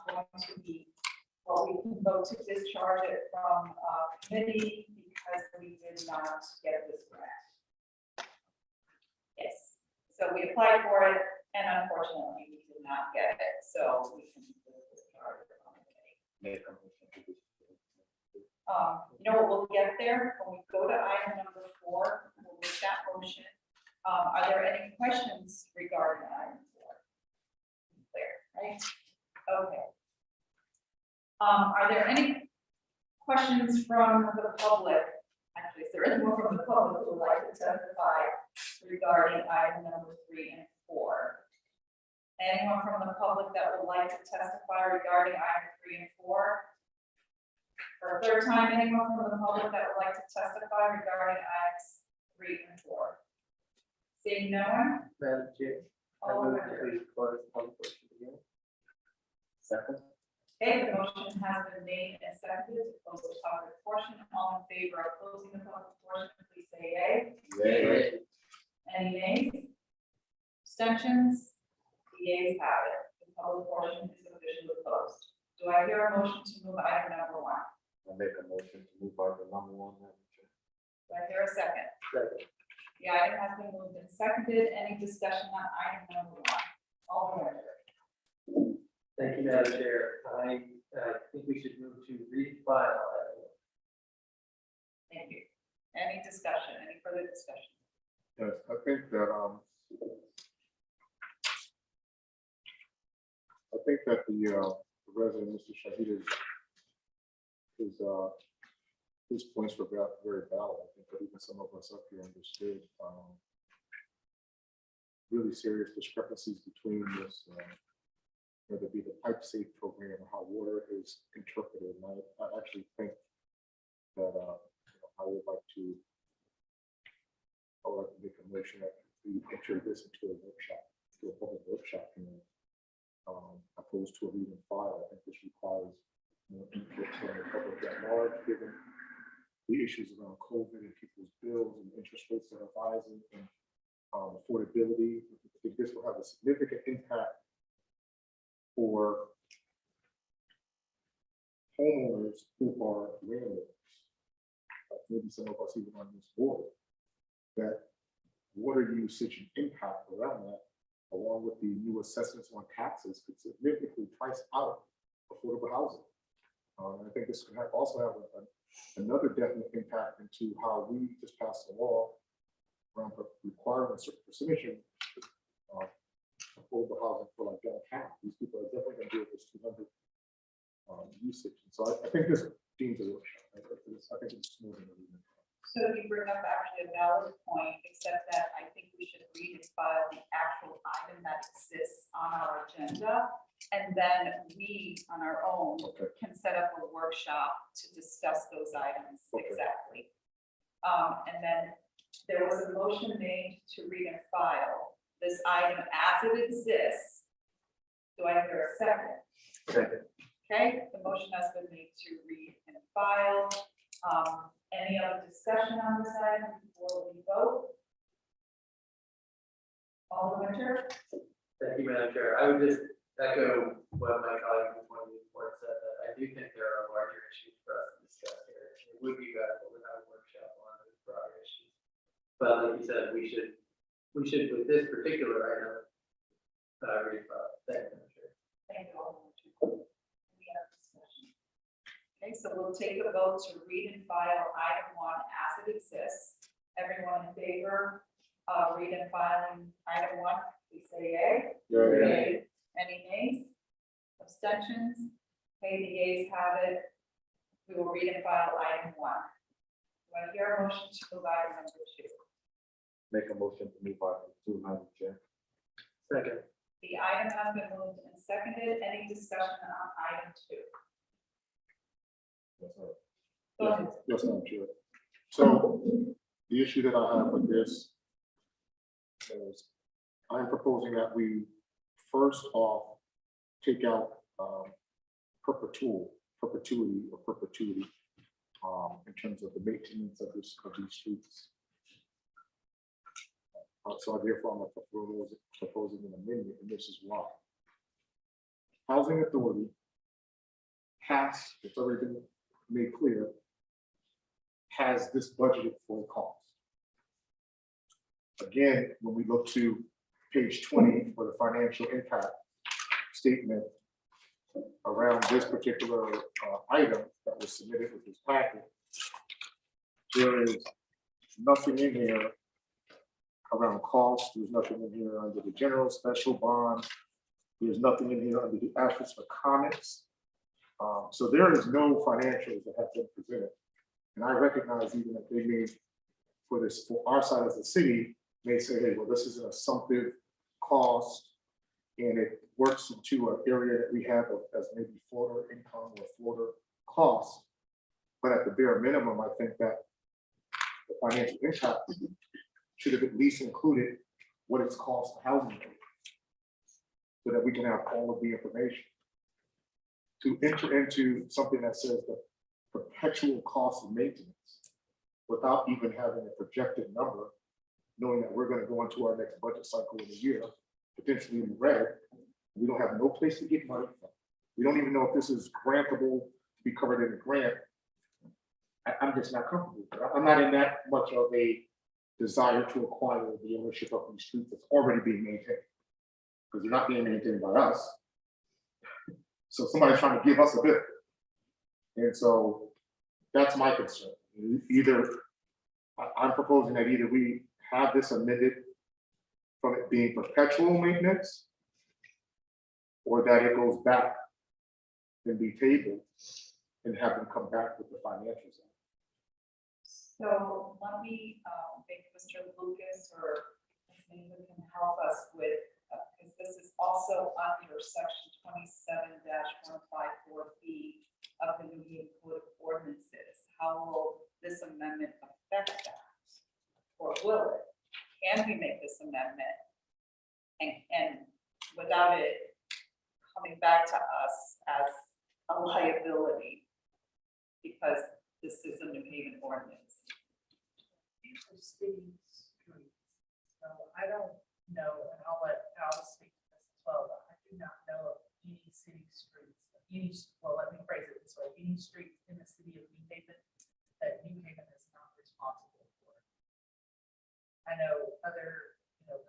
Speaker 3: going to be, well, we can vote to discharge it from committee because we did not get this grant. Yes, so we applied for it, and unfortunately, we did not get it, so we can discharge it from committee. You know what, we'll get there, when we go to item number 4, we'll make that motion. Are there any questions regarding item 4? Clear, right? Okay. Are there any questions from the public? Actually, is there anyone from the public who would like to testify regarding item number 3 and 4? Anyone from the public that would like to testify regarding item 3 and 4? For a third time, anyone from the public that would like to testify regarding items 3 and 4? Seeing no one?
Speaker 4: Madam Chair, I
Speaker 3: All
Speaker 4: move
Speaker 3: in
Speaker 4: to
Speaker 3: favor?
Speaker 4: please close the public portion again. Second.
Speaker 3: Okay, the motion has been made and seconded to close the public portion. All in favor of closing the public portion, please say yea.
Speaker 4: Yay.
Speaker 3: Any nays? Abstentions? The yeas have it. The public portion is officially closed. Do I hear a motion to move item number 1?
Speaker 2: I make a motion to move item number 1, Madam Chair.
Speaker 3: Do I hear a second?
Speaker 4: Second.
Speaker 3: The item has been moved and seconded. Any discussion on item number 1? Alderman Miller.
Speaker 4: Thank you, Madam Chair. I think we should move to read file.
Speaker 3: Thank you. Any discussion, any further discussion?
Speaker 2: Yes, I think that, the resident, Mr. Shahid, is his points were very valid. I think that even some of us up here understood really serious discrepancies between this, whether it be the pipe safe program or how water is interpreted. And I actually think that I would like to make a motion that we enter this into a workshop, to a public workshop, opposed to a read and file. I think this requires more input from the public at large, given the issues around COVID and people's bills and interest rates that are rising and affordability. I think this will have a significant impact for homeowners who are landlords. Maybe some of us even on this board, that water usage and impact around that, along with the new assessments on taxes, could significantly price out affordable housing. I think this can also have another definite impact into how we just passed a law around requiring a certain percentage of affordable housing for like downtown. These people are definitely going to deal with this 200 usage. And so I think this deems a workshop. I think it's more than a reason.
Speaker 3: So you bring up actually a valid point, except that I think we should read and file the actual item that exists on our agenda. And then we, on our own, can set up a workshop to discuss those items. Exactly. And then there was a motion made to read and file this item as it exists. Do I hear a second?
Speaker 9: Second.
Speaker 3: Okay, the motion has been made to read and file. Any other discussion on this item before we vote? Alderman Winter?
Speaker 4: Thank you, Madam Chair. I would just echo what my colleague from one of the report said, that I do think there are larger issues for us to discuss here. It would be valuable to have a workshop on those broader issues. But like you said, we should with this particular item, read about. Thank you, Madam Chair.
Speaker 3: Thank you, Alderman Winter. Any other discussion? Okay, so we'll take a vote to read and file item 1 as it exists. Everyone in favor of read and filing item 1, please say yay. Yay. Any nays? Abstentions? Okay, the yeas have it. We will read and file item 1. Do I hear a motion to move item number 2?
Speaker 1: Make a motion to move on to Madam Chair.
Speaker 4: Second.
Speaker 3: The item has been moved and seconded. Any discussion on item 2? Go ahead.
Speaker 2: Yes, Madam Chair. So the issue that I have with this is I'm proposing that we first off take out perpetuity in terms of the maintenance of these streets. So therefore I'm proposing an amendment, and this is why. Housing Authority has, it's already been made clear, has this budgeted for cost. Again, when we look to page 20 for the financial impact statement around this particular item that was submitted with this packet, there is nothing in here around cost. There's nothing in here under the general special bond. There's nothing in here under the asterisk for comments. So there is no financials that have been presented. And I recognize even that they may, for our side as a city, may say, hey, well, this is an assumptive cost and it works into an area that we have as maybe Florida income or Florida costs. But at the bare minimum, I think that the financial impact should have at least included what it's cost to housing so that we can have all of the information. To enter into something that says the perpetual cost of maintenance without even having a projected number, knowing that we're going to go into our next budget cycle in a year, potentially in red, we don't have no place to get money from. We don't even know if this is grantable to be covered in a grant. I'm just not comfortable with it. I'm not in that much of a desire to acquire the ownership of these streets that's already being maintained, because they're not being maintained by us. So somebody's trying to give us a bit. And so that's my concern. Either I'm proposing that either we have this amended from it being perpetual maintenance, or that it goes back and be tabled and have them come back with the financials.
Speaker 3: So let me, maybe Mr. Lucas or anyone can help us with, because this is also under section 27-154B of the New Haven Code of Ordinances. How will this amendment affect that? Or will it? Can we make this amendment? And without it coming back to us as a liability? Because this is a New Haven ordinance.
Speaker 11: These are city streets. So I don't know, and I'll let Alice speak to this as well, but I do not know of any city streets, well, let me phrase it this way, any streets in the city of New Haven that New Haven is not responsible for. I know other,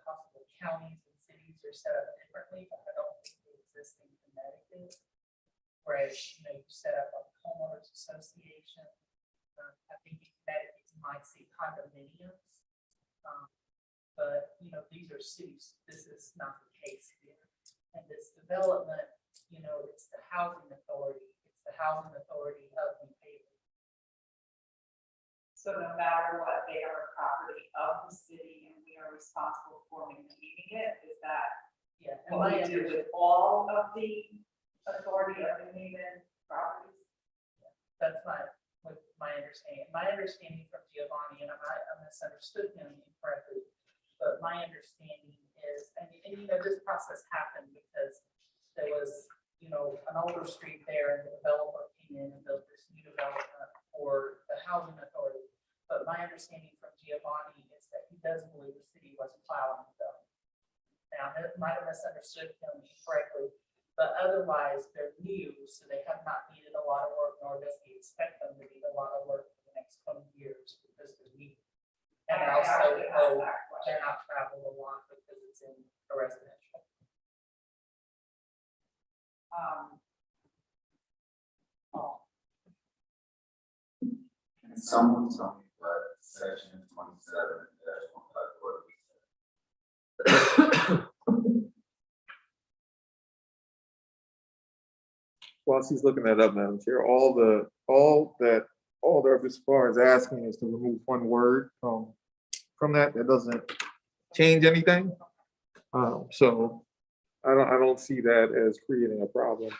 Speaker 11: possible counties and cities are set up differently, but I don't think they exist in Connecticut. Whereas, you set up a homeowners association. I think in Connecticut you might see condominiums. But, these are cities, this is not the case here. And this development, it's the housing authority, it's the housing authority of New Haven.
Speaker 3: So no matter what, they are a property of the city and we are responsible for maintaining it. Is that
Speaker 11: Yeah. And
Speaker 3: what we do with all of the authority of the New Haven properties?
Speaker 11: That's my understanding. My understanding from Giovanni, and I misunderstood him incorrectly, but my understanding is, and this process happened because there was, an older street there and the developer came in and built this new development for the housing authority. But my understanding from Giovanni is that he does believe the city was plowing them. Now, I might have misunderstood him incorrectly, but otherwise they're new, so they have not needed a lot of work, nor does he expect them to need a lot of work for the next 20 years because they're new. And
Speaker 3: I
Speaker 11: also,
Speaker 3: actually asked that question.
Speaker 11: they're not traveling a lot because it's in a residential.
Speaker 12: Can someone tell me what section 27-154
Speaker 5: While she's looking that up, Madam Chair, all that this bar is asking is to remove one word from that. That doesn't change anything. So I don't see that as creating a problem.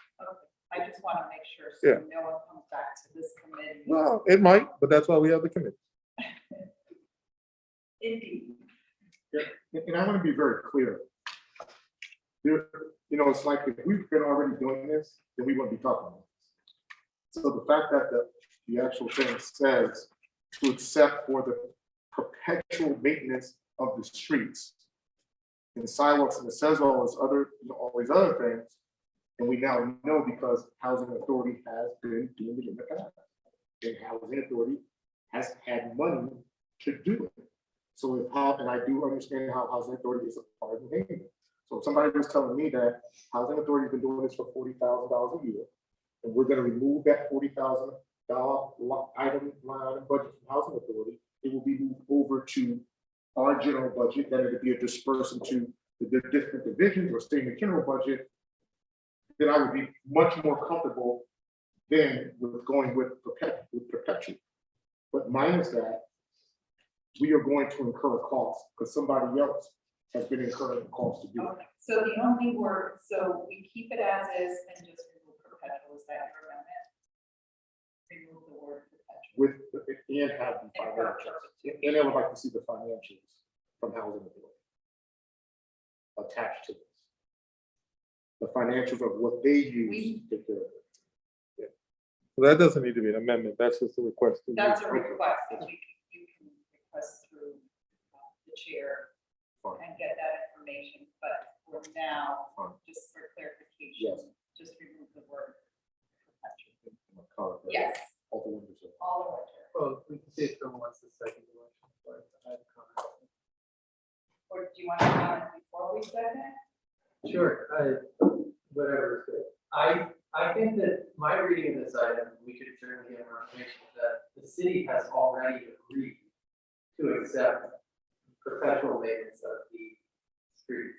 Speaker 3: I just want to make sure
Speaker 5: Yeah.
Speaker 3: so no one comes back to this committee.
Speaker 5: Well, it might, but that's why we have the committee.
Speaker 3: Indeed.
Speaker 2: And I want to be very clear. There, it's like if we've been already doing this, then we wouldn't be talking about this. So the fact that the actual thing says to accept for the perpetual maintenance of the streets and sidewalks, and it says all these other things, and we now know because housing authority has been doing it in the past. And housing authority has had money to do it. So and I do understand how housing authority is a part of the name. So if somebody was telling me that housing authority has been doing this for $40,000 a year, and we're going to remove that $40,000 line item budget from housing authority, it will be moved over to our general budget, then it would be a dispersement to the different divisions or stay in the general budget, then I would be much more comfortable than with going with perpetual. But minus that, we are going to incur a cost because somebody else has been incurring costs to do it.
Speaker 3: Okay, so the only word, so we keep it as is and just remove perpetual, is that your amendment? Remove the word perpetual.
Speaker 2: With, and have the financials. And I would like to see the financials from housing authority attached to this. The financials of what they use to take care of it.
Speaker 5: So that doesn't need to be an amendment. That's just a request.
Speaker 3: That's a request that you can request through the chair and get that information, but for now, just for clarification,
Speaker 2: Yes.
Speaker 3: just remove the word perpetual.
Speaker 2: Correct.
Speaker 3: Yes,
Speaker 2: All the windows are-
Speaker 3: all the winter.
Speaker 4: Well, we can see if someone wants the second election, but I have a comment.
Speaker 3: Or do you want to comment before we second?
Speaker 4: Sure, whatever. I think that my reading of this item, we could certainly get more information, that the city has already agreed to accept perpetual maintenance of the streets.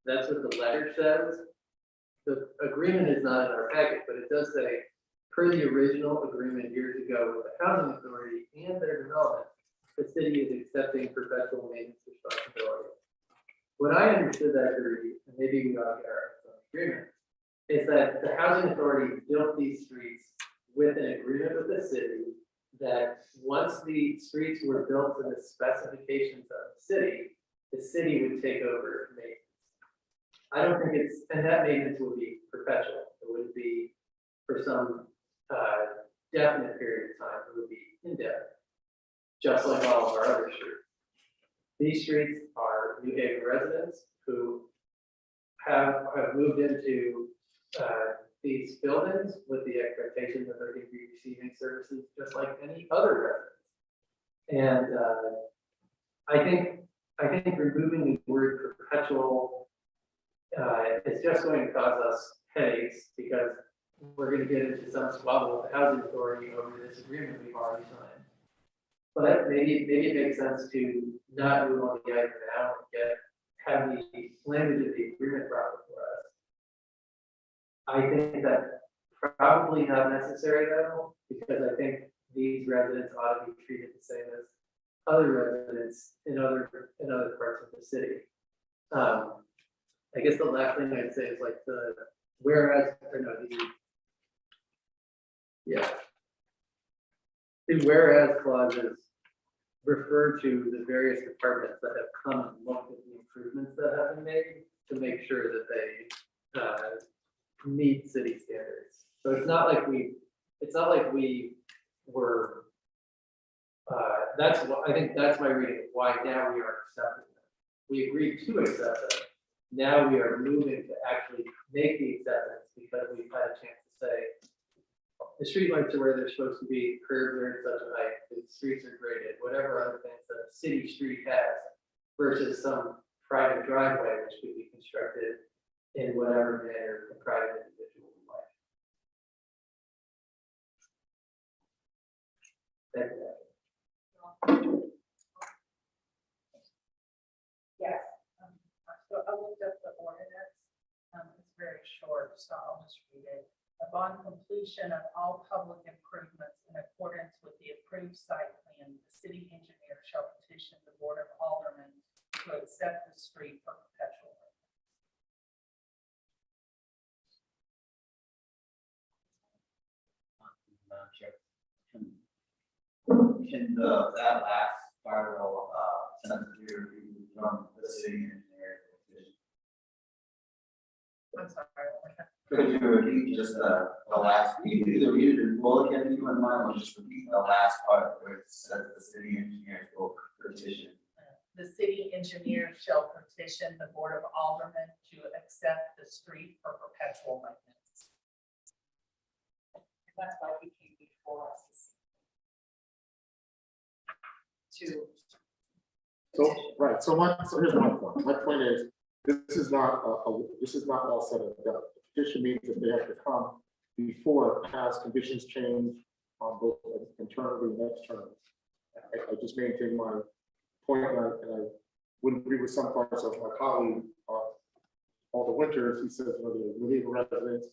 Speaker 4: That's what the letter says. The agreement is not in our packet, but it does say per the original agreement years ago with the housing authority and their development, the city is accepting perpetual maintenance responsibility. What I understood that agreement, and maybe we ought to get our agreement, is that the housing authority built these streets with an agreement with the city that once the streets were built to the specifications of the city would take over maintenance. I don't think it's, and that maintenance would be perpetual. It would be for some definite period of time. It would be indefinite, just like all of our other streets. These streets are New Haven residents who have moved into these buildings with the expectation that they're going to be receiving services just like any other residents. And I think removing the word perpetual is just going to cause us headaches because we're going to get into some squabble with the housing authority over this agreement we've already signed. But maybe it makes sense to not move on the item now and have the language of the agreement brought before us. I think that's probably not necessary though, because I think these residents ought to be treated the same as other residents in other parts of the city. I guess the last thing I'd say is like the whereas, or no, the whereas clauses refer to the various departments that have come and looked at the improvements that have been made to make sure that they meet city standards. So it's not like we were, I think that's my reading of why now we are accepting them. We agreed to accept them. Now we are moving to actually make the acceptance because we've had a chance to say, the streetlights are where they're supposed to be, curbs are in such a height, the streets are graded, whatever other things that a city street has versus some private driveway which could be constructed in whatever manner a private individual would like. Thank you.
Speaker 11: Yes. So I looked up the ordinance. It's very short, so I'll just read it. Upon completion of all public improvements in accordance with the approved site plan, the city engineer shall petition the Board of Aldermen to accept the street for perpetual maintenance.
Speaker 12: Can that last part of sentence here be from the city engineer?
Speaker 11: I'm sorry.
Speaker 12: Could you repeat just the last, you can either read it in full again, if you wouldn't mind, or just repeat the last part where it says the city engineer will petition.
Speaker 11: The city engineer shall petition the Board of Aldermen to accept the street for perpetual maintenance. And that's why he came before us.
Speaker 2: Right, so here's my point. My point is, this is not all said and done. The petition means that they have to come before past conditions change on both internally and externally. I just maintain my point, and I would agree with some parts of my colleague, all the winters, he says, they're New Haven residents,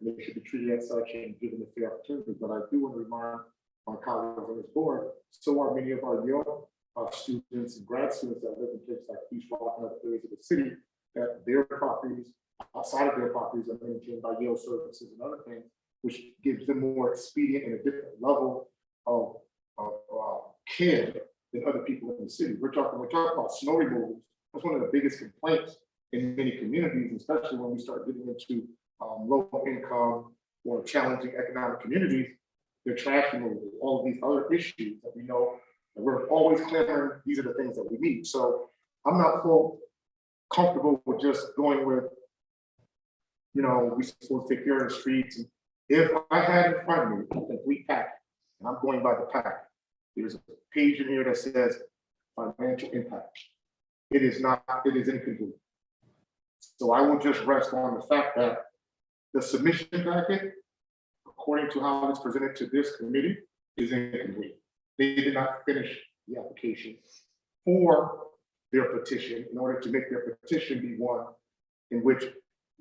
Speaker 2: and they should be treated as such and given the fair opportunity. But I do want to remind my colleagues on this board, so are many of our young students and grad students that live in places like East Rock and other areas of the city, that their properties, outside of their properties, are maintained by Yale services and other things, which gives them more expedient and a different level of care than other people in the city. We're talking about snow removals. That's one of the biggest complaints in many communities, especially when we start getting into low income or challenging economic communities. Their trash removal, all of these other issues that we know that we're always clamoring, these are the things that we need. So I'm not so comfortable with just going with, we're supposed to take care of the streets. And if I had in front of me a complete packet, and I'm going by the packet, there's a page in here that says financial impact. It is incomplete. So I will just rest on the fact that the submission packet, according to how it's presented to this committee, is incomplete. They did not finish the application for their petition in order to make their petition be one in which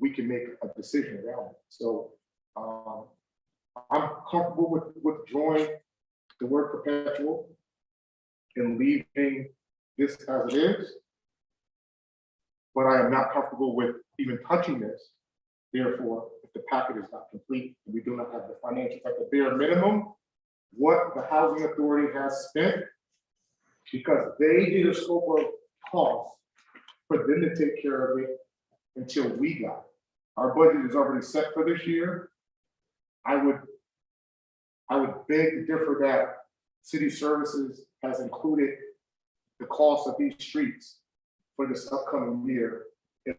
Speaker 2: we can make a decision around it. So I'm comfortable with withdrawing the word perpetual and leaving this as it is. But I am not comfortable with even touching this. Therefore, if the packet is not complete, and we do not have the financials at the bare minimum, what the housing authority has spent, because they did a scope of cost for them to take care of it until we got it. Our budget is already set for this year. I would beg to differ that city services has included the cost of these streets for this upcoming year in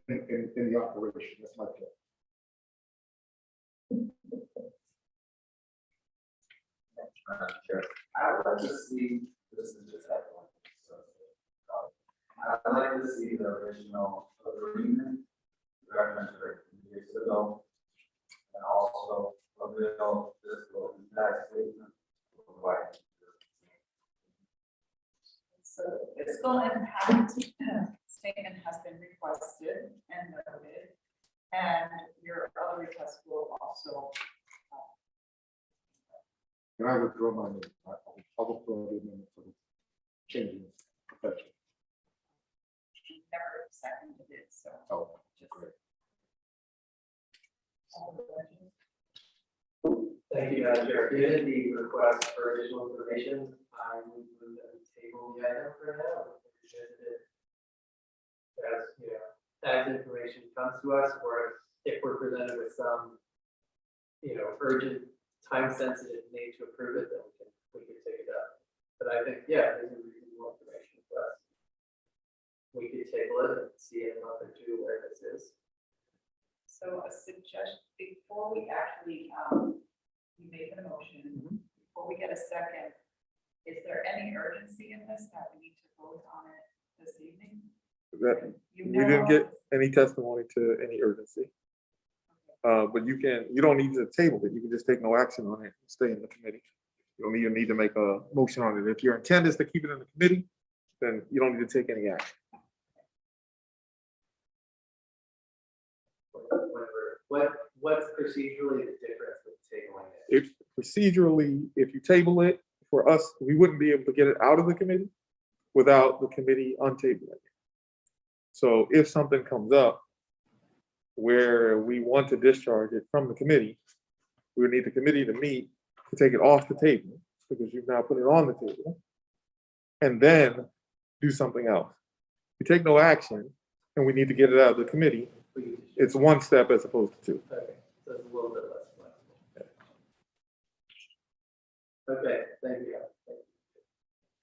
Speaker 2: the operation. That's my point.
Speaker 12: Sure. I would like to see, this is just that one. So, I'd like to see the original agreement, reference rate, years ago. And also a real fiscal impact statement. Provided.
Speaker 3: So the fiscal impact statement has been requested and noted, and your other request will also.
Speaker 2: And I withdraw my name. I will throw the amendment for the changing profession.
Speaker 3: You never seconded it, so.
Speaker 2: Oh,
Speaker 3: just-
Speaker 2: great.
Speaker 4: Thank you, Madam Chair. Given the request for additional information, I would move that we table the item for now. And revisit it as, you know, as information comes to us, or if we're presented with some, you know, urgent, time-sensitive need to approve it, then we can take it up. But I think, yeah, there's a reasonable information for us. We could table it and see in a month or two where this is.
Speaker 3: So a suggestion, before we actually, we make a motion, before we get a second, is there any urgency in this that we need to vote on it this evening?
Speaker 5: That,
Speaker 3: You
Speaker 5: we didn't get
Speaker 3: know-
Speaker 5: any testimony to any urgency. But you don't need to table it. You can just take no action on it, and stay in the committee. You don't even need to make a motion on it. If your intent is to keep it in the committee, then you don't need to take any action.
Speaker 4: What's procedurally the difference with tabling it?
Speaker 5: If procedurally, if you table it, for us, we wouldn't be able to get it out of the committee without the committee untabling it. So if something comes up where we want to discharge it from the committee, we would need the committee to meet to take it off the table, because you've now put it on the table, and then do something else. We take no action and we need to get it out of the committee, it's one step as opposed to two.
Speaker 4: Okay, so it's a little bit less flexible. Okay, thank you.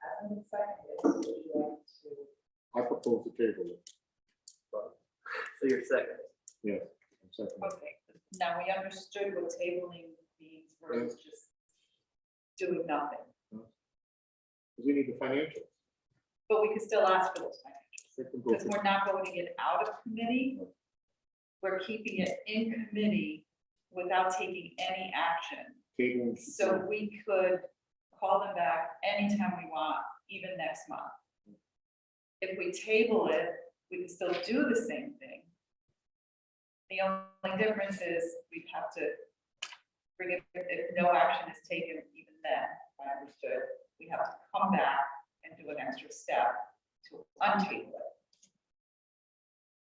Speaker 3: As a second, would you like to?
Speaker 2: I propose to table it.
Speaker 4: So you're second.
Speaker 2: Yes. I'm second.
Speaker 3: Okay, now we understood what tabling means versus just doing nothing,
Speaker 2: We need the financials.
Speaker 3: but we can still ask for those financials.
Speaker 2: They can go
Speaker 3: Because we're not voting it out of committee. We're keeping it in committee without taking any action.
Speaker 2: tabling.
Speaker 3: So we could call them back anytime we want, even next month. If we table it, we can still do the same thing. The only difference is we'd have to bring it, if no action is taken even then, I understood, we have to come back and do an extra step to untable it.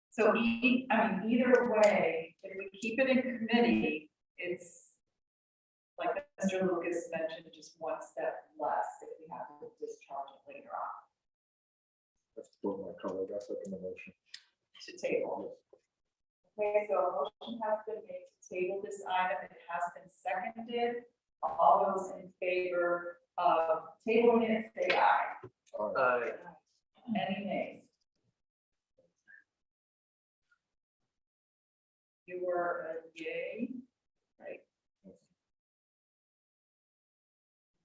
Speaker 3: So either way, if we keep it in committee, it's like Mr. Lucas mentioned, just one step less if we have to discharge it later on
Speaker 2: That's what my color, that's like an emotion.
Speaker 3: to table. Okay, so a motion has been made to table this item. It has been seconded. All those in favor of tabling it, say aye.
Speaker 2: All right.
Speaker 3: Any nays? You were a yay, right?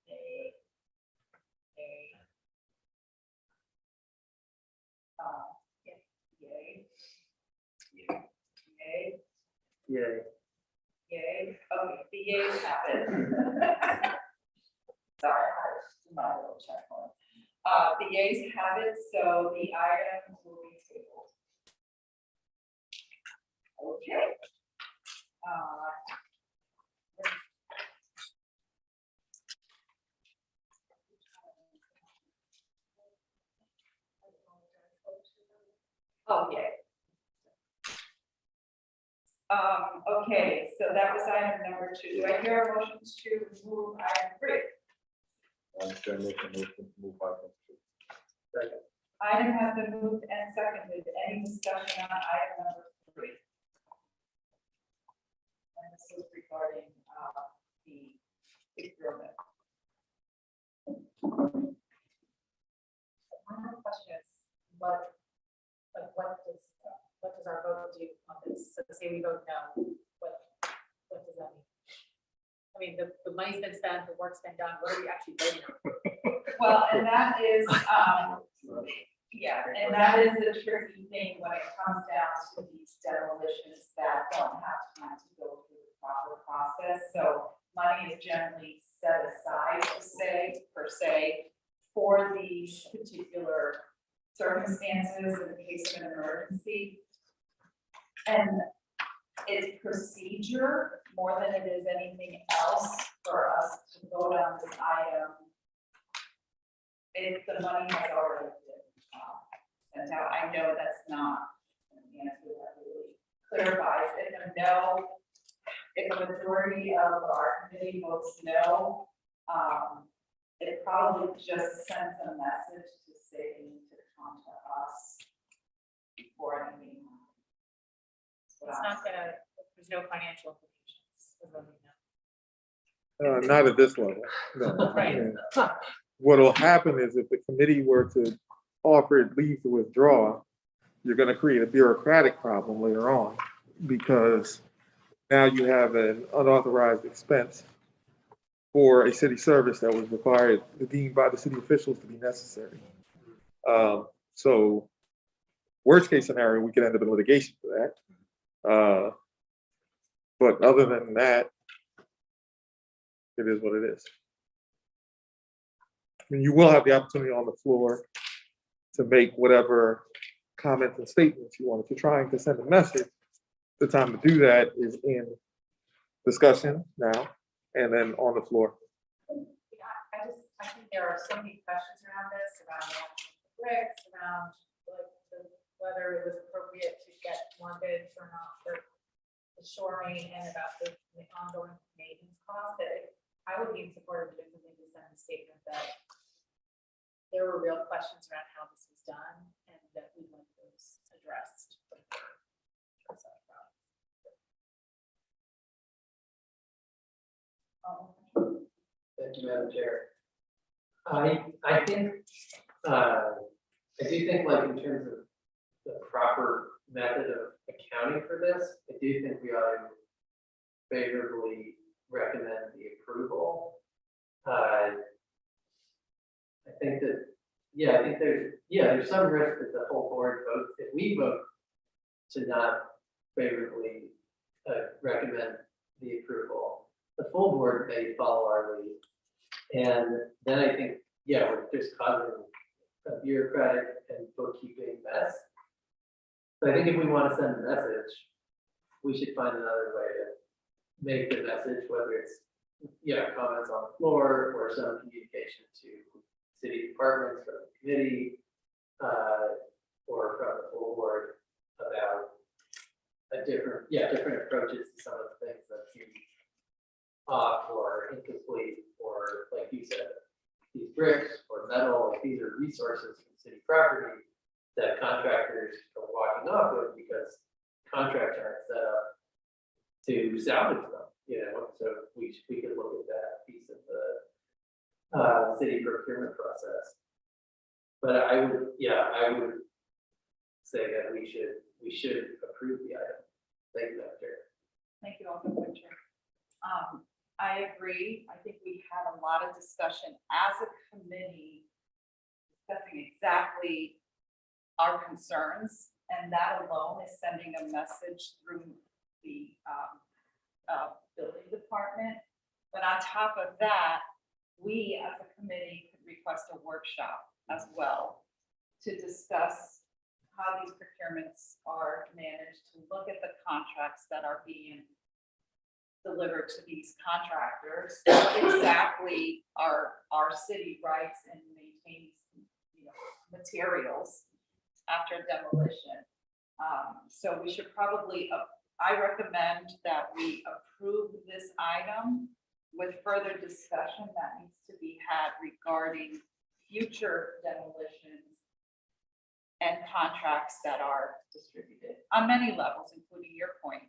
Speaker 3: Yay. Yay. Yay. Yay.
Speaker 4: Yay.
Speaker 3: Yay. Okay, the yays have it. Sorry, I did my little check on. The yays have it, so the item will be tabled. Okay. Okay, so that was item number 2. Do I hear a motion to remove item 3?
Speaker 1: I'm just gonna make a motion to move item 2.
Speaker 3: Item has been moved and seconded. Any discussion on item number 3? And this is regarding the procurement.
Speaker 10: My question is, what does our vote do on this? So say we vote no, what does that mean? I mean, the money's been spent, the work's been done, what are we actually voting on?
Speaker 3: Well, and that is, yeah, and that is the tricky thing when it comes down to these demolitions that don't have time to go through the proper process. So money is generally set aside per se, for these particular circumstances in the case of an emergency. And it's procedure more than it is anything else for us to vote on this item if the money has already been sent out. I know that's not an answer that really clarifies. If a majority of our committee votes no, it probably just sends a message to say you need to come to us before anything happens.
Speaker 10: It's not gonna, there's no financial implications. for voting no.
Speaker 5: Not at this level, no.
Speaker 10: Right.
Speaker 5: What'll happen is if the committee were to offer it leave to withdraw, you're gonna create a bureaucratic problem later on, because now you have an unauthorized expense for a city service that was required, deemed by the city officials to be necessary. So worst case scenario, we could end up in litigation for that. But other than that, it is what it is. I mean, you will have the opportunity on the floor to make whatever comments and statements you want. If you're trying to send a message, the time to do that is in discussion now and then on the floor.
Speaker 10: Yeah, I think there are so many questions around this, around the bricks, around whether it was appropriate to get more bids or not for the shoring, and about the ongoing maintenance costs, that I would be in support of doing something to send a statement that there were real questions around how this was done and that we want those addressed.
Speaker 4: Thank you, Madam Chair. I think, I do think, like, in terms of the proper method of accounting for this, I do think we ought to favorably recommend the approval. I think that, yeah, I think there's some risk that the whole board votes, if we vote to not favorably recommend the approval, the full board may follow our lead. And then I think, yeah, we're just causing a bureaucratic and bookkeeping mess. But I think if we want to send a message, we should find another way to make the message, whether it's, comments on the floor or some communication to city departments from the committee, or from the full board about different approaches to some of the things that seem off or incomplete, or like you said, these bricks or metal, like these are resources from city property that contractors are walking off with because contracts aren't set up to salvage them, so we could look at that piece of the city procurement process. But I would say that we should approve the item. Thank you, Madam Chair.
Speaker 3: Thank you, Alderman Chair. I agree. I think we had a lot of discussion as a committee discussing exactly our concerns, and that alone is sending a message through the building department. But on top of that, we as a committee could request a workshop as well to discuss how these procurements are managed, to look at the contracts that are being delivered to these contractors, what exactly are our city rights and maintains, materials after demolition. So we should probably I recommend that we approve this item with further discussion that needs to be had regarding future demolitions and contracts that are distributed on many levels, including your point.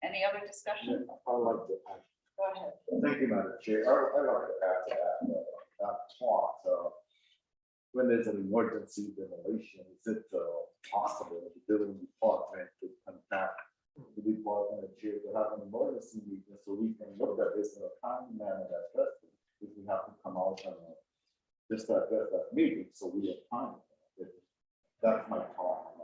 Speaker 3: Any other discussion?
Speaker 2: I like to add.
Speaker 3: Go ahead.
Speaker 12: Thank you, Madam Chair. I'd like to add to that thought. When there's an emergency demolition, is it possible that the building department could contact the department of chair to have an emergency meeting so we can look at this in a timely manner that's best? If we have to come out and just address that meeting, so we have time. That's my thought.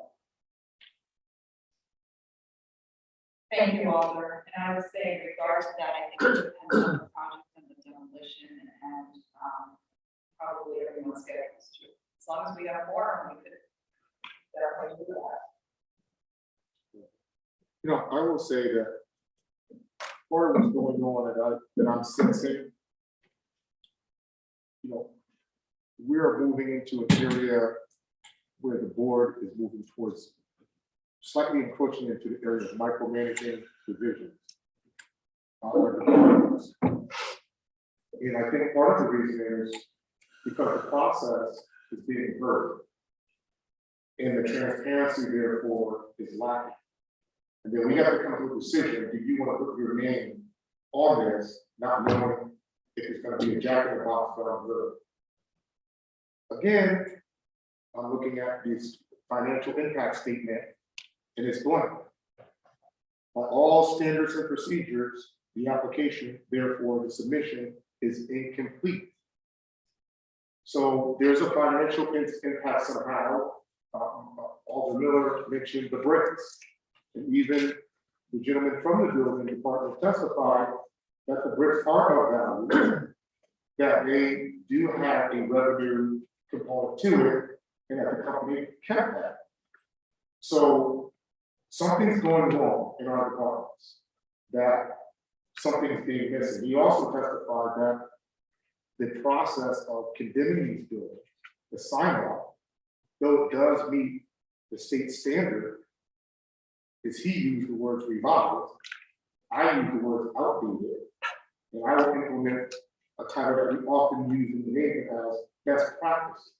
Speaker 3: Thank you, Alder. And I would say in regards to that, I think it depends on the project and the demolition and probably everyone's schedules too. As long as we have more, we could. Definitely do that.
Speaker 2: You know, I will say that part of what's going on that I'm sensing, you know, we are moving into an area where the board is moving towards slightly encroaching into the area of micromanaging divisions. And I think part of the reason is because the process is being heard and the transparency therefore is lacking. And then we have to come to a decision, do you want to put your name on this, not knowing if it's going to be a jack in the box down the road? Again, I'm looking at this financial impact statement, and it's blank. By all standards and procedures, the application, therefore the submission, is incomplete. So there's a financial impact somehow. Alder Miller mentioned the bricks. And even the gentleman from the building department testified that the bricks are of value, that they do have a revenue component to it, and that the company kept that. So something's going wrong in our departments, that something's being missing. He also testified that the process of condemning these buildings, the sign off, though it does meet the state standard, is he used the words revised, I use the words outdated, and I will implement a title that we often use in the name as best practices.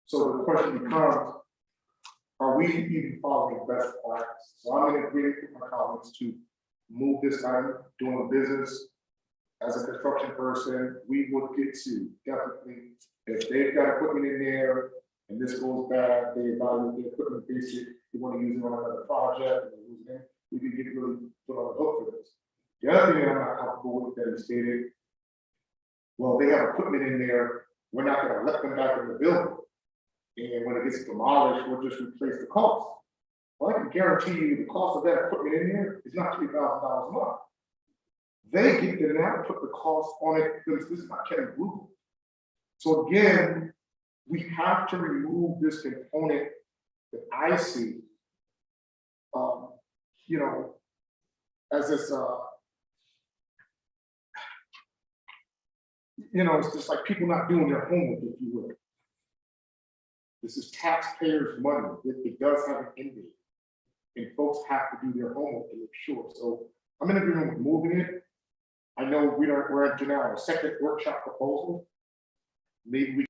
Speaker 2: So the question becomes, are we even following best practices? So I'm in agreement with my colleagues to move this item, doing business as a construction person, we would get to definitely, if they've got equipment in there and this goes bad, they evaluate the equipment, basic, they want to use it on another project, we can get really put on the hook for this. The other thing that I'm not comfortable with that is stated, well, they have equipment in there, we're not going to let them back in the building. And when it gets demolished, we'll just replace the cost. Well, I can guarantee you the cost of that equipment in there is not $3,000 a month. They get to now put the cost on it because this is not Kevin Blue. So again, we have to remove this component that I see, you know, as this, you know, it's just like people not doing their homework, if you will. This is taxpayers' money. It does have an end date. And folks have to do their homework to make sure. So I'm in agreement with moving it. I know we're at now a second workshop proposal. Maybe we